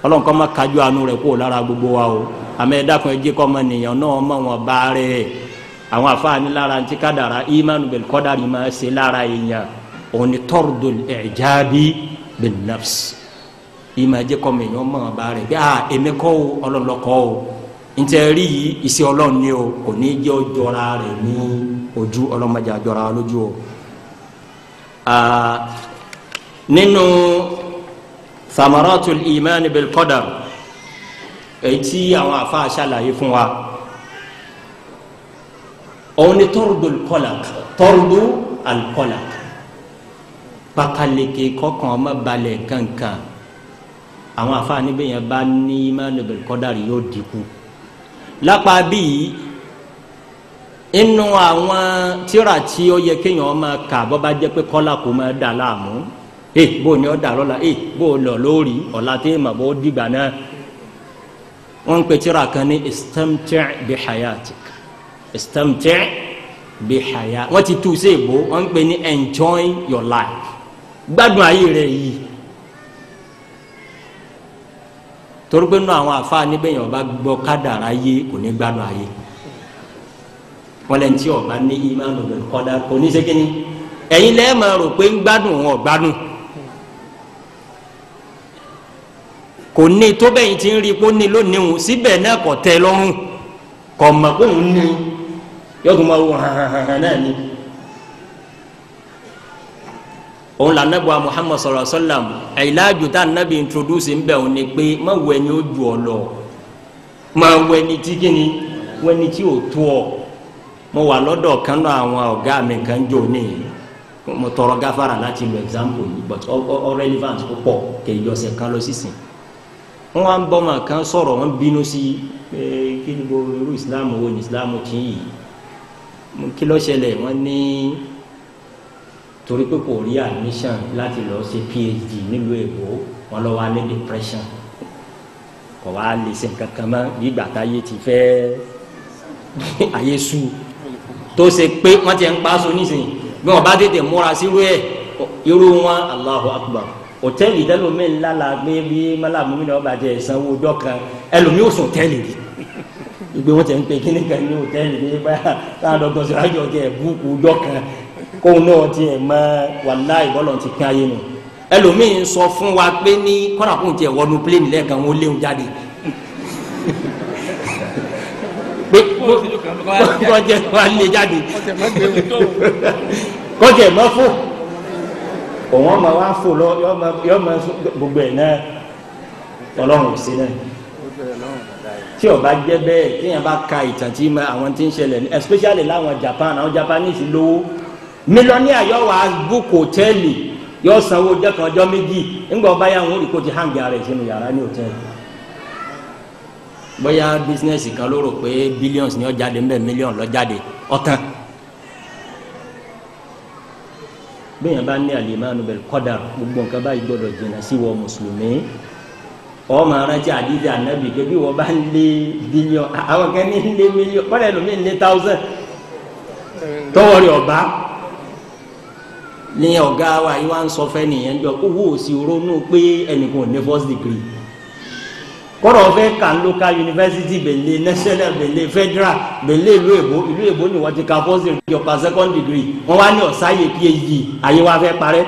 Speaker 1: Ọlọ́run kọ́ máa kájú àánú rẹ̀ kó lára gbogbo wa o àmọ́ ẹ dákun ẹ jẹ́ kọ́ ọmọ nìyẹn náà mọ̀ wọn bá rẹ̀ àwọn àfáàní lára ti kádàrá imanu bil qadari máa ṣe lára èèyàn òun ni tordul ijabi bin nafs ìmọ̀ ẹ̀jẹ̀ kọ́ mi yàn mọ̀ bá rẹ̀ bí èmi kọ́ o Ọlọ́run ló kọ́ o ntẹ̀ rí yìí iṣẹ́ Ọlọ́run ni o kò ní jẹ́ ọjọ́ra rẹ̀ ní ojú ọlọ́mọdé àjọra lójú o. nínú samaratul iman bil qadar èyí tí àwọn afa ṣàlàyé fún wa òun ni tordul alqalaq pakaleke kọkàn ọmọ balẹ̀ kankan àwọn afaani bẹ́ẹ̀ yẹn bá ní imanu bil qadari yóò dínkù lápá bíi inú àwọn tíra tí ó yẹ kéèyàn máa kà bọ́ bá jẹ́ pé kọ́lá kò máa dà láàmú bó ni ó dà lọ́la bó lọ lórí ọ̀la tí mà bó dìgbà náà wọ́n ń pè tíra kan ní istamti' bi hayatik istamti' bi hayat wọ́n ti tú sí ìbò wọ́n ń pè ní enjoy your life gbádùn ayé rẹ̀ yìí. torí pé nínú àwọn àfáà níbẹ̀ yẹn ọba gbọ́ kádàrá yé kò ní gbádùn ayé wọn lẹ́yìn tí ọba ní imanu bil qadar kò ní sékìní ẹ̀yin lẹ́ẹ̀ máa rò pé ń gbádùn wọn gbádùn kò ní tó bẹ́yìn tí ń rí kó ní lónìí òun síbẹ̀ náà kò tẹ́ lọ́rùn kò mọ̀ kó òun ní yóò tún máa wò hàn náà ni. òun là nàbọ̀ Muhammad sallallahu alaihi wasallam ìlàjù tá nàbì introduce ń bẹ̀ òun ni pé má wọ ẹni ó ju ọ lọ má wọ ẹni tí kìíní wọ ẹni tí ò tó ọ. mo wà lọ́dọ̀ kan náà àwọn ọ̀gá mi kan jò ní mo tọrọ gáfárà láti lo example yìí but all relevant púpọ̀ kì í yọ̀sẹ̀ kan lọ sísìn. wọ́n wá ń bọ́ ọmọ kan sọ̀rọ̀ wọ́n bínú sí kí ni gbogbo irú Islam wo ni Islam kì í yìí kí ló ṣẹlẹ̀ wọ́n ní torí pé kò rí admission láti lọ ṣe PhD nílùú èkó wọn lọ wá ní depression kò wá lè ṣe nǹkan kan mọ́ nígbà táyé ti fẹ́ ayé sú tó ṣe pé wọ́n ti ń pa aṣọ nísìnyí bí wọ́n bá tètè múra sírú ẹ̀ irú wọn Allahu Akbar hòtẹ́ẹ̀lì tẹ́lómi ńlá la gbé bí mọ́làmú mi náà bá jẹ ìsanwó ọjọ́ kan ẹlòmíì ò sùn tẹ́lì rí ìgbé wọn ti ń pe kíní kan ní hòtẹ́ẹ̀lì bí báyà táwọn dọ́kítọ̀ sọ̀rọ̀ àjọ jẹ búùkù ọjọ́ kan kóun náà tiẹ̀ mọ wàláì bọ́lọ̀ ti pín ayé nù ẹlòmíì sọ fún wa pé ní kọ́nà kóun tiẹ̀ wọnú pléènì lẹ́ẹ̀kan wọn léwu jáde pé kọ́jẹ́ wa lé jáde kọ́jẹ́ mọ́ fò òun ọmọ wa fò lọ yọ ọmọ gbogbo ẹ̀ náà ọlọ́run ò sí náà tí ó bá jẹ́ bẹ́ẹ̀ téèyàn bá ka ìtàn tí àwọn tí ń ṣẹlẹ̀ especially láwọn Japan àwọn Japanese lówó mílíọ̀nìyà yóò wá búùkù hòtẹ́ẹ̀lì yóò sanwó ọjọ́ kan ọjọ́ méjì ńgbà ọba yà wọn ò rí kó ti hàǹgì ara ẹ̀ sínú yàrá ní hòtẹ́ẹ̀lì bóyá bísínẹ́sì kan ló rò pé billions ni ó jáde ńbẹ mílíọ̀nù ló jáde ọ̀tán bẹ́ẹ̀ bá ní al-imanu bil qadar gbogbo nǹkan báyìí gbọ́dọ̀ jìnnà sí wọ mùsùlùmí ọmọ arántí àdìsí ànábì kébí wọ́n bá ń lé bílíọ̀nù àwọn kan ní lé mílíọ̀nù kọ́lẹ̀ lómi ń lé 1000 tọ́wọ́ rí ọba ní ọ̀gá wa yìí wá ń sọ fẹ́ nìyẹn jọ owó òsì ronú pé ẹnìkan ò ní first degree kọ́rọ̀ fẹ́ kà local university bẹ̀lẹ̀ national bẹ̀lẹ̀ federal bẹ̀lẹ̀ ìlú èbó ni wọ́n ti ka first degree ọ̀ka second degree wọ́n wá ní ọ̀sáyè phd ayé wa fẹ́ parẹ́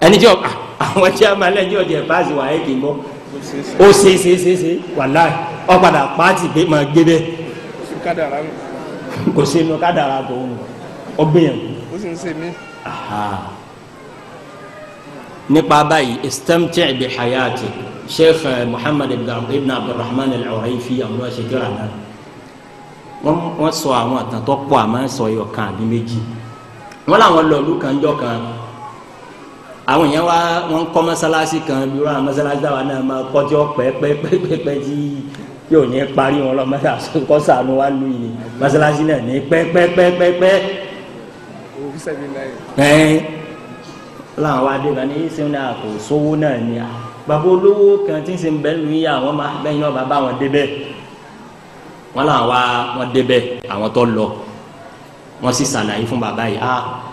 Speaker 1: ẹni tí àwọn tí a máa lẹ́jọ́ jẹ́ paasi wà ẹ́ kì í bọ́ ó ṣe wàláì ó padà pàtì pé máa gbé bẹ́ẹ̀ kò sí inú kádàrá tó ń ọgbìyàn
Speaker 2: ó sì ń ṣe mí.
Speaker 1: nípa báyìí istamti' bi hayati sheikh Muhammad ibn Abdurrahman al-Urayfi àwọn aṣèjọra náà wọ́n sọ àwọn àtàn tó pọ̀ àmọ́ sọ yọ kan àbí méjì wọ́n làwọn lọ ìlú kan jọ kan àwọn èèyàn wa wọ́n kọ́ mọ́sálásí kan bí wọ́n mọ́sálásí dáwà náà máa kọjọ́ pẹ́ẹ́pẹ́ẹ́pẹ́ tí yóò ní parí wọn lọ mọ́sálásí kọ́ sànù wa lù yìí mọ́sálásí náà ní pẹ́ẹ́pẹ́ẹ́pẹ́ láwọn wa dé kan ní sẹ́wọ́n náà kò sówó náà ni bàbá olówó kan tí ń sìn bẹ́ẹ̀ lu yìí àwọn máa bẹ́ẹ̀ náà bàbá wọn débẹ̀ wọ́n làwọn wa wọ́n débẹ̀ àwọn tó lọ wọ́n sì ṣàlàyé fún bàbá yìí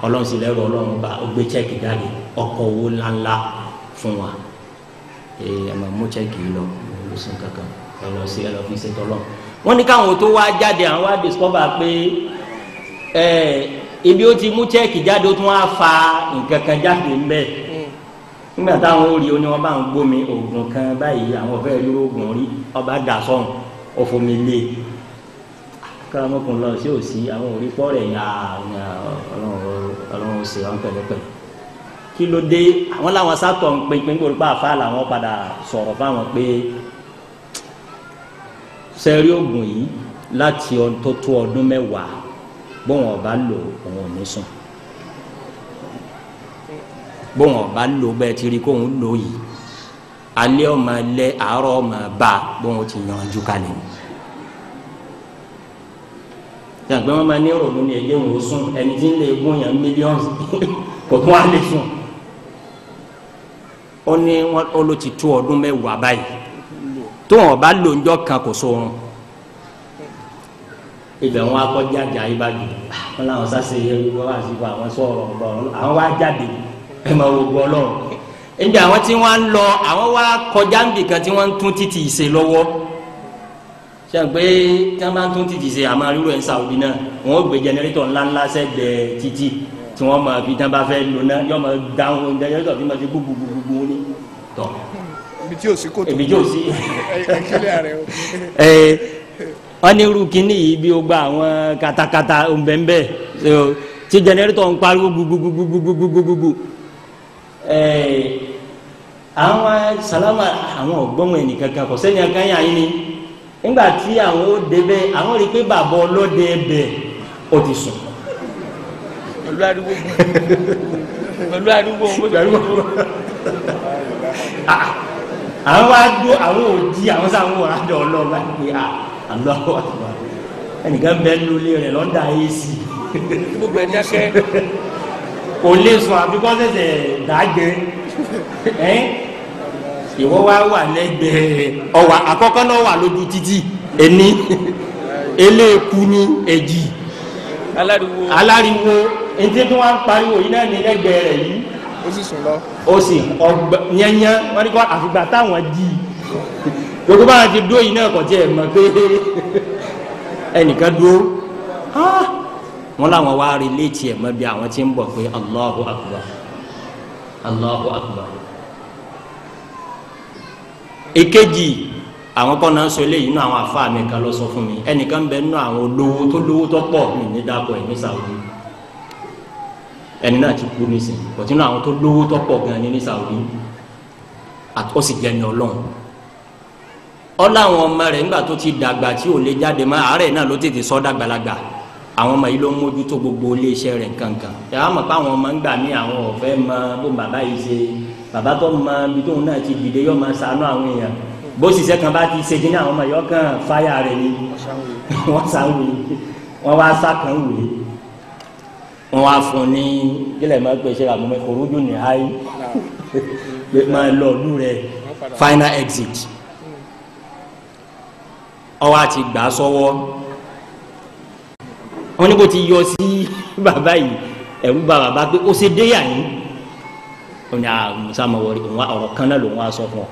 Speaker 1: ọlọ́run sì lẹ́rọ ọlọ́run bá ó gbé chẹ́ẹ̀kì jáde ọkọ̀ owó ńláńlá fún wa ẹ máa mú chẹ́ẹ̀kì yìí lọ lọ́sùn kankan ẹ lọ sí ẹ lọ fi ṣètò ọlọ́run. wọ́n ní káwọn tó wá jáde àwọn wá discover pé ibi ó ti mú chẹ́ẹ̀kì jáde ó tún wá fa nǹkan kan jáde ńbẹ̀ nígbà táwọn ó rí o ní wọ́n bá ń gbómi oògùn kan báyìí àwọn fẹ́ẹ́ rí oògùn rí ọba dà sọ́hùn ó fomi lé káramọkùn lọ sí òsì àwọn òrí pọ́ọ̀rẹ̀ yà ọlọ́run ṣe wọn pẹ̀lẹ́pẹ̀lẹ́ kí ló dé àwọn làwọn sátọ̀ ń pinpin kó pa àfa làwọn padà sọ̀rọ̀ fáwọn pé sẹ́rí oògùn yìí láti tó tó ọdún mẹ́wàá bóun ọba lò òun ò ní sùn bóun ọba lò bẹ́ẹ̀ ti rí kóun lò yìí alẹ́ ọmọ ẹlẹ́ àárọ̀ ọmọ bá bóun ti yanjú kalẹ̀ yàgbẹ́ wọn máa ní ìrònú ní ẹgbẹ́ wọn ó sùn ẹni tí ń lè gún yàn mílíọ̀nù kò tún á lè sùn ó ní wọn ló ti tó ọdún mẹ́wàá báyìí tó wọn bá lò ńjọ́ kan kò sórun ibẹ̀ wọn akọ́jà àjà ìbàdàn wọn làwọn sáṣẹ yẹ wọn wá sí àwọn sọ̀rọ̀ ọ̀rọ̀ àwọn wá jáde ẹ máa wo gbọ́ lọ́rùn ẹnjẹ àwọn tí wọ́n ń lọ àwọn wá kọjá nbìkan tí wọ́n ń tún títì ṣe lọ́wọ́ sẹ́gbẹ́ tí wọ́n bá ń tún títì ṣe àmọ́ rírọ̀ ẹ̀ ń Saudi náà wọ́n gbé jẹnẹrétọ̀ ńláńlá sẹ́gbẹ̀ẹ́ títì tí wọ́n máa fi tán bá fẹ́ lò náà yọ máa dáhùn oúnjẹ yọ tó fi máa ti gbogbogbò ní tọ̀.
Speaker 2: ibi tí ò sí kòtò
Speaker 1: ibi tí ò sí.
Speaker 2: ẹ̀kílẹ̀ rẹ̀ o.
Speaker 1: wọ́n ní irú kínní yìí bí ó gba àwọn katakata òǹbẹ̀ǹbẹ̀ tí jẹnẹrétọ̀ ń pariwo gbogbogbogbogbogbogbò àwọn salama àwọn ọgbọ́n ẹni kankan kò sẹ́ni akáyà yín ni nígbà tí àwọn ó débẹ̀ àwọn rí i pé bàbá ọlọ́dẹ ẹbẹ̀ ó ti sùn.
Speaker 3: pẹ̀lú àdúgbò
Speaker 1: àwọn wá dó àwọn òdi àwọn sáwọn wà á dọ̀ ọlọ́ọ̀bá pé àlọ́ ẹnìkan bẹ́ẹ̀ lólé rẹ̀ lọ́dà ac
Speaker 3: gbogbo ẹ̀ dákẹ́
Speaker 1: kò lè sùn àbíkọ́ sẹ̀sẹ̀ dàgẹ́ ìwọ wa wà lẹ́gbẹ̀ẹ́ ọwà àkọ́kọ́ náà wà lójú títì ẹni eléèkú ní èjì aláriwo etí tí wọ́n ń pariwo yìí náà ní lẹ́gbẹ̀ẹ́ rẹ̀ yìí
Speaker 2: ó sì sùn lọ
Speaker 1: ó sì ọgbà yẹnyẹn wọ́n ní kọ́ àfìgbà táwọn di gbogbo báwọn ti dó yìí náà kọ̀ tí ẹ̀ mọ̀ pé ẹnìkan dúró wọ́n làwọn wá rí létí ẹ̀ mọ́ bí àwọn tí ń bọ̀ pé Allahu Akbar Allahu Akbar. Èkejì àwọn kan náà sọ eléyìí nínú àwọn àfáà mi kan lọ sọ fún mi ẹnìkan bẹ nínú àwọn olówó tó pọ̀ mí ní dàpọ̀ ẹ̀ ní Saudi ẹni náà ti kú nísìn kò tí nínú àwọn tó lówó tó pọ̀ gan ní Saudi ó sì jẹ́ ní Ọlọ́run ọláwọn ọmọ rẹ̀ nígbà tó ti dàgbà tí ò lè jáde mọ́ àárẹ̀ náà ló tètè sọ dàgbàlagbà àwọn ọmọ yìí ló ń mójútó gbogbo iléeṣẹ́ rẹ̀ kankan ẹ̀ á mọ̀ pé àwọn ọmọ ń gbà ní àwọn ọ̀fẹ́ mọ bó bàbá yìí ṣe bàbá tó mọ ibi tóun náà ti dìde yọ máa ṣàánú àwọn èèyàn bó ṣiṣẹ́ kan bá ti ṣe kí ní àwọn ọmọ yọ kàn fáyà rẹ̀ ni wọ́n sáwé wọ́n wá sákàn wé wọ́n wá fún ní kílẹ̀ máa pè ṣe àmọ́ ìkòròdú ní háì pé máa lọ ọdú rẹ̀ final exit ọwọ́ àti gbà sọ́wọ́ wọ́n ní bó ti yọ sí bàbá yìí ẹ̀rú bá bàbá pé ó ṣe déyà yín ó ní àmúṣàmọ̀wọ́rì ọ̀rọ̀ kan náà ló ń wá sọ fún ọ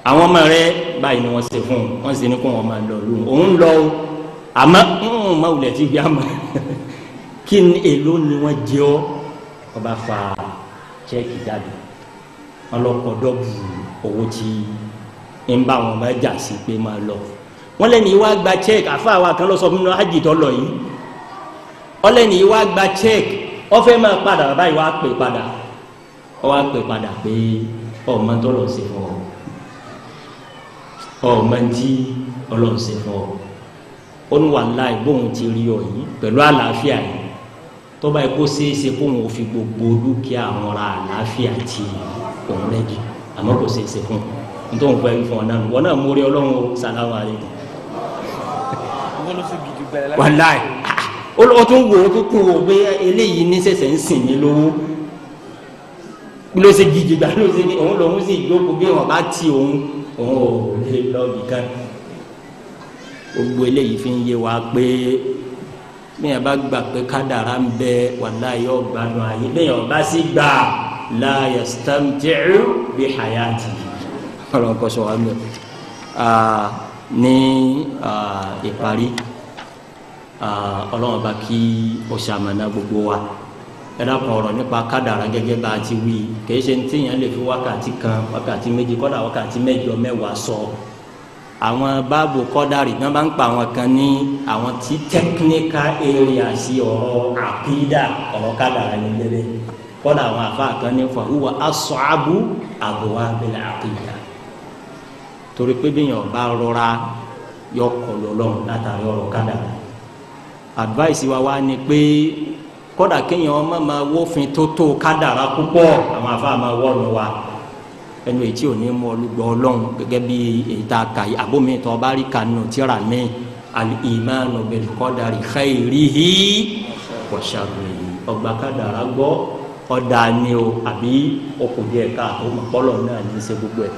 Speaker 1: àwọn ọmọ rẹ báyìí ni wọ́n ṣe fún un wọ́n sì ní kó wọn máa lọ lóhùn òun lọ o àmọ́ má wulẹ̀ tí gbé àmọ́ kí ni èlò ni wọ́n jẹ ọ́ ọba fa chẹ́ẹ̀kì jáde wọn lọ kọ́ dọ́bù owó tí ń bá wọn bá jà sí pé máa lọ wọn lẹ́nu yìí wá gba chẹ́ẹ̀kì àfa àwa kan lọ sọ fún mi hajj tó lọ yìí wọn lẹ́nu yìí wá gba chẹ́ẹ̀kì wọ́n fẹ́ máa padà bàbá yìí wá pè padà wọ́n wá pè padà pé ọmọ tó lọ sí fún ọ ọmọ tí Ọlọ́run ṣe fún ọ ó ní wàláhì bóun ti rí ọ yìí pẹ̀lú àlàáfíà yìí tó bá yẹ kó ṣeéṣe kóun ò fi gbogbo dúkìá àwọn ra àlàáfíà tí òun rẹ́jì àmọ́ kò ṣeéṣe fún un nítorí òun fẹ́ fún ọ náà wọn náà mórí Ọlọ́run o sàlámù alaykum. wàláhì ó tún wò ó tún kún wò pé eléyìí ní sẹ̀sẹ̀ ń sìn mí lówó ló ṣe gidi gbà ló ṣe òun lòun sì jókòó bí wọn bá ti òun ò lè lọ nìkan gbogbo eléyìí fi ń yé wa pé bẹ́ẹ̀ bá gbà pé kádàrá ń bẹ wàláhì yóò gbádùn ayé bẹ́ẹ̀ bá sì gbà la yastamti'u bi hayati ọlọ́run kọ́ sọ wa mẹ́ ní ìparí ọlọ́run bá kí ó ṣamọ̀nà gbogbo wa ẹ̀dá kan ọ̀rọ̀ nípa kádàrá gẹ́gẹ́ bá a ti wí kì í ṣe ní tíyẹn lè fi wákàtí kan wákàtí méjì kọ́dà wákàtí mẹ́jọ mẹ́wàá sọ àwọn báàbò kọ́dàrí náà bá ń pa àwọn kan ní àwọn tí technical area sí ọ̀rọ̀ àkídà ọ̀rọ̀ kádàrá ní lẹ́lẹ́ kọ́dà àwọn àfa kan ní fahuwa as'abu abwabil àkídà torí pé bí yàn bá rọra yọ kọlọ lọ́run látàrí ọ̀rọ̀ kádàrá advice wa wá ni pé kódà kéèyàn ọmọ máa wófin tó tó kádàrá púpọ̀ àwọn afa máa wọ́ọ̀nù wa ẹnu èyí tí ò ní mú olùgbọ́ ọlọ́run gẹ́gẹ́ bí èyí tá a kà yìí àbómi tó bá rí kanu tíra mi al-imanu bil qadari khairihi wa sharrihi ọgbà kádàrá gbọ́ ọ̀dà ni o àbí ọkùnrin ẹ̀ka àtọmọ̀pọ̀lọ̀ náà ní í ṣe gbogbo ẹ̀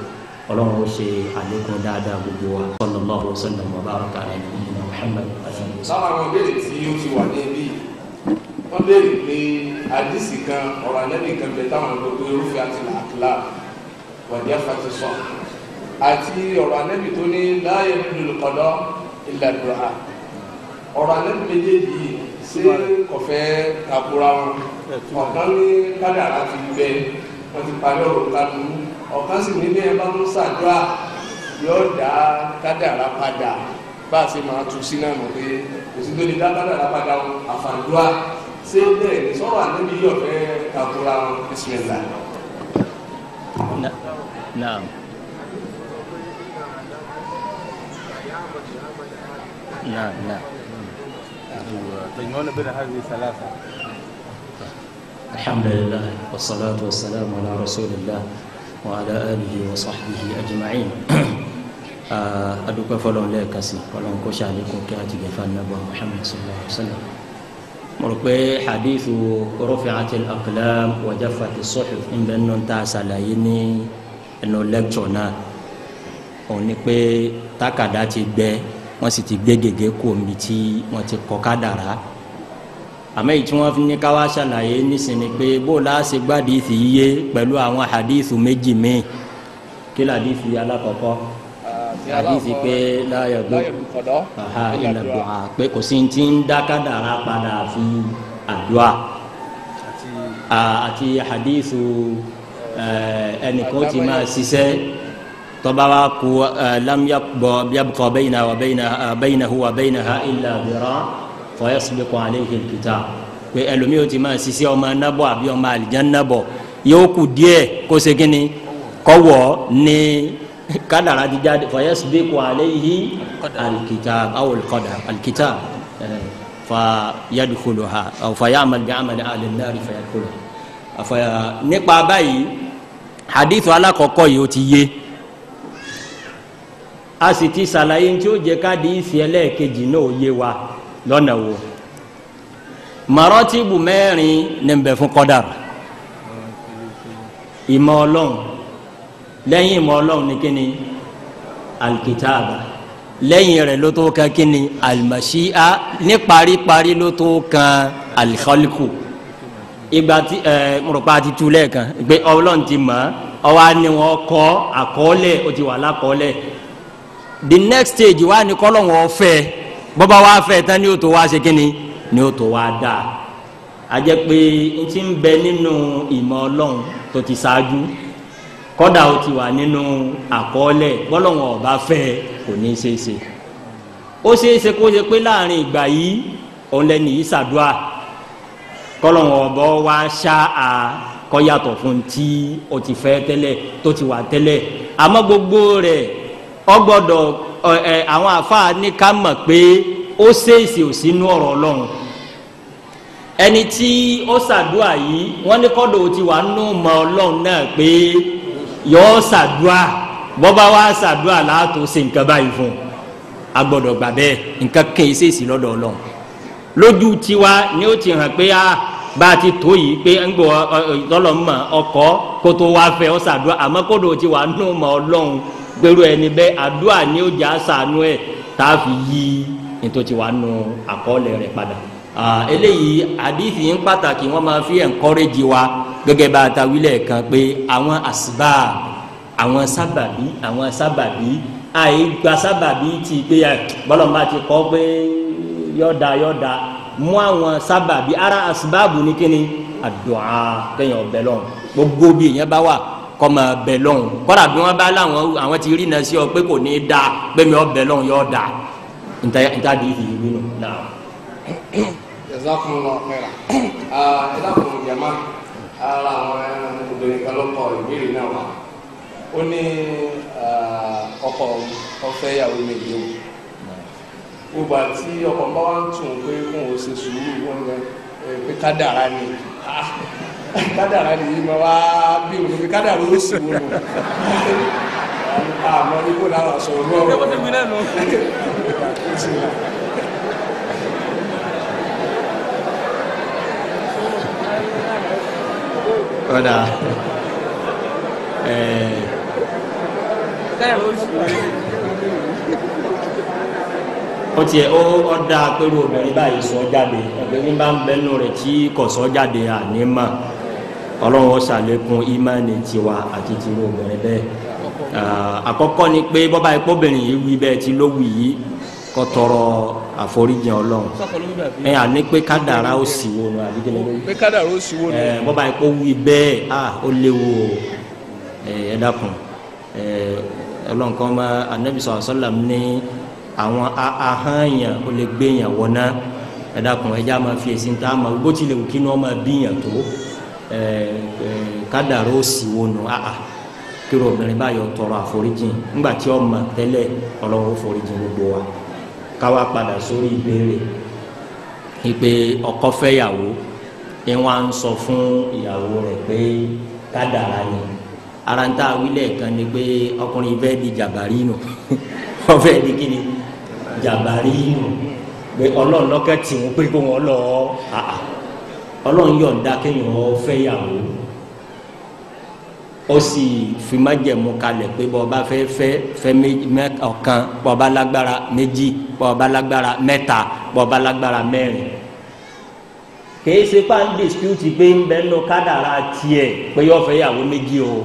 Speaker 1: ọlọ́run ó ṣe àlékún dáadáa gbogbo wa sallallahu alaihi wasallam wa baraka ala nabiyyina Muhammad.
Speaker 4: lára àwọn ìbéèrè tí ó ti wà ní ibi wọ́n béèrè pé àdìsí kan ọ̀rọ̀ àlẹ́bí kan bẹ táwọn ọ̀dọ́ pé irúfẹ́ àti làákìlá wàdí àfàtì sọ àti ọ̀rọ̀ àlẹ́bí tó ní la yahdul qada illa du'a ọ̀rọ̀ alẹ́ méjèèjì yìí ṣé kọ̀fẹ́ kakura wọn ọ̀kan ní kádàrá ti gbẹ wọ́n ti parí ọ̀rọ̀ kanu ọ̀kan sì ní bí ẹ bá ń ṣàdúrà yóò dá kádàrá padà bá a ṣe máa tu sí náà mọ̀ pé kò sí tó lè dá kádàrá padà wọn àfàdúrà ṣé bẹ́ẹ̀ ní sọ̀rọ̀ alẹ́ bí yóò fẹ́ kakura wọn bisimilá.
Speaker 1: Naam. نعم
Speaker 3: تجمعون بين هذه الثلاثة.
Speaker 1: الحمد لله والصلاة والسلام على رسول الله وعلى آله وصحبه أجمعين. أدوك فلان لا كسي فلان كوشا لكم كاتب فالنبي محمد صلى الله عليه وسلم مرقي حديث رفعت الأقلام وجفت الصحف إن بأنه تاسع ليني إنه لكتونا ونقي تكاداتي به wọ́n sì ti gbé gègé kó omi tí wọ́n ti kọ́ kádàrá àmọ́ èyí tí wọ́n fi ní ká wá ṣàlàyé nísìnyí pé bó láàṣẹ gbádìí fi yé pẹ̀lú àwọn hadithu méjì míì kí ládìí alákọ̀ọ́kọ́ hadithu pé láyọ̀ gbó ilẹ̀ dùà pé kò sí ti ń dá kádàrá padà fi àdúà àti hadithu ẹnìkan ti máa ṣiṣẹ́ tọba wa ku lam yabqa baynahu wa baynaha illa dhira fa yasbiqu alayhi alkitab pé ẹlòmíì ó ti máa ṣiṣẹ́ ọmọ nábọ̀ àbí ọmọ àlìjánnà bọ̀ yóò kù díẹ̀ kó ṣe kínní kọ́wọ́ ní kádàrá ti jáde fa yasbiqu alayhi alkitab aw alqadar alkitab fa yadkhuluha aw fa ya'mal bi'amali ahli an-nar fa yadkhuluha nípa báyìí hadith alákọ̀ọ́kọ́ yìí ó ti yé a sì ti ṣàlàyé tí ó jẹ́ ká di ìfì ẹlẹ́ẹ̀kejì náà yé wa lọ́nà wo maratibu mẹ́rin ní ń bẹ fún kọ́dàrà ìmọ̀ ọlọ́run lẹ́yìn ìmọ̀ ọlọ́run ní kíni alkitaba lẹ́yìn rẹ̀ ló tó kan kíni almashi'a ní paríparí ló tó kan alkhalqu ìgbà tí mọ̀rọ̀pá ti tu lẹ́ẹ̀kan pé ọlọ́run ti mọ̀ ọ́ wá ní wọn kọ́ àkọọ́lẹ̀ ó ti wà lákọọ́lẹ̀ the next stage wa ni kọlọ́wọ́ fẹ́ bọ́bá wa fẹ́ tán ni ó tó wá ṣe kínni ni ó tó wá dá a jẹ́ pé n ti ń bẹ nínú ìmọ̀ ọlọ́run tó ti ṣáájú kọ́dà ó ti wà nínú àkọọ́lẹ̀ bọ́lọ́wọ́ ọba fẹ́ kò ní í ṣeéṣe ó ṣeéṣe kó ṣe pé láàrin ìgbà yìí òun lẹ́nu yìí ṣàdúrà kọ́lọ́wọ́ ọba wa ṣá a kọ́yàtọ̀ fún tí ó ti fẹ́ tẹ́lẹ̀ tó ti wà tẹ́lẹ̀ àmọ́ gbogbo rẹ̀ ọgbọ́dọ̀ àwọn àfáà ní ká mọ̀ pé ó ṣèèṣì ò sínú ọ̀rọ̀ Ọlọ́run ẹni tí ó ṣàdúà yìí wọ́n ní kọ́dọ̀ ó ti wà nínú mọ Ọlọ́run náà pé yọ ṣàdúà bọ́bá wa ṣàdúà láàtò ṣe nǹkan báyìí fún a gbọ́dọ̀ gbà bẹ́ẹ̀ nǹkan kẹ́ ẹ ṣèèṣì lọ́dọ̀ Ọlọ́run lójú tiwa ni ó ti hàn pé bá a ti tó yìí pé ń gbọ́ ọlọ́mọ ọkọ̀ kó tó wá fẹ́ ọ ṣàdúà àmọ́ kọ́dọ̀ ó ti wà nínú mọ Ọlọ́run gbèrú ẹni bẹ́ẹ̀ àdúrà ni ó jà sànú ẹ̀ tá a fi yí nítorí wàá nu àkọọ́lẹ̀ rẹ̀ padà. eléyìí àdìsí ń pàtàkì wọ́n máa fi encourage wa gẹ́gẹ́ bá a ta wílẹ̀ kan pé àwọn àsìbá àwọn sábàbí àìgbà sábàbí ti gbé bọ́lọ̀mbà ti kọ́ pé yọ̀ọ̀dà mú àwọn sábàbí ara àsìbáàbù ní kíni àdúà kẹ́yìn ọ̀bẹ lọ́n gbogbo bí èèyàn bá wà kọ́mọ bẹ̀ lọ́hùn kọ́ra bí wọ́n bá láwọn àwọn ti rí iná sí ọ pé kò ní í da gbẹ̀mí ọ bẹ̀ lọ́hùn yọ da níta di ìdí ìlú nù náà.
Speaker 4: jazakumullahu khairan ẹ dákun jama ara àwọn obìnrin kan lọ́kọ̀ ìbéèrè náà wà ó ní ọkọ ọfẹ́ ìyàwó méjì o gbogbo àti ọkọ bá wà ń tún pé kóun ó ṣe sùúrù wọn pé kádàrá ni kádàrá ni yìí máa wá bí òun fi kádàrá ó sì wọ́n nù àmọ́ ní kó lára sọ̀rọ̀ lọ́wọ́
Speaker 3: Ṣé wọ́n ti gbin náà nù?
Speaker 1: ọ̀dà
Speaker 3: Káyọ̀ ló sì wọlé.
Speaker 1: ó tiẹ̀ ó da pẹ̀lú obìnrin báyìí sọ jáde obìnrin bá ń bẹnu rẹ̀ tí kò sọ jáde àní mà ọlọ́run ó ṣàlékún ìmánì tiwa àti tiwa obìnrin bẹ́ẹ̀ àkọ́kọ́ ni pé bọ́bá ipò obìnrin yìí wí bẹ́ẹ̀ tí ló wì yìí kó tọrọ àforíjì Ọlọ́run ẹ à ní pé kádàrá ó sì wo nu àbí kíni
Speaker 2: pé kádàrá ó sì wo nu.
Speaker 1: bọ́ba yìí kó wí bẹ́ẹ̀ ó léwu ẹ dákun Ọlọ́run kan máa Ànábì sallallahu alaihi wasallam ní àwọn ahányàn ó lè gbé yàn wọ́n náà ẹ dákun ẹ já máa fi èsì ń tá a máa bó tilẹ̀ wù kí ni wọ́n máa bí yàn tó kádàrá ó sì wo nu kí ló obìnrin báyọ̀ tọrọ àforíjì ńgbà tí ó mọ̀ tẹ́lẹ̀ Ọlọ́run ó foríjì gbogbo wa káwa padà sórí ìbéèrè ìpè ọkọ fẹ́yàwó ni wọ́n á ń sọ fún ìyàwó rẹ̀ pé kádàrá ni ara ń tà wílẹ̀ kan ni pé ọkùnrin fẹ́ di jàbárí nù wọ́n fẹ́ di kíni jàbárí nù pé Ọlọ́run lọ́kẹ́ tì wọ́n pé kó wọ́n lọ Ọlọ́run yọ̀ǹda kéèyàn fẹ́yàwó ó sì fi májẹ̀mú kalẹ̀ pé bọ́ọ̀bá fẹ́ ọ̀kan bọ́ọ̀bá lágbára méjì bọ́ọ̀bá lágbára mẹ́ta bọ́ọ̀bá lágbára mẹ́rin kìí ṣe pan dispute pé ń bẹ nù kádàrá tiẹ̀ pé yọ fẹ́ yàwó méjì o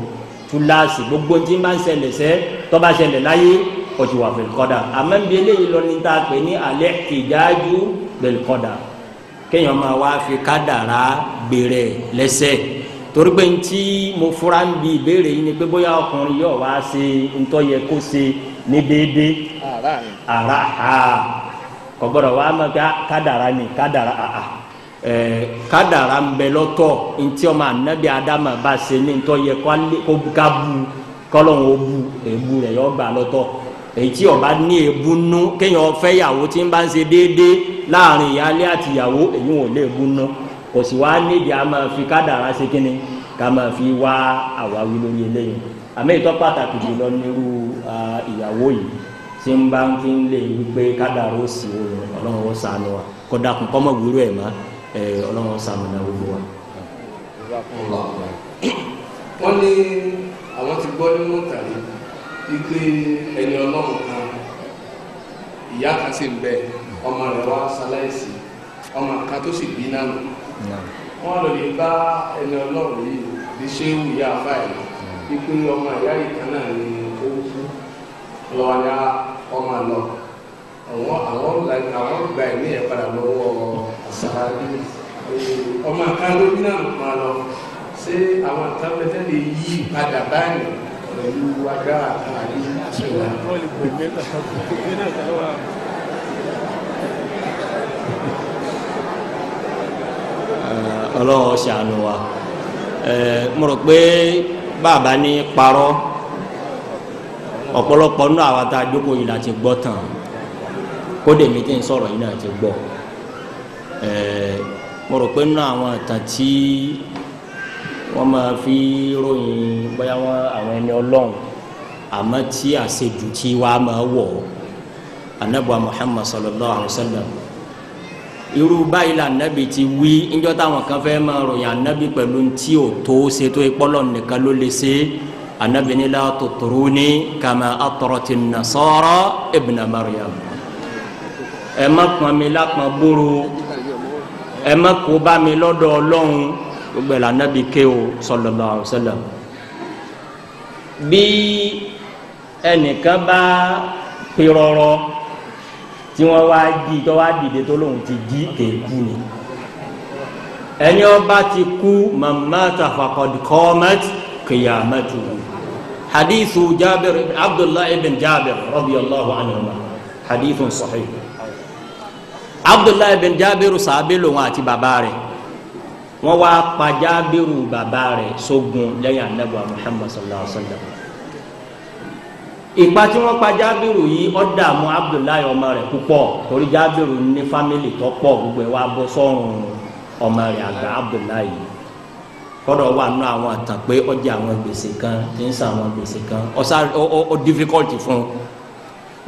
Speaker 1: túláàsì gbogbo tí ń bá ń ṣẹlẹ̀ sẹ́ tó bá ṣẹlẹ̀ láyé ó ti wà fil qadar àmọ́ ń bí eléyìí lọ ní ta pé ní al-ihtijaju bil qadar kéèyàn máa wá fi kádàrá gbèrè lẹ́sẹ̀ torí pé ntí mo fura ń bi ìbéèrè yìí ni pé bóyá ọkùnrin yóò wá ṣe ntọ́ yẹ kó ṣe ní déédéé ara kò gbọdọ̀ wá mọ̀ pé kádàrá ni kádàrá kádàrá ń bẹ lọ́tọ̀ ntí ọmọ anabi adama bá ṣe ní ntọ́ yẹ kó ká bu kọ́lọ́hún ó bu èébú rẹ̀ yọ gbà lọ́tọ̀ èyí tí ọba ní èébú nú kéèyàn fẹ́ yàwó tí ń bá ń ṣe déédéé láàrin ìyálé àti ìyàwó èyí wọn ò lè èébú nú kò sì wá nídìí a máa fi kádàrá ṣe kínní ká máa fi wá àwáwí lórí eléyìí àmì ìtọ́ pàtàkì jùlọ nírú ìyàwó yìí tí ń bá ń fi ń lè wípé kádàrá ó sì Ọlọ́run ó ṣàánú wa kódà kún kọ́mọ wúrú ẹ̀ má Ọlọ́run ó ṣàánú náà gbogbo wa.
Speaker 4: wọ́n ní àwọn ti gbọ́ nínú tàbí wípé ẹni Ọlọ́run kan ìyá kan sì ń bẹ ọmọ rẹ̀ wá ṣaláìsí ọmọ kan tó sì bí náà nù wọ́n lọ lè bá ẹni Ọlọ́run yìí lè ṣe é wù yá báyìí wípé ọmọ ìyá yìí kan náà ni ó kú lọ́wọ́ ya ọmọ lọ àwọn gba ẹ̀mí ẹ̀ padà lọ́wọ́ àṣàrà bí ọmọ kan ló bí náà máa lọ ṣé àwọn àtàwẹ́tẹ́ lè yí padà báyìí pẹ̀lú agbára kan àbí ìṣẹ̀lẹ̀.
Speaker 1: Ọlọ́run ṣàánú wa mo rò pé bàbá ní parọ́ ọ̀pọ̀lọpọ̀ nínú àwọn tá a jókòó yìí láti gbọ́ tán kódé mi tí ń sọ̀rọ̀ yìí náà ti gbọ́ mo rò pé nínú àwọn ìtàn tí wọ́n máa fi ròyìn bóyá àwọn ẹni Ọlọ́run àmọ́ tí àṣejù tí wàá máa wọ̀ Ànábì Muhammad sallallahu alaihi wasallam irú báyìí la Ànábì ti wí níjọ́ táwọn kan fẹ́ máa ròyìn Ànábì pẹ̀lú tí ò tó ṣe tó ìpọ́lọ̀ nìkan ló lè ṣe Ànábì ní la tutruni kama atrati an-nasara ibna Maryam ẹ má pọn mi lápọn bóró ẹ má kó bá mi lọ́dọ̀ Ọlọ́run gbogbo ẹ̀ la Ànábì ké o sallallahu alaihi wasallam bí ẹnìkan bá pirọrọ tí wọ́n wá di tó wá dìde tó lóun ti jí kéèkú ni ẹni ọba ti kú mamata faqad qamat qiyamatuhu hadithu Jabir Abdullah ibn Jabir radiyallahu anhuma hadithun sahih Abdullah ibn Jabir sàbẹ lòun àti bàbá rẹ̀ wọ́n wá pa Jabiru bàbá rẹ̀ sógun lẹ́yìn Ànábì Muhammad sallallahu alaihi wasallam ìpa tí wọ́n pa Jábìrù yìí ó dààmú Abdullahi ọmọ rẹ̀ púpọ̀ torí Jábìrù ní fámìlì tó pọ̀ gbogbo ẹ̀ wá bọ́ sọ́run ọmọ rẹ̀ àgbà Abdullahi kọ́dọ̀ wà nù àwọn àtàn pé ó jẹ àwọn gbèsè kan tí ń san àwọn gbèsè kan ó difficult fún un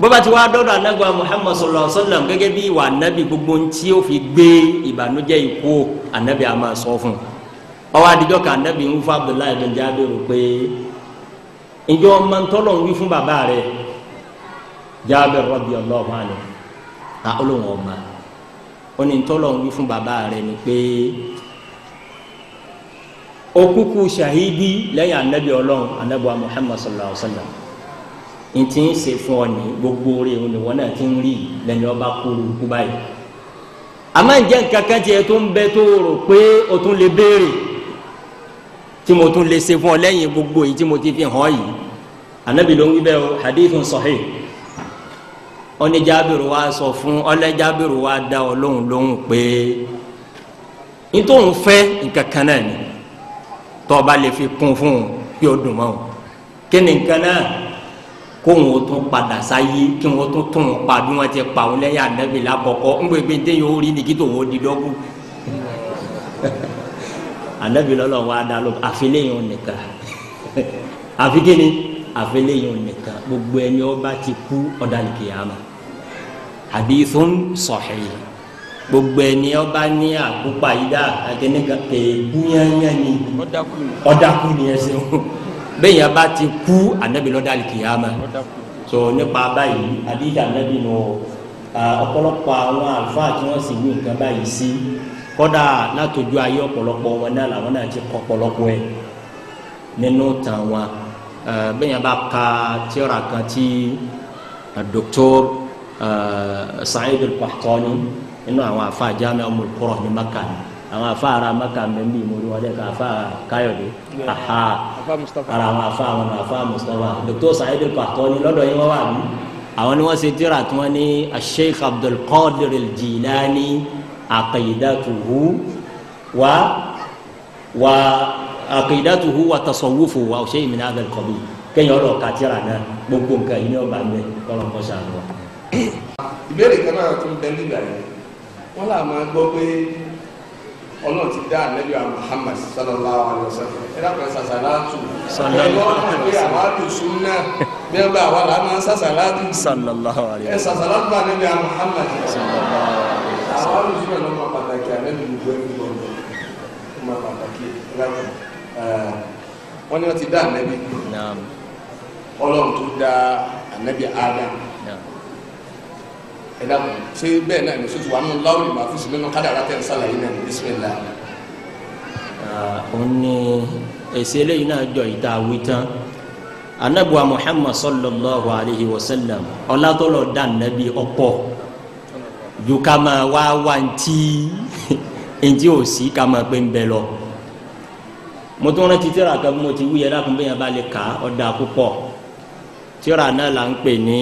Speaker 1: bọ́bá tí wàá dọ́dọ̀ Ànábì Muhammad sallallahu alaihi wasallam gẹ́gẹ́ bí ìwà Ànábì gbogbo tí ó fi gbé ìbànújẹ́ ikú Ànábì a máa sọ fún un ọwọ́ adijọ́ kan Ànábì ń fún Abdullahi bin Jábìrù pé ìjọ ọmọ ntọ́lọ̀ ń wí fún bàbá rẹ̀ Jábìr radiyallahu anhu olóhùn ọmọ ó ní ntọ́lọ̀ ń wí fún bàbá rẹ̀ ni pé òkúkú ṣahidi lẹ́yìn anabi Ọlọ́run anabi Muhammad sallallahu alaihi wa sallam n ti ń ṣe fún ọ ní gbogbo rẹ̀ òun ni wọ́n náà ti ń rí lẹ́ni ọba kúrú kú báyìí àmọ́ ǹjẹ́ nǹkan kan tiẹ̀ tó ń bẹ tó rò pé o tún lè béèrè tí mo tún lè ṣe fún ọ lẹ́yìn gbogbo yìí tí mo ti fi hàn yìí anabi ló ń wí bẹ́ẹ̀ o hadithun sahih ọni Jábìrù wa sọ fún ọlẹ́ Jábìrù wa dá ọ lóhùn pé nítorí fẹ́ nǹkan kan náà ni tọ́ba lè fi kún fún un kí o dùn mọ́ o kí ni nǹkan náà kó wọn tún padà sáyé kí wọn tún tún un pa bí wọn ti pa òun lẹ́yìn anabi lákọ̀ọ́kọ́ ń gbé dé yóò rí ni kí tó wọ́n di dọ́kú anabi lọ́lọ́ wa dá lọ àfiléyìn nìkan àfi kí ni àfiléyìn nìkan gbogbo ẹni ọba ti kú ọ̀dàlìkìyàmà hadithun sahih gbogbo ẹni ọba ní àkópa yìí dá akẹ́nìkan kéèkú yányán ni ọ̀dàkú ni ẹ ṣe wọn bẹ́ẹ̀ yẹn bá ti kú anabi lọ́dàlìkìyàmà so nípa báyìí hadith anabi nù ọ̀pọ̀lọpọ̀ àwọn àlùfáà tí wọ́n sì ní nǹkan báyìí sí kódà látọjú ayé ọ̀pọ̀lọpọ̀ wọn náà làwọn náà ti kọ́ ọ̀pọ̀lọpọ̀ ẹ̀ nínú tàn wọn bẹ́ẹ̀ yẹn bá ka tírà kan tí Dr. Sa'id al-Qahtani nínú àwọn afa Jami' Ummul Qura ní Maka ni àwọn afa ara Maka mẹ́mbí ìmọ̀lú wọn dẹ́ ka afa Káyọ̀dé ara àwọn afa Mustafa Dr. Sa'id al-Qahtani lọ́dọ̀ yẹn wọ́n wà ní àwọn ni wọ́n ṣe tírà tí wọ́n ní Sheikh Abdul Qadir al-Jilani aqidatuhu wa aqidatuhu wa tasawwufuhu wa shay'un min hadha al-qabil kẹ́yìn ọ̀rọ̀ kàtírà náà gbogbo nǹkan yìí ní ọba mẹ́ kọ́lọ̀ kọ́ sànù wa.
Speaker 4: ìbéèrè kan náà tún bẹ nígbà yẹn wọ́n là máa gbọ́ pé ọlọ́run ti dá ànábì Muhammad sallallahu alayhi wa sallam ẹ dákun sàṣàlátù sallallahu alayhi wa sallam àwọn àdùsùn náà bí wọ́n bá àwọn làwọn sàṣàlátù sallallahu alayhi wa sallam ẹ sàṣàlátù ànábì Muhammad sallallahu alayhi wa sallam àwọn àdùsùn náà lọ́mọ pàtàkì ànábì gbogbo ẹni gbogbo ọmọ pàtàkì wọ́n ní wọ́n ti dá ànábì ọlọ́run tó dá ànábì Adam ẹ dàpọ̀ ṣé bẹ́ẹ̀ náà ní sọ́tù wà nínú láwùrì máa fi sinmi nínú kádàrá tẹ̀ ń sàlàyé náà ní bísímìlá.
Speaker 1: òun ni èsì eléyìí náà jọ ìta wí tán anabuwa Muhammad sallallahu alayhi wa sallam ọlátọ́lọ̀ dá ànábì ọ̀pọ̀ ju ká máa wá ntí ò sí ká máa pé ń bẹ lọ mo tún rántí tíra kan mo ti wúyẹ lákùn bẹ́ẹ̀ yẹn bá lè kà ọ̀dà púpọ̀ tíra náà là ń pè ní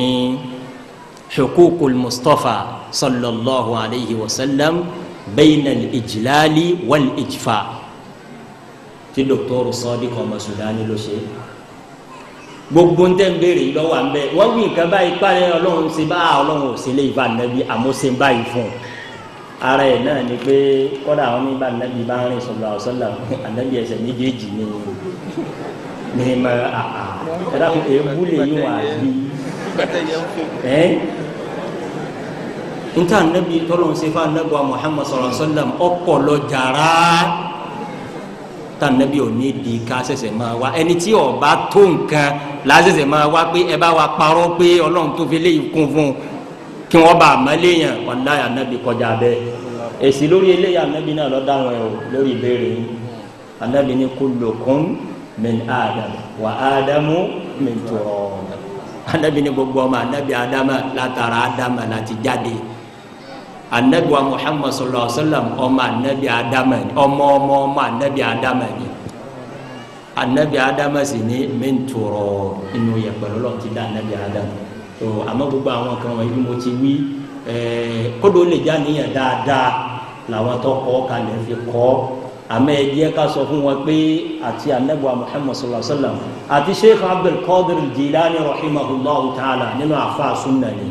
Speaker 1: huququl Mustafa sallallahu alayhi wa sallam bayna al-ijlali wal-ijfa tí Dr. Sadiq ọmọ Sudani ló ṣe gbogbo ń tẹ́ ń béèrè lọ́wọ́ à ń bẹ́ wọ́n wí nǹkan báyìí parí ọlọ́run ṣe bá ọlọ́run ò ṣe lè fa nàbí àmọ́ ṣe báyìí fún un ara ẹ̀ náà ni pé kọ́dà àwọn nígbà nàbí bá ń rìn sallallahu alaihi wasallam ànábì ẹsẹ̀ méjèèjì ní ma ẹ̀dá fún èébú lè yí wà bí níta nàbí tọ́lọ̀ ń ṣe fún ànábì wa Muhammad sallallahu alaihi wasallam ọkọ̀ lọ jàrá tá nàbí ò ní di ká ṣẹ̀ṣẹ̀ máa wá ẹni tí ó bá tó nǹkan láṣẹ̀ṣẹ̀ máa wá pé ẹ bá wa parọ́ pé ọlọ́run tó fi léyìí kún fún un kí wọ́n bá àmàléyàn wàláyà anabi kọjá bẹ́ẹ̀ èsì lórí eléyà anabi náà lọ́ọ́ dáhùn ẹ̀ o lórí ìbéèrè yìí anabi ní kullukum min Adam wa Adamu min turab anabi ní gbogbo ọmọ anabi Adama látara Adama láti jáde anabi wa Muhammad sallallahu alaihi wa sallam ọmọ anabi Adama ni ọmọ anabi Adama ni anabi Adama sì ní min turab inú yẹpẹrẹ lọ́ọ́ ti dá anabi Adama so àmọ́ gbogbo àwọn kan wọ̀nyí mo ti wí kódò lè já níyàn dáadáa làwọn tó kọ́ kalẹ̀ fi kọ́ àmọ́ ẹ jẹ́ ká sọ fún wọn pé àti anabuwa Muhammad sallallahu alaihi wa sallam àti Sheikh Abdul Qadir Jilani rahimahullahu ta'ala nínú àfa sunna ni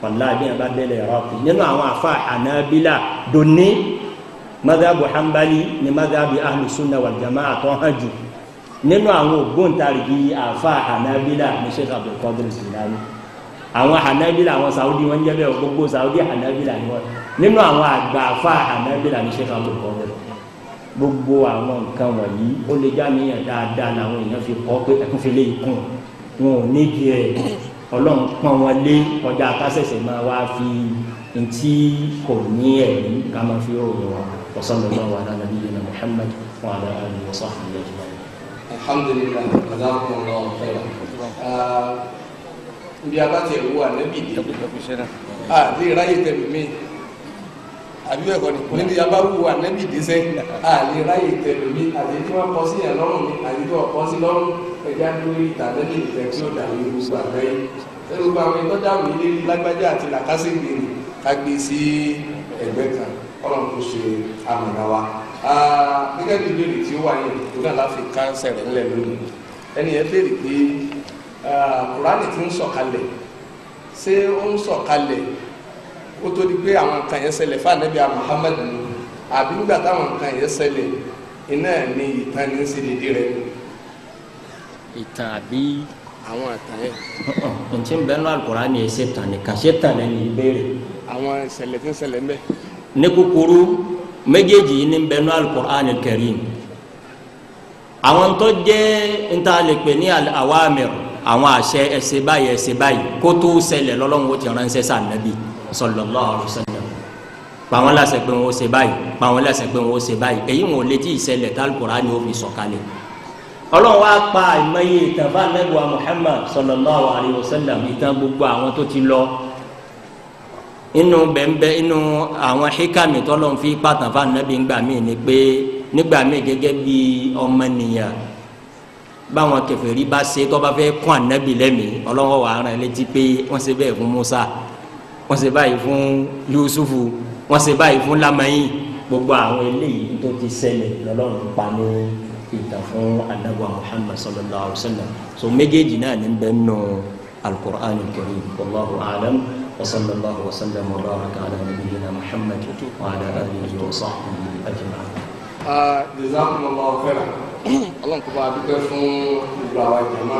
Speaker 1: wàllayi bí wọn bá délé Iraqi nínú àwọn àfa Hanabila doni madhabu Hanbali ni madhabu ahlu sunna wal jama'a tó hàn jù nínú àwọn ògbóǹtarìgì àfa Hanabila ni Sheikh Abdul Qadir Jilani àwọn Hanabila àwọn Saudi wọn jẹ bẹ́ẹ̀ gbogbo Saudi Hanabila ni wọn nínú àwọn àgbààfà Hanabila ní Sheikh Abdul Qadir gbogbo àwọn nǹkan wọ̀nyí ó lè já níyàn dáadáa làwọn èèyàn fi kọ́ pé ẹkún fi lè kún wọn ò nídìí ẹ Ọlọ́run pọ́n wọn lé ọjà kásẹ̀sẹ̀ máa wá fi ntí kò ní ẹ̀rí ká máa fi ròyìn wọn wa sallallahu ala nabiyyina Muhammad wa ala alihi wa sahbihi ajma'in.
Speaker 4: alhamdulillah jazakumullahu khairan ibi abáti ẹ̀wù ànẹ́bì dé àti ìráyè tẹ̀lé mi àbí bẹ́ẹ̀ kọ́ ni níbi abáwù ànẹ́bì dé sẹ́ àlè ìráyè tẹ̀lé mi àti tí wọ́n kọ́ sí yẹn lọ́rùn mi àti tí wọ́n kọ́ sí lọ́rùn ẹja lórí ìtànẹ́bì ìfẹ́ tí ó dà ní gbogbo àgbáyé ẹni gbogbo àwọn ìtọ́jà mi lé lágbájá àti làkásìgbè ni ká gbé sí ẹgbẹ́ kan ọlọ́run tó ṣe àmọ̀nà wa gẹ́gẹ́ bí ìbéèrè tí ó wà yẹn tó náà láfi káńsẹ̀ rẹ̀ ńlẹ̀ lónìí ẹni yẹn béèrè pé Kùránì tí ń sọ̀kalẹ̀ ṣé ó ń sọ̀kalẹ̀ ó tó di pé àwọn nǹkan yẹn ṣẹlẹ̀ fún Ànábì Muhammad ni àbí nígbà táwọn nǹkan yẹn ṣẹlẹ̀ iná ní ìtàn ní sí dédé rẹ̀.
Speaker 1: ìtàn àbí.
Speaker 4: àwọn ìtàn yẹn.
Speaker 1: ǹjẹ́ ń bẹ́ẹ̀ ní Al-Kùránì yẹn ṣe tàn nìkan ṣe tàn lẹ́nu ìbéèrè. àwọn
Speaker 4: ìṣẹ̀lẹ̀ tí ń ṣẹlẹ̀ ń bẹ.
Speaker 1: ní kúkúrú méjèèjì yìí ní ń bẹ́ẹ̀ ní Al-Kùránì Al-Karim àwọn tó jẹ́ ń ta lè pè ní al-awamir àwọn àṣẹ ẹsẹ̀ báyìí ẹsẹ̀ báyìí kó tó ṣẹlẹ̀ lọ́lọ́run ó ti ránṣẹ́ sí Ànábì sallallahu alaihi wasallam pa wọ́n láṣẹ pé wọ́n ó ṣe báyìí pa wọ́n láṣẹ pé wọ́n ó ṣe báyìí èyí wọn ò lè tí ì ṣẹlẹ̀ tá Al-Qur'ani ó fi sọ̀kalẹ̀ Ọlọ́run wá pa ìmọ̀ye ìtàn bá Ànábì wa Muhammad sallallahu alaihi wasallam ìtàn gbogbo àwọn tó ti lọ inú bẹ́ẹ̀ inú àwọn hikami tọ́lọ́run fi pàtàn fún Ànábì ńgbà míì ni pé nígbà míì gẹ́gẹ́ bí ọmọnìyàn báwọn kèfèrí bá ṣe tó bá fẹ́ kún Ànábì lẹ́mìí Ọlọ́run wà rán létí pé wọ́n ṣe bẹ́ẹ̀ fún Musa wọ́n ṣe báyìí fún Yusufu wọ́n ṣe báyìí fún Lamayin gbogbo àwọn eléyìí tó ti ṣẹlẹ̀ lọ́lọ́run pa ní ìtàn fún Ànábì Muhammad sallallahu alaihi wasallam so méjèèjì náà ní bẹ́ẹ̀ nù Al-Qur'an al-Karim wallahu a'lam wa sallallahu wa sallam wa baraka ala nabiyyina Muhammad wa ala alihi wa sahbihi ajma'in.
Speaker 4: Jazakumullahu khairan. Ọlọ́run kó bá a dúpẹ́ fún ìgbà wa jàmá.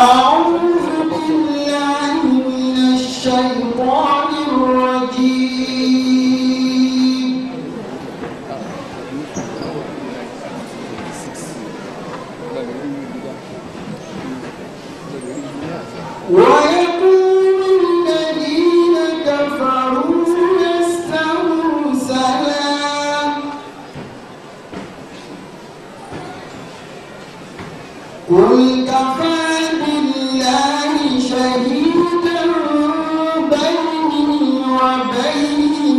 Speaker 5: A'udhu billahi minash shaytanir rajim. Wa yaqulu alladhina kafaru lasta mursala قل كفى بالله شهيدا بيني وبينكم